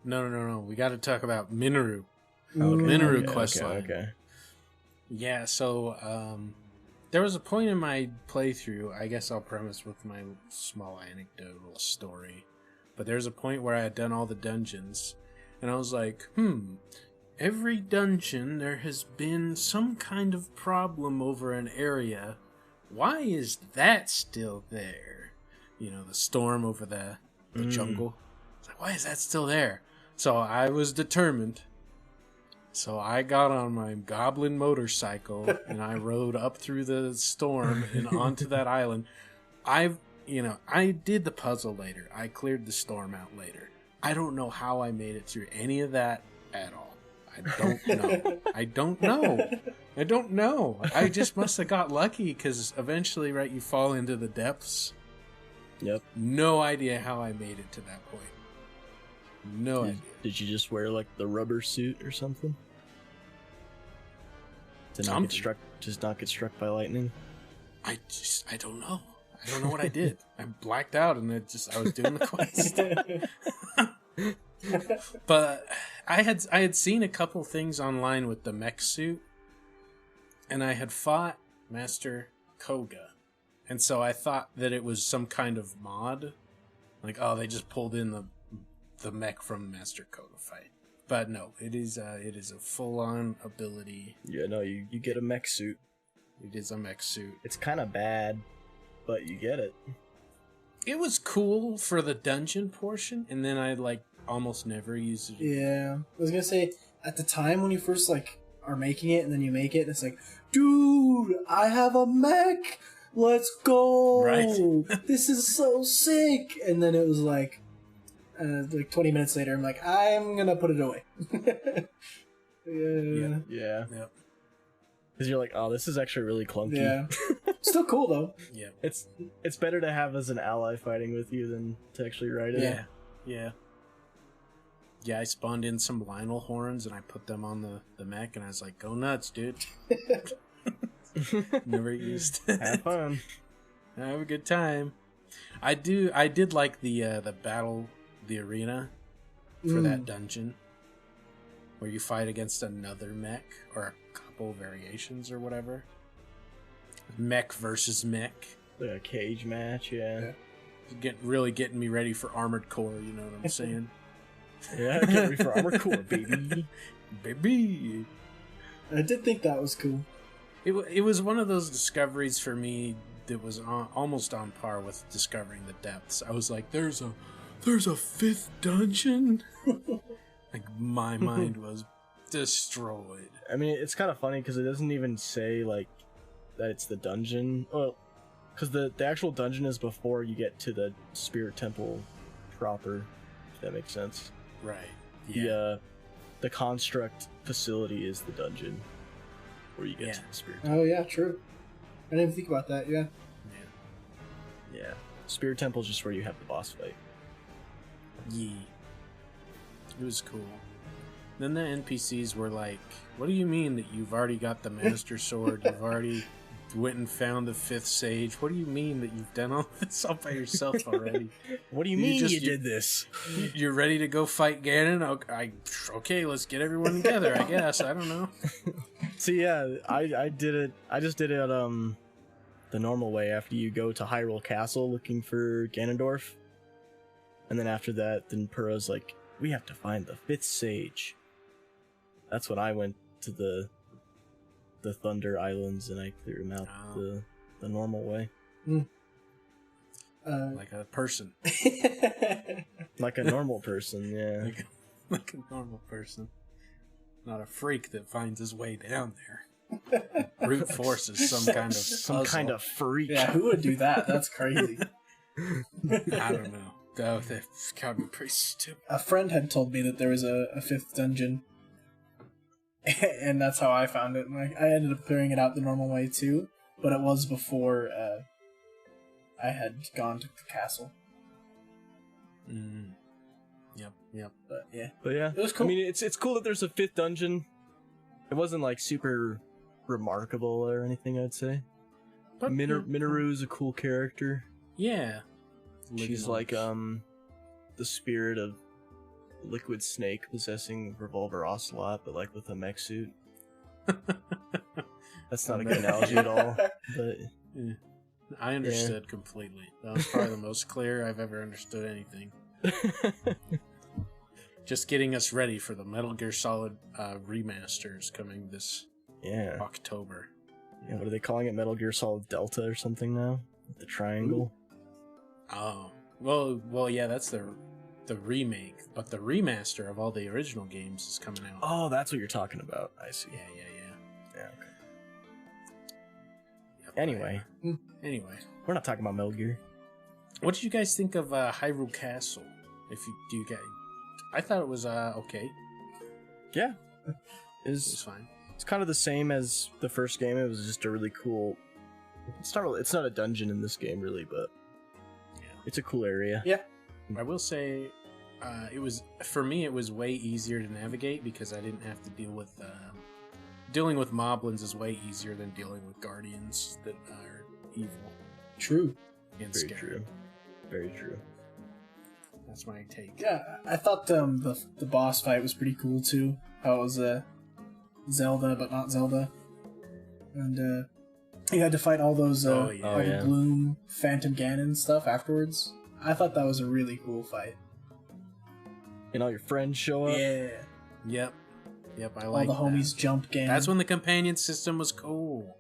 No. We got to talk about Minoru. Okay, Minoru questline. Okay. Yeah, so there was a point in my playthrough, I guess I'll premise with my small anecdotal story, but there's a point where I had done all the dungeons, and I was like, every dungeon there has been some kind of problem over an area. Why is that still there? You know, the storm over the jungle. It's like, why is that still there? So I was determined. So I got on my goblin motorcycle and I rode up through the storm and onto that island. I did the puzzle later. I cleared the storm out later. I don't know how I made it through any of that at all. I don't know. I just must have got lucky because eventually, right, you fall into the depths. Yep. No idea how I made it to that point. No idea. Did you just wear like the rubber suit or something? To not get struck by lightning? I don't know. I don't know what I did. I blacked out and I was doing the quest. But I had seen a couple things online with the mech suit, and I had fought Master Koga, and so I thought that it was some kind of mod, like they just pulled in the mech from Master Koga fight. But no, it is a full on ability. Yeah, no, you get a mech suit. It is a mech suit. It's kind of bad, but you get it. It was cool for the dungeon portion, and then I almost never used it. Yeah, I was gonna say at the time when you first are making it, and then you make it, and it's like, dude, I have a mech. Let's go. Right. This is so sick. And then it was 20 minutes later, I'm like, I'm gonna put it away. Yeah. Yeah. Yep. Because you're like, oh, this is actually really clunky. Yeah. Still cool though. Yeah. It's better to have as an ally fighting with you than to actually write it. Yeah. Yeah. Yeah, I spawned in some Lionel horns and I put them on the mech, and I was like, go nuts, dude. Never used it. Have fun. Have a good time. I did like the battle, the arena for that dungeon where you fight against another mech or a couple variations or whatever. Mech versus mech. Like a cage match, yeah. Really getting me ready for Armored Core, you know what I'm saying? Yeah, get ready for Armored Core, baby. Baby. I did think that was cool. It was one of those discoveries for me that was almost on par with discovering the depths. I was like, there's a fifth dungeon? My mind was destroyed. I mean, it's kind of funny because it doesn't even say, that it's the dungeon. Well, because the actual dungeon is before you get to the Spirit Temple proper, if that makes sense. Right. Yeah. The construct facility is the dungeon where you get to the Spirit Temple. Oh yeah, true. I didn't even think about that. Yeah. Yeah. Spirit Temple is just where you have the boss fight. Yeah. It was cool. Then the NPCs were like, what do you mean that you've already got the Master Sword? You've already went and found the fifth sage? What do you mean that you've done all this all by yourself already? What do you mean you did this? You're ready to go fight Ganon? Okay, let's get everyone together, I guess. I don't know. So yeah, I did it. I just did it the normal way after you go to Hyrule Castle looking for Ganondorf. And then after that, then Purah's like, we have to find the fifth sage. That's when I went to the Thunder Islands and I cleared them out the normal way. Like a person. Like a normal person, yeah. Like a normal person. Not a freak that finds his way down there. Brute force is some kind of freak. Yeah, who would do that? That's crazy. I don't know. That's gotta be pretty stupid. A friend had told me that there was a fifth dungeon, and that's how I found it. And I ended up clearing it out the normal way too, but it was before I had gone to the castle. Yep. But yeah, it was cool. I mean, it's cool that there's a fifth dungeon. It wasn't super remarkable or anything, I'd say. But Minoru's a cool character. Yeah. She's like the spirit of Liquid Snake possessing Revolver Ocelot, but with a mech suit. That's not a good analogy at all. But I understood completely. That was probably the most clear I've ever understood anything. Just getting us ready for the Metal Gear Solid remasters coming this October. Yeah, what are they calling it? Metal Gear Solid Delta or something now? The triangle? Oh. Well, yeah, that's the remake, but the remaster of all the original games is coming out. Oh, that's what you're talking about. I see. Yeah. Yeah, okay. Yep, Anyway. We're not talking about Metal Gear. What did you guys think of Hyrule Castle? Do you guys... I thought it was okay. Yeah. It was fine. It's kind of the same as the first game. It was just a really cool... It's not a dungeon in this game, really, but... It's a cool area. Yeah. I will say, for me, it was way easier to navigate because I didn't have to deal with... dealing with moblins is way easier than dealing with guardians that are evil. True. And Very scary. true. Very true. That's my take. Yeah, I thought the boss fight was pretty cool too. How it was Zelda, but not Zelda. And you had to fight all those Bloom, Phantom Ganon stuff afterwards. I thought that was a really cool fight. And all your friends show up. Yeah. Yep, I All like the homies jump Ganon. That's when the companion system was cool.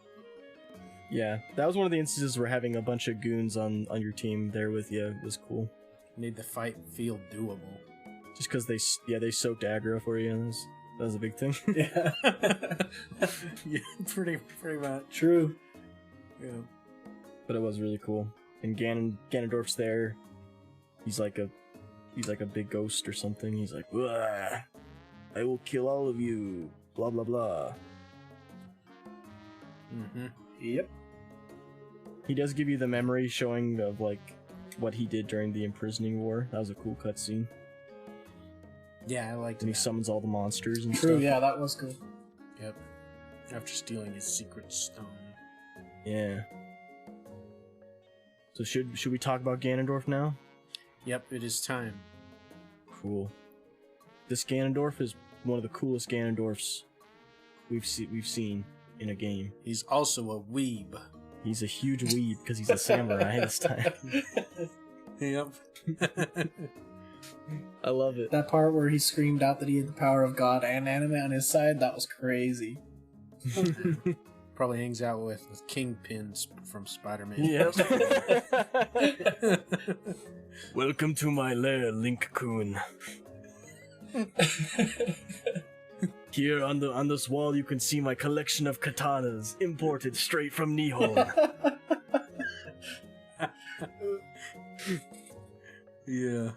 Yeah, that was one of the instances where having a bunch of goons on your team there with you was cool. Made the fight feel doable. Just because they soaked aggro for you, and that was a big thing. Yeah. Yeah, pretty much. True. Yeah. But it was really cool. And Ganondorf's there. He's like a big ghost or something. He's like, "Wah, I will kill all of you. Blah blah blah." Mm-hmm. Yep. He does give you the memory showing of like what he did during the imprisoning war. That was a cool cutscene. Yeah, I liked it. And he summons all the monsters and True, stuff. yeah, that was cool. Yep. After stealing his secret stone. Yeah. So should we talk about Ganondorf now? Yep, it is time. Cool. This Ganondorf is one of the coolest Ganondorfs we've seen in a game. He's also a weeb. He's a huge weeb because he's a samurai this time. Yep. I love it. That part where he screamed out that he had the power of God and anime on his side, that was crazy. Probably hangs out with Kingpin from Spider-Man. Yep. Welcome to my lair, Link-kun. Here on this wall, you can see my collection of katanas, imported straight from Nihon. Yeah.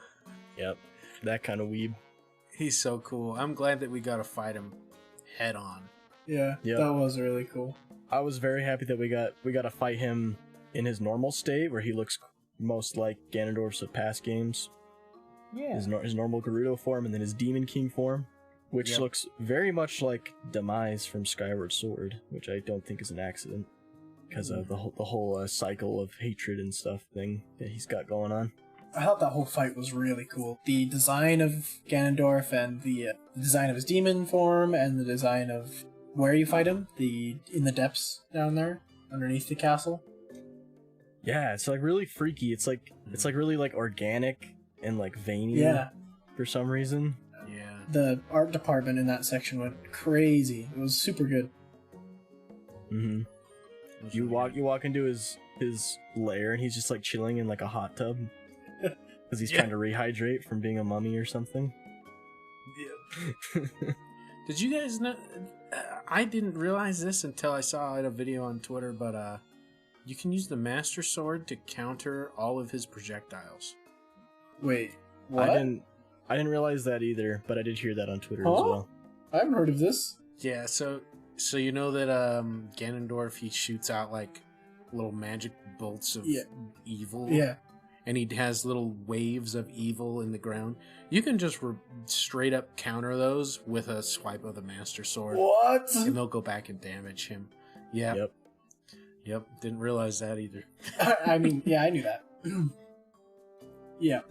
Yep, that kind of weeb. He's so cool. I'm glad that we got to fight him head on. Yeah, Yep. that was really cool. I was very happy that we got to fight him in his normal state, where he looks most like Ganondorf's of past games. Yeah. His normal Gerudo form, and then his Demon King form, which looks very much like Demise from Skyward Sword, which I don't think is an accident, because of the whole cycle of hatred and stuff thing that he's got going on. I thought that whole fight was really cool. The design of Ganondorf and the design of his demon form and the design of where you fight him, in the depths down there underneath the castle. Yeah, it's like really freaky. It's like really like organic and like veiny. Yeah. For some reason. Yeah. The art department in that section went crazy. It was super good. Mm-hmm. You walk into his lair and he's just like chilling in like a hot tub because he's trying to rehydrate from being a mummy or something. Yeah. Did you guys know? I didn't realize this until I saw it in a video on Twitter, but you can use the Master Sword to counter all of his projectiles. Wait, what? I didn't realize that either, but I did hear that on Twitter as well. I haven't heard of this. Yeah, so you know that Ganondorf, he shoots out like little magic bolts of evil. Yeah. And he has little waves of evil in the ground. You can just straight up counter those with a swipe of the Master Sword. What? And they'll go back and damage him. Yeah. Yep. Didn't realize that either. I mean, yeah, I knew that. Yeah.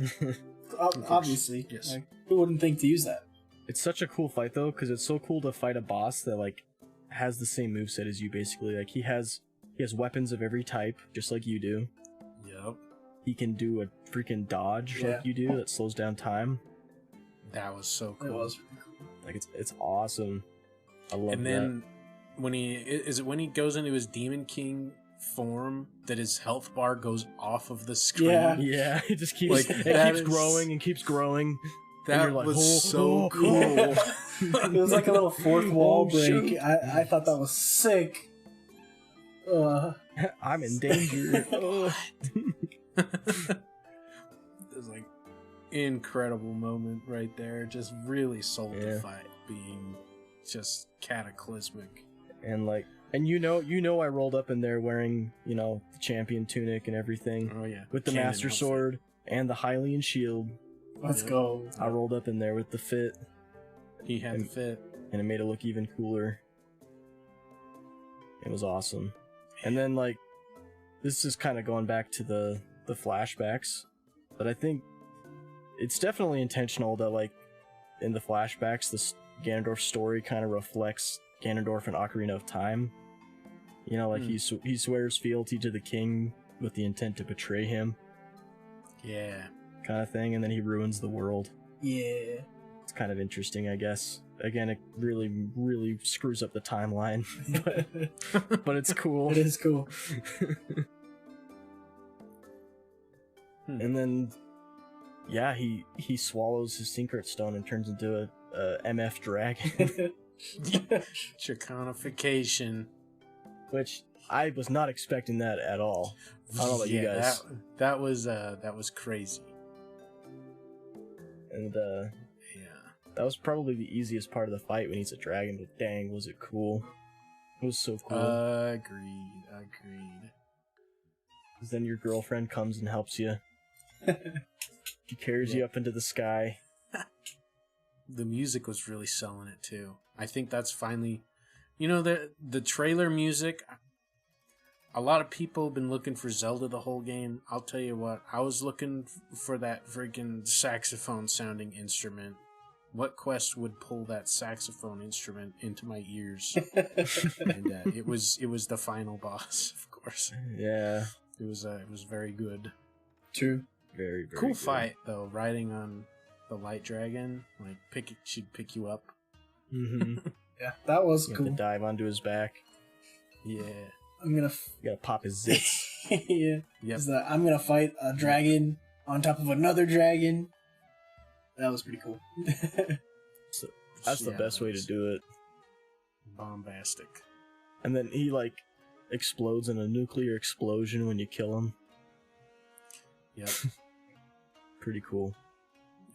Obviously. Yes. Like, who wouldn't think to use that? It's such a cool fight though, because it's so cool to fight a boss that like has the same moveset as you basically. Like he has weapons of every type, just like you do. Yep. He can do a freaking dodge like you do that slows down time. That was so cool. It was really cool. Like it's awesome. I love that. And then when he goes into his Demon King form that his health bar goes off of the screen. Yeah, it just keeps growing and keeps growing. That was so cool. It was like a little fourth wall break. I thought that was sick. I'm in danger. It was like incredible moment right there. Just really sold the fight being just cataclysmic. And you know I rolled up in there wearing, the champion tunic and everything. Oh yeah. With the Master Sword and the Hylian shield. Let's go. I rolled up in there with the fit. He had the fit. And it made it look even cooler. It was awesome. And then this is kind of going back to the flashbacks, but I think it's definitely intentional that, like, in the flashbacks, this Ganondorf story kind of reflects Ganondorf and Ocarina of Time. You know, like, he swears fealty to the king with the intent to betray him. Yeah. Kind of thing, and then he ruins the world. Yeah. It's kind of interesting, I guess. Again, it really, really screws up the timeline, but it's cool. It is cool. And then, yeah, he swallows his secret stone and turns into a MF dragon. Draconification. Which I was not expecting that at all. I don't know about you guys. That was crazy. And that was probably the easiest part of the fight when he's a dragon, but dang, was it cool. It was so cool. Agreed. Because then your girlfriend comes and helps you. She carries you up into the sky. The music was really selling it too. I think that's finally, you know, the trailer music. A lot of people have been looking for Zelda the whole game. I'll tell you what, I was looking for that freaking saxophone sounding instrument. What quest would pull that saxophone instrument into my ears? And it was the final boss, of course. Yeah, it was very good. True. Very, very cool good. fight though. Riding on the light dragon, like she'd pick you up. Mm-hmm. Yeah, that was you cool. have to dive onto his back. Yeah. You gotta pop his zits. Yeah. Yep. I'm gonna fight a dragon on top of another dragon. That was pretty cool. So that's the best way to do it. Bombastic. And then he, like, explodes in a nuclear explosion when you kill him. Yep. Pretty cool.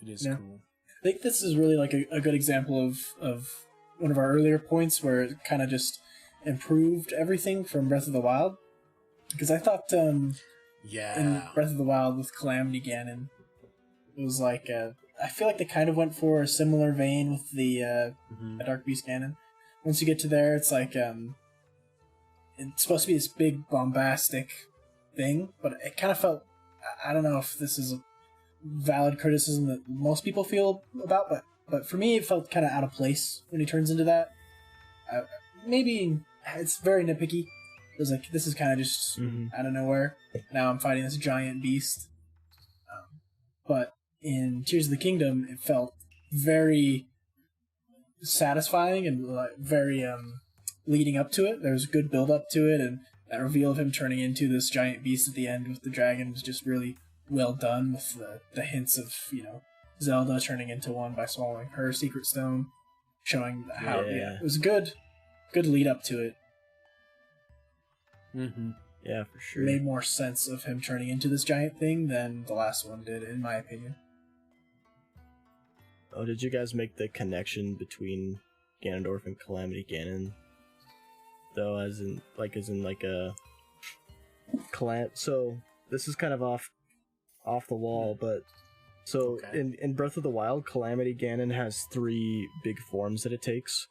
It is cool. I think this is really like a good example of one of our earlier points where it kind of just improved everything from Breath of the Wild. Because I thought in Breath of the Wild with Calamity Ganon, it was like I feel like they kind of went for a similar vein with the Dark Beast Ganon. Once you get to there, it's like it's supposed to be this big bombastic thing, but it kind of felt, I don't know if this is a valid criticism that most people feel about, but for me it felt kind of out of place when he turns into that. Maybe it's very nitpicky. It was like, this is kind of just out of nowhere. Now I'm fighting this giant beast. But in Tears of the Kingdom, it felt very satisfying and very leading up to it. There was a good build up to it, and that reveal of him turning into this giant beast at the end with the dragon was just really well done, with the hints of, you know, Zelda turning into one by swallowing her secret stone, showing how it was a good lead up to it. Yeah, for sure. It made more sense of him turning into this giant thing than the last one did, in my opinion. Oh, did you guys make the connection between Ganondorf and Calamity Ganon? Though, as in a so this is kind of off the wall, but so in Breath of the Wild, Calamity Ganon has 3 big forms that it takes.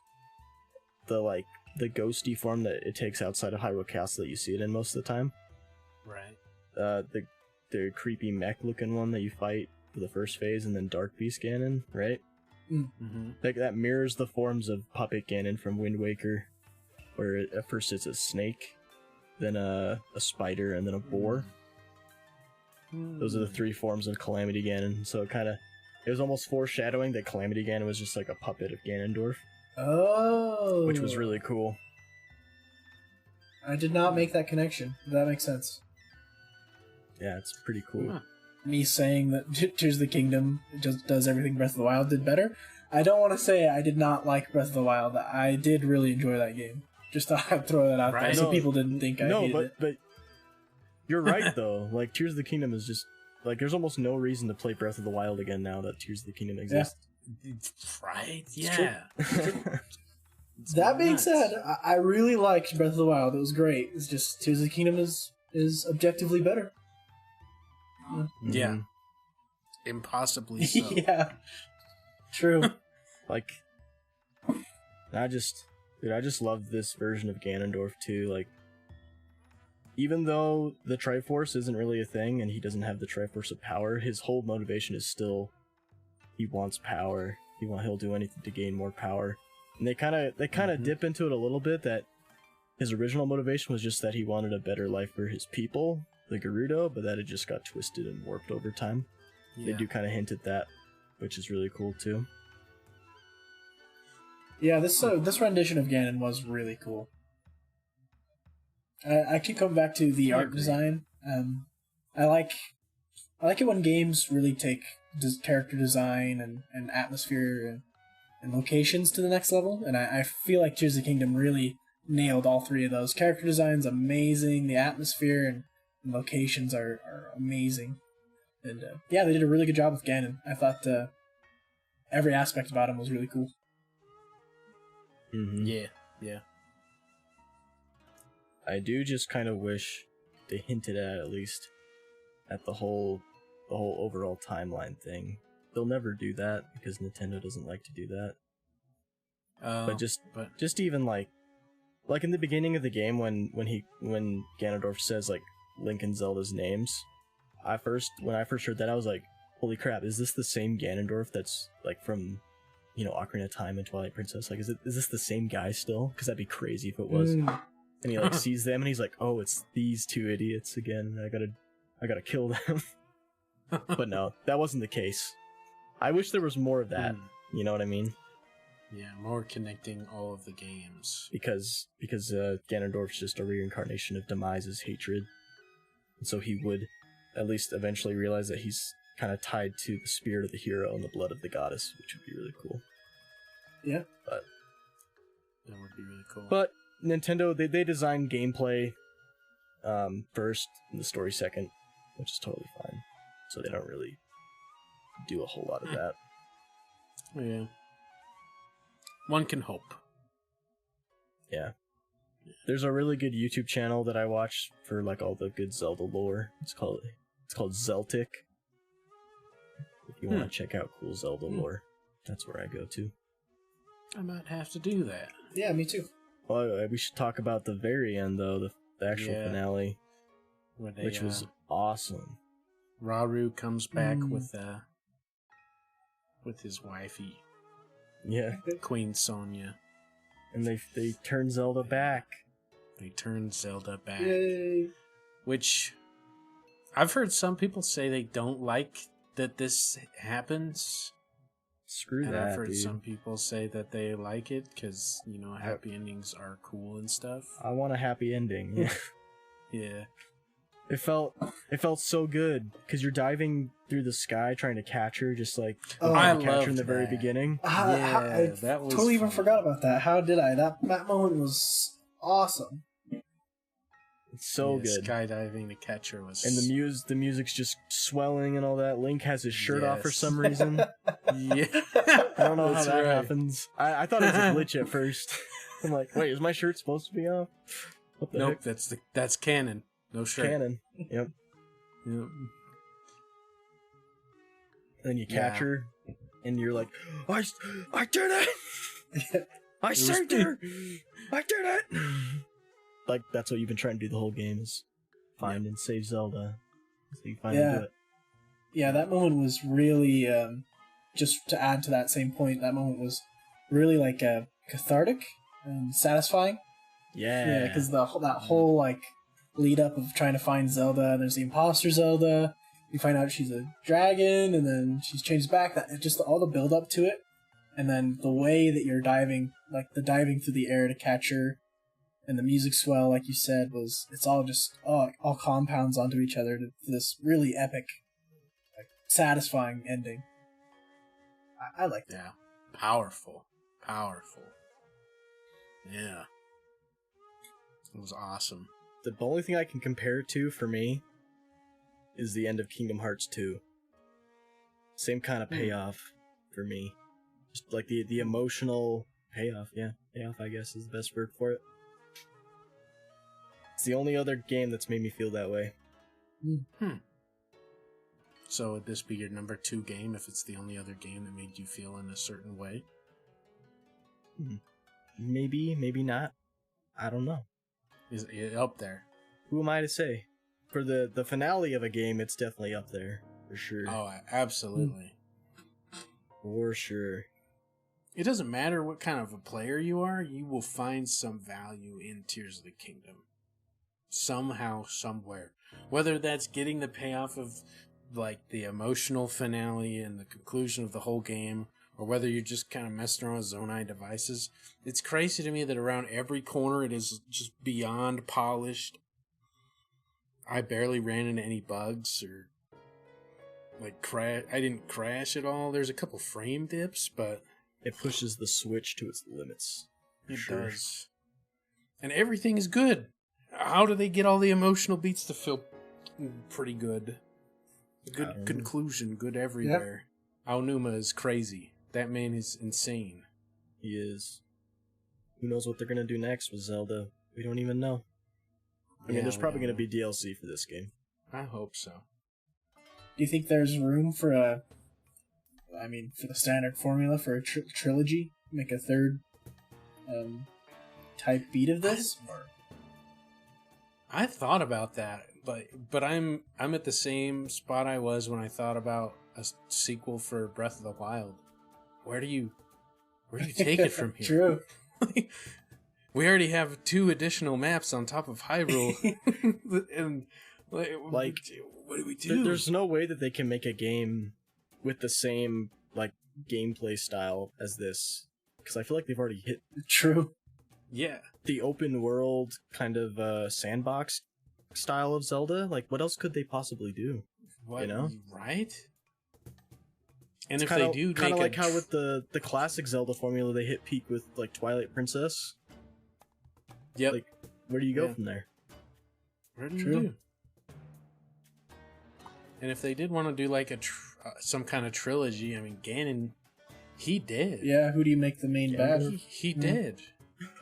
The ghosty form that it takes outside of Hyrule Castle that you see it in most of the time. Right. The creepy mech looking one that you fight for the first phase, and then Dark Beast Ganon, right? Mm-hmm. Like, that mirrors the forms of Puppet Ganon from Wind Waker, where at first it's a snake, then a spider, and then a boar. Those are the 3 forms of Calamity Ganon, so it was almost foreshadowing that Calamity Ganon was just like a puppet of Ganondorf. Oh! Which was really cool. I did not make that connection. That makes sense. Yeah, it's pretty cool. Huh. Me saying that Tears of the Kingdom just does everything Breath of the Wild did better. I don't want to say I did not like Breath of the Wild. I did really enjoy that game. Just thought I'd throw that out there so people didn't think I hated it. But you're right, though. Like, Tears of the Kingdom is just... Like, there's almost no reason to play Breath of the Wild again now that Tears of the Kingdom exists. Yeah. Right? Yeah. That being said, I really liked Breath of the Wild. It was great. It's just Tears of the Kingdom is objectively better. Yeah. Impossibly so. Yeah. True. Like, I just love this version of Ganondorf too. Like, even though the Triforce isn't really a thing and he doesn't have the Triforce of power, his whole motivation is still he wants power. He'll do anything to gain more power. And they kind of dip into it a little bit, that his original motivation was just that he wanted a better life for his people, the Gerudo, but that it just got twisted and warped over time. Yeah. They do kind of hint at that, which is really cool too. Yeah, this rendition of Ganon was really cool. I keep coming back to the art design. I like it when games really take character design and atmosphere and locations to the next level, and I feel like Tears of the Kingdom really nailed all three of those. Character design's amazing, the atmosphere and locations are amazing, and yeah, they did a really good job with Ganon. I thought every aspect about him was really cool. Mm-hmm. Yeah. I do just kind of wish they hinted at least at the whole overall timeline thing. They'll never do that because Nintendo doesn't like to do that. But just even like in the beginning of the game when Ganondorf says like Link and Zelda's names, when I first heard that, I was like, holy crap, is this the same Ganondorf that's like from, Ocarina of Time and Twilight Princess? Like, is this the same guy still? Because that'd be crazy if it was. And he like sees them and he's like, oh, it's these two idiots again. I gotta kill them. But no, that wasn't the case. I wish there was more of that. You know what I mean? Yeah, more connecting all of the games. Because Ganondorf's just a reincarnation of Demise's hatred. And so he would at least eventually realize that he's kind of tied to the spirit of the hero and the blood of the goddess, which would be really cool. Yeah. That would be really cool. But Nintendo, they designed gameplay first and the story second, which is totally fine. So they don't really do a whole lot of that. Yeah. One can hope. Yeah. There's a really good YouTube channel that I watch for like all the good Zelda lore. It's called Zeltic. If you want to check out cool Zelda lore, that's where I go to. I might have to do that. Yeah, me too. Well, we should talk about the very end though, the actual finale, which was awesome. Rauru comes back with his wifey. Yeah. Queen Sonia. And they turn Zelda back. Yay. Which I've heard some people say they don't like that this happens. Screw and that, I've heard dude. some people say that they like it because, happy endings are cool and stuff. I want a happy ending. Yeah. Yeah. It felt so good because you're diving through the sky trying to catch her, just like I catch her in the very beginning. I that was totally even fun. forgot about that. How did I? That moment was awesome. It's so good. Skydiving to catch her was... And the music's just swelling and all that. Link has his shirt off for some reason. Yeah. I don't know how that happens. I thought it was a glitch at first. I'm like, wait, is my shirt supposed to be off? What the heck? That's canon. No shirt. Canon. Yep. Then you catch her, and you're like, I did it! I saved her! I did it! Like, that's what you've been trying to do the whole game, is find and save Zelda. So you finally do it. Yeah, that moment was really, just to add to that same point, that moment was really, like, cathartic and satisfying. Yeah. Because that whole, like, lead up of trying to find Zelda, there's the imposter Zelda, you find out she's a dragon, and then she's changed back, just all the build up to it, and then the way that you're diving, like the diving through the air to catch her, and the music swell, like you said, it's all just, all compounds onto each other to this really epic, like, satisfying ending. I like that. Yeah. Powerful. Yeah. It was awesome. The only thing I can compare it to, for me, is the end of Kingdom Hearts 2. Same kind of payoff for me. Just like the emotional payoff, payoff I guess is the best word for it. It's the only other game that's made me feel that way. So would this be your number 2 game if it's the only other game that made you feel in a certain way? Maybe, maybe not. I don't know. Is it up there? Who am I to say? For the finale of a game, it's definitely up there, for sure. Oh, absolutely. For sure. It doesn't matter what kind of a player you are, you will find some value in Tears of the Kingdom. Somehow, somewhere. Whether that's getting the payoff of like the emotional finale and the conclusion of the whole game, or whether you're just kind of messing around with Zonai devices. It's crazy to me that around every corner it is just beyond polished. I barely ran into any bugs or like I didn't crash at all. There's a couple frame dips, but it pushes the Switch to its limits. It does. And everything is good. How do they get all the emotional beats to feel pretty good? Good conclusion, good everywhere. Yep. Aonuma is crazy. That man is insane. He is. Who knows what they're going to do next with Zelda? We don't even know. I mean, there's probably going to be DLC for this game. I hope so. Do you think there's room for for the standard formula for a trilogy? Make a third type beat of this? I thought about that, but I'm at the same spot I was when I thought about a sequel for Breath of the Wild. Where do you take it from here? True. We already have 2 additional maps on top of Hyrule, and like, what do we do? There's no way that they can make a game with the same like gameplay style as this, because I feel like they've already hit. True. Yeah. The open world kind of sandbox style of Zelda. Like, what else could they possibly do? What, you know, right? And it's if kinda, they do, kind of like how with the classic Zelda formula, they hit peak with like Twilight Princess. Yep. Like, where do you go from there? What do you do? And if they did want to do like some kind of trilogy, I mean, Ganon, he did. Yeah, who do you make the main bad? He did.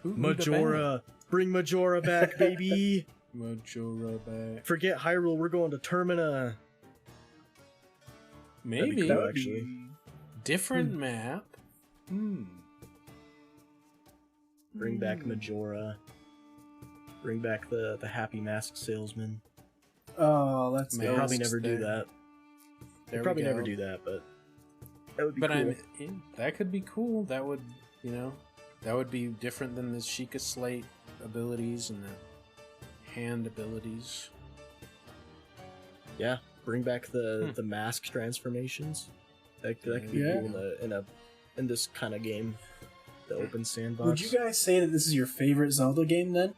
Majora, bring Majora back, baby. Majora back. Forget Hyrule, we're going to Termina. Maybe cool, actually. Different map. Bring back Majora. Bring back the happy mask salesman. Oh, that's They'll probably never do that. They'll probably never do that, but that would be cool. That could be cool. That would, that would be different than the Sheikah Slate abilities and the hand abilities. Yeah, bring back the mask transformations. That could be cool in this kind of game, the open sandbox. Would you guys say that this is your favorite Zelda game then?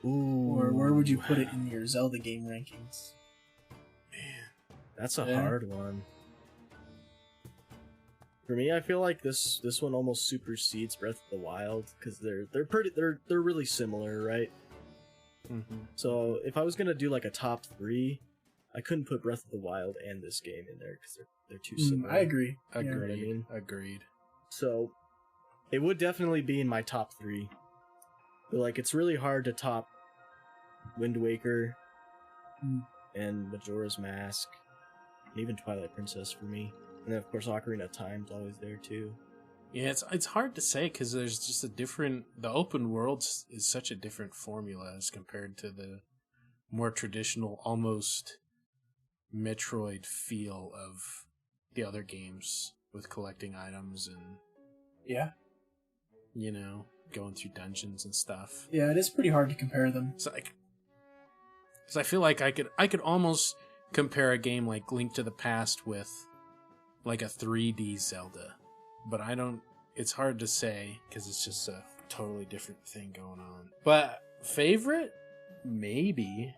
Ooh. Or where would you put it in your Zelda game rankings? Man, that's a hard one. For me, I feel like this one almost supersedes Breath of the Wild because they're really similar, right? Mm-hmm. So if I was gonna do like a top 3, I couldn't put Breath of the Wild and this game in there because they're too similar. I agree. Agreed. So it would definitely be in my top 3. But like, it's really hard to top Wind Waker and Majora's Mask, and even Twilight Princess for me. And then of course Ocarina of Time's always there too. Yeah, it's hard to say because there's just the open world is such a different formula as compared to the more traditional, almost Metroid feel of the other games with collecting items and going through dungeons and stuff. Yeah, it is pretty hard to compare them. So I feel like I could almost compare a game like Link to the Past with like a 3D Zelda, but I don't. It's hard to say because it's just a totally different thing going on. But favorite, maybe.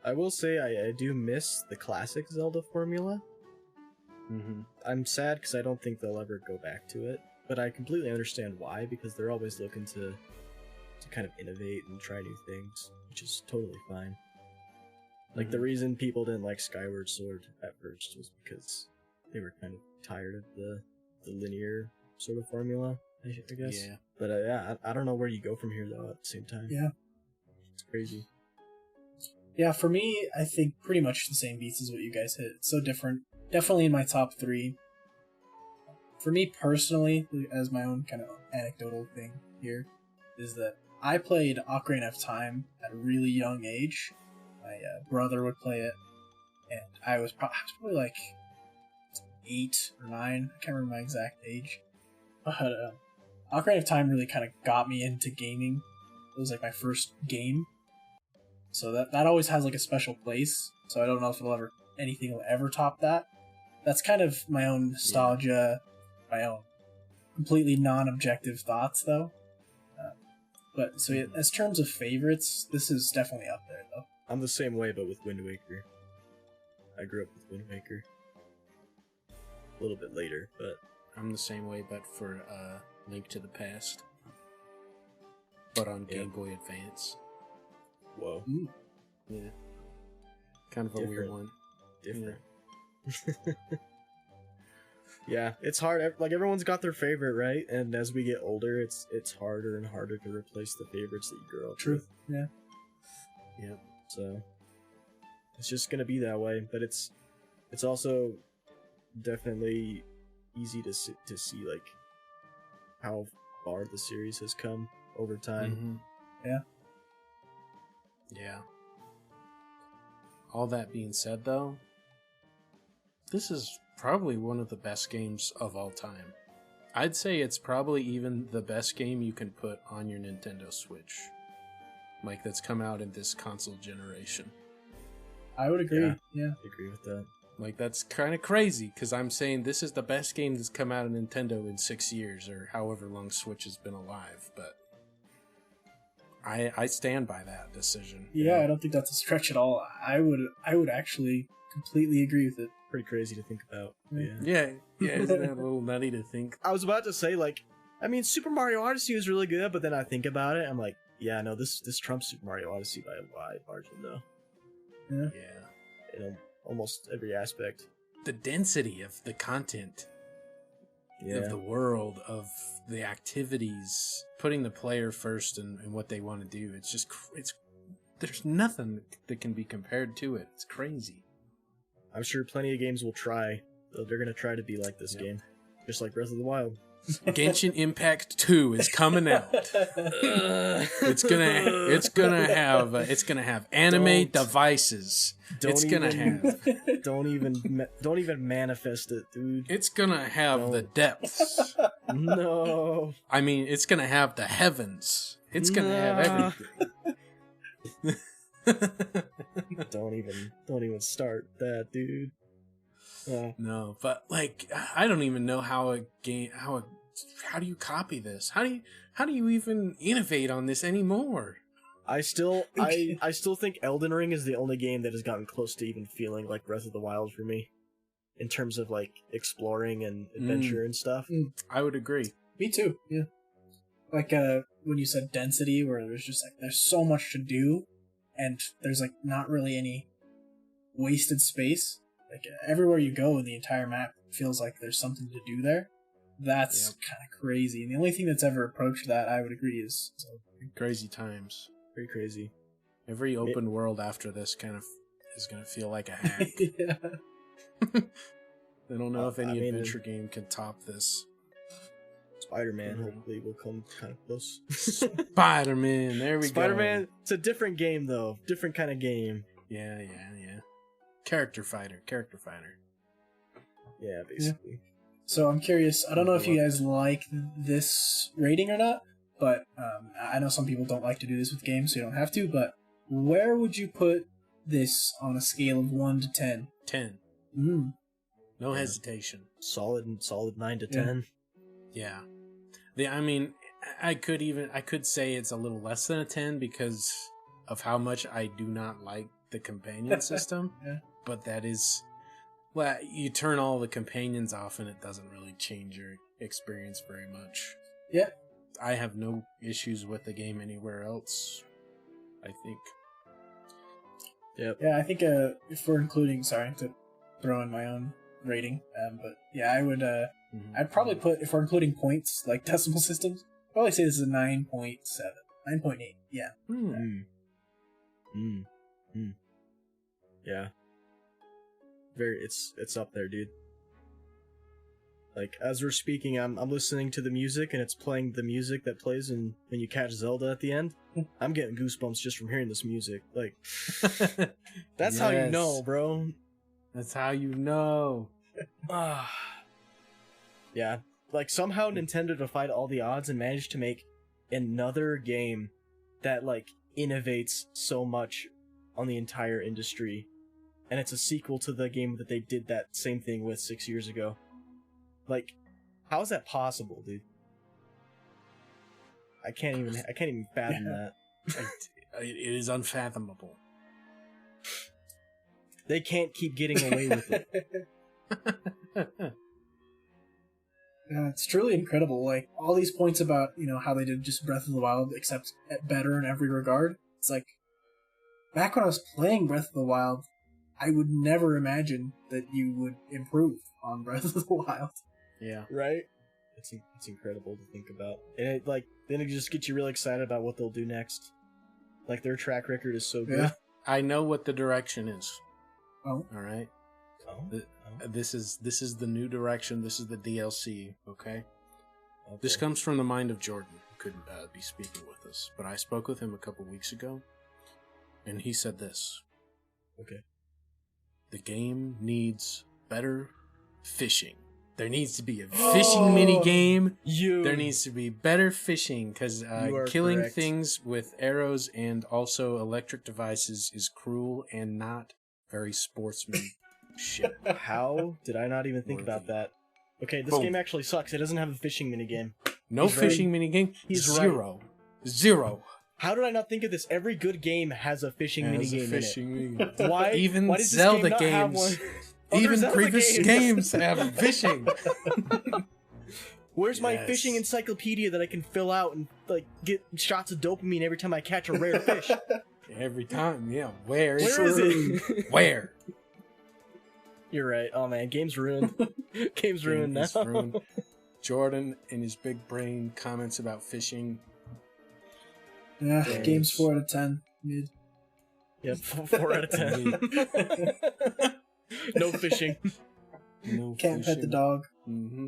I will say I do miss the classic Zelda formula. Mm-hmm. I'm sad because I don't think they'll ever go back to it. But I completely understand why, because they're always looking to kind of innovate and try new things, which is totally fine. Like, the reason people didn't like Skyward Sword at first was because they were kind of tired of the linear sort of formula, I guess. Yeah. But I don't know where you go from here, though, at the same time. Yeah. It's crazy. Yeah, for me, I think pretty much the same beats as what you guys hit. It's so different. Definitely in my top 3. For me personally, as my own kind of anecdotal thing here, is that I played Ocarina of Time at a really young age. My brother would play it, and I was probably like 8 or 9. I can't remember my exact age. But Ocarina of Time really kind of got me into gaming. It was like my first game, so that always has like a special place. So I don't know if anything will ever top that. That's kind of my own nostalgia, my own completely non-objective thoughts, though. But so as terms of favorites, this is definitely up there, though. I'm the same way, but with Wind Waker. I grew up with Wind Waker. A little bit later, but I'm the same way, but for Link to the Past, but on Game Boy Advance. Whoa. Yeah. Kind of a weird one. Different. Yeah, it's hard. Like, everyone's got their favorite, right? And as we get older, it's harder and harder to replace the favorites that you grew up with. Yeah. Yep. So it's just gonna be that way. But it's also definitely easy to see like how far the series has come over time. Mm-hmm. Yeah. Yeah. All that being said, though, this is probably one of the best games of all time. I'd say it's probably even the best game you can put on your Nintendo Switch. Like, that's come out in this console generation. I would agree. Yeah. I agree with that. Like, that's kind of crazy, because I'm saying this is the best game that's come out of Nintendo in 6 years, or however long Switch has been alive, but I stand by that decision. Yeah, I don't think that's a stretch at all. I would actually completely agree with it. Pretty crazy to think about. Yeah, isn't that a little nutty to think? I was about to say, like, I mean, Super Mario Odyssey was really good, but then I think about it, I'm like, yeah, no, this trumps Super Mario Odyssey by a wide margin, though. Yeah. In almost every aspect. The density of the content, of the world, of the activities, putting the player first and what they want to do. It's just, there's nothing that can be compared to it. It's crazy. I'm sure plenty of games will try. They're going to try to be like this game. Just like Breath of the Wild. Genshin Impact 2 is coming out. It's gonna have anime devices. Don't even manifest it, dude. It's gonna have the depths. No. I mean, it's gonna have the heavens. It's gonna have everything. Don't even start that, dude. No, but like, I don't even know how do you copy this? How do you even innovate on this anymore? I still think Elden Ring is the only game that has gotten close to even feeling like Breath of the Wild for me, in terms of like exploring and adventure and stuff. I would agree. Me too. Yeah. Like when you said density, where there's so much to do, and there's like not really any wasted space. Like everywhere you go in the entire map feels like there's something to do there. That's kind of crazy. And the only thing that's ever approached that, I would agree, is crazy times. Pretty crazy. Every open world after this kind of is going to feel like a hack. Yeah. I don't know if any adventure game can top this. Spider-Man hopefully will come kind of close. Spider-Man, there we go. Spider-Man, it's a different game though. Different kind of game. Yeah. Character fighter. Yeah, basically. Yeah. So I'm curious, I don't know if you guys like this rating or not, but I know some people don't like to do this with games, so you don't have to, but where would you put this on a scale of 1 to 10? 10. No hesitation. Solid 9 to 10. Yeah. I mean, I could say it's a little less than a 10 because of how much I do not like the companion system. Yeah. But that is, well, you turn all the companions off and it doesn't really change your experience very much. Yeah. I have no issues with the game anywhere else, I think. Yep. Yeah, I think if we're including, sorry to throw in my own rating, but yeah, I would, I'd probably put, if we're including points, like decimal systems, I'd probably say this is a 9.7, 9.8, yeah. Yeah. It's up there, dude. Like, as we're speaking, I'm listening to the music, and it's playing the music that plays when you catch Zelda at the end. I'm getting goosebumps just from hearing this music. Like, that's how you know, bro. That's how you know. Yeah. Like, somehow Nintendo defied all the odds and managed to make another game that, like, innovates so much on the entire industry. And it's a sequel to the game that they did that same thing with 6 years ago. Like, how is that possible, dude? I can't even fathom that. It is unfathomable. They can't keep getting away with it. Yeah, it's truly incredible. Like, all these points about, how they did just Breath of the Wild, except better in every regard. It's like, back when I was playing Breath of the Wild, I would never imagine that you would improve on Breath of the Wild. Yeah. Right? It's incredible to think about. And then it just gets you really excited about what they'll do next. Like, their track record is so good. Yeah. I know what the direction is. Oh. All right. This is the new direction. This is the DLC. Okay. This comes from the mind of Jordan, who couldn't be speaking with us, but I spoke with him a couple weeks ago, and he said this. Okay. The game needs better fishing. There needs to be a fishing mini game. There needs to be better fishing because killing correct. things with arrows and also electric devices is cruel and not very sportsmanship. How did I not even think about that? Okay, this game actually sucks. It doesn't have a fishing minigame. No fishing minigame? Zero. Right. Zero. How did I not think of this? Every good game has a fishing minigame in it. Why? Even why does Zelda this game not have games. one? Even previous games have fishing. Where's my fishing encyclopedia that I can fill out and like get shots of dopamine every time I catch a rare fish? Every time, yeah. Where is it? Where? You're right. Oh man, game's ruined. Game's ruined now. Ruined. Jordan and his big brain comments about fishing. Yeah, game's 4 out of 10. Mid. Yep, 4 out of 10. No fishing. Can't pet the dog. Mm-hmm.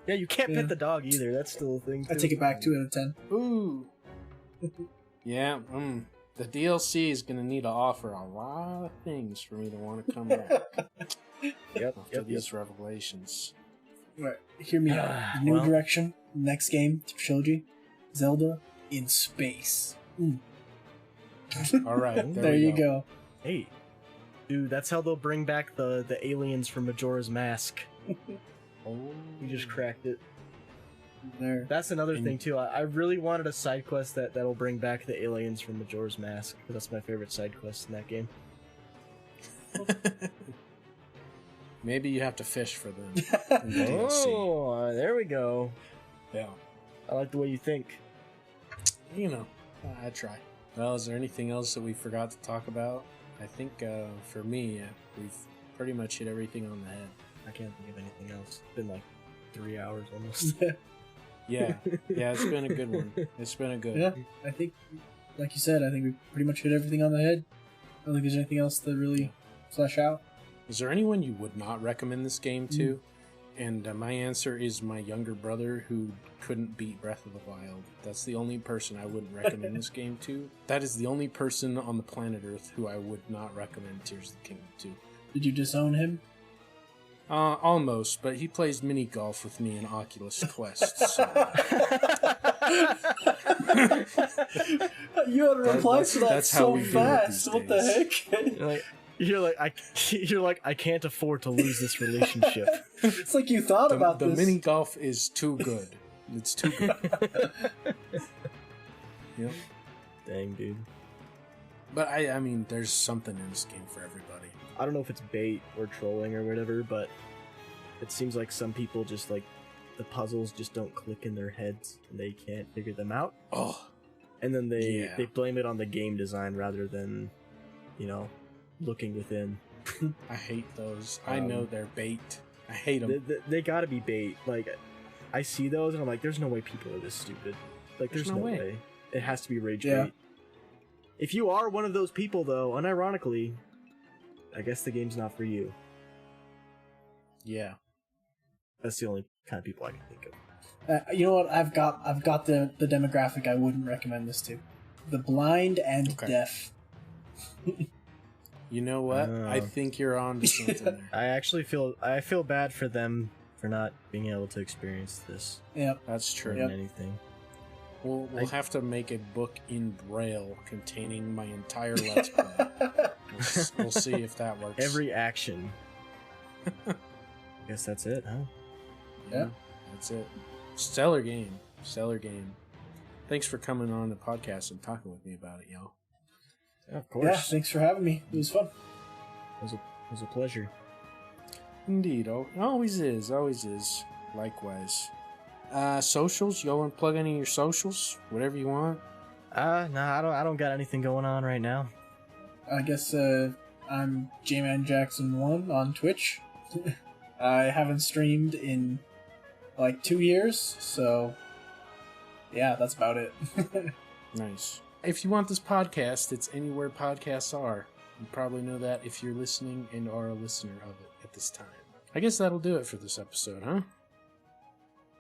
Yeah, you can't pet the dog either. That's still a thing, too. I take it back, 2 out of 10. Ooh. Yeah, the DLC is going to need to offer a lot of things for me to want to come back. After these revelations. Right, hear me out. New direction, next game, trilogy, Zelda in space. All right, there you go. Hey, dude, that's how they'll bring back the aliens from Majora's Mask. You just cracked it. There. That's another thing too. I really wanted a side quest that'll bring back the aliens from Majora's Mask. That's my favorite side quest in that game. Maybe you have to fish for them. In the DLC. Oh, there we go. Yeah. I like the way you think. I try. Well, is there anything else that we forgot to talk about? I think for me, we've pretty much hit everything on the head. I can't think of anything else. It's been like 3 hours almost. Yeah, it's been a good one. It's been a good one. Yeah, I think, like you said, I think we pretty much hit everything on the head. I don't think there's anything else to really flesh out. Is there anyone you would not recommend this game to? And my answer is my younger brother who couldn't beat Breath of the Wild. That's the only person I wouldn't recommend this game to. That is the only person on the planet Earth who I would not recommend Tears of the Kingdom to. Did you disown him? Almost, but he plays mini golf with me in Oculus Quest. So. You had a reply to that so fast. What the heck? You're like I can't afford to lose this relationship. It's like you thought about this. The mini golf is too good. It's too good. Yep. Dang, dude. But I mean, there's something in this game for everybody. I don't know if it's bait or trolling or whatever, but it seems like some people just like the puzzles just don't click in their heads and they can't figure them out. Oh. And then they blame it on the game design rather than, looking within. I hate those. I know they're bait. I hate them. They gotta be bait. Like, I see those and I'm like, there's no way people are this stupid. Like, there's no way. It has to be rage bait. If you are one of those people, though, unironically, I guess the game's not for you. Yeah. That's the only kind of people I can think of. You know what? I've got the demographic I wouldn't recommend this to: the blind and deaf. You know what? I think you're on to something there. I actually feel bad for them for not being able to experience this. Yep. That's true. More than anything. We'll have to make a book in Braille containing my entire Let's Play. We'll see if that works. Every action. Guess that's it, huh? Yeah. That's it. Stellar game. Stellar game. Thanks for coming on the podcast and talking with me about it, y'all. Yeah, of course. Yeah, thanks for having me. It was fun. It was a pleasure. Indeed. Always is. Always is. Likewise. Socials? Y'all want to plug any of your socials? Whatever you want? Nah, I don't got anything going on right now. I guess I'm JManJackson1 on Twitch. I haven't streamed in like 2 years, so yeah, that's about it. Nice. If you want this podcast, it's anywhere podcasts are. You probably know that if you're listening and are a listener of it at this time. I guess that'll do it for this episode, huh?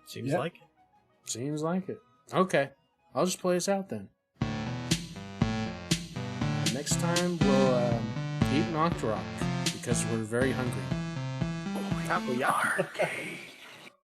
Seems like it. Seems like it. Okay. I'll just play us out then. Next time, we'll eat an Octorok because we're very hungry. We are.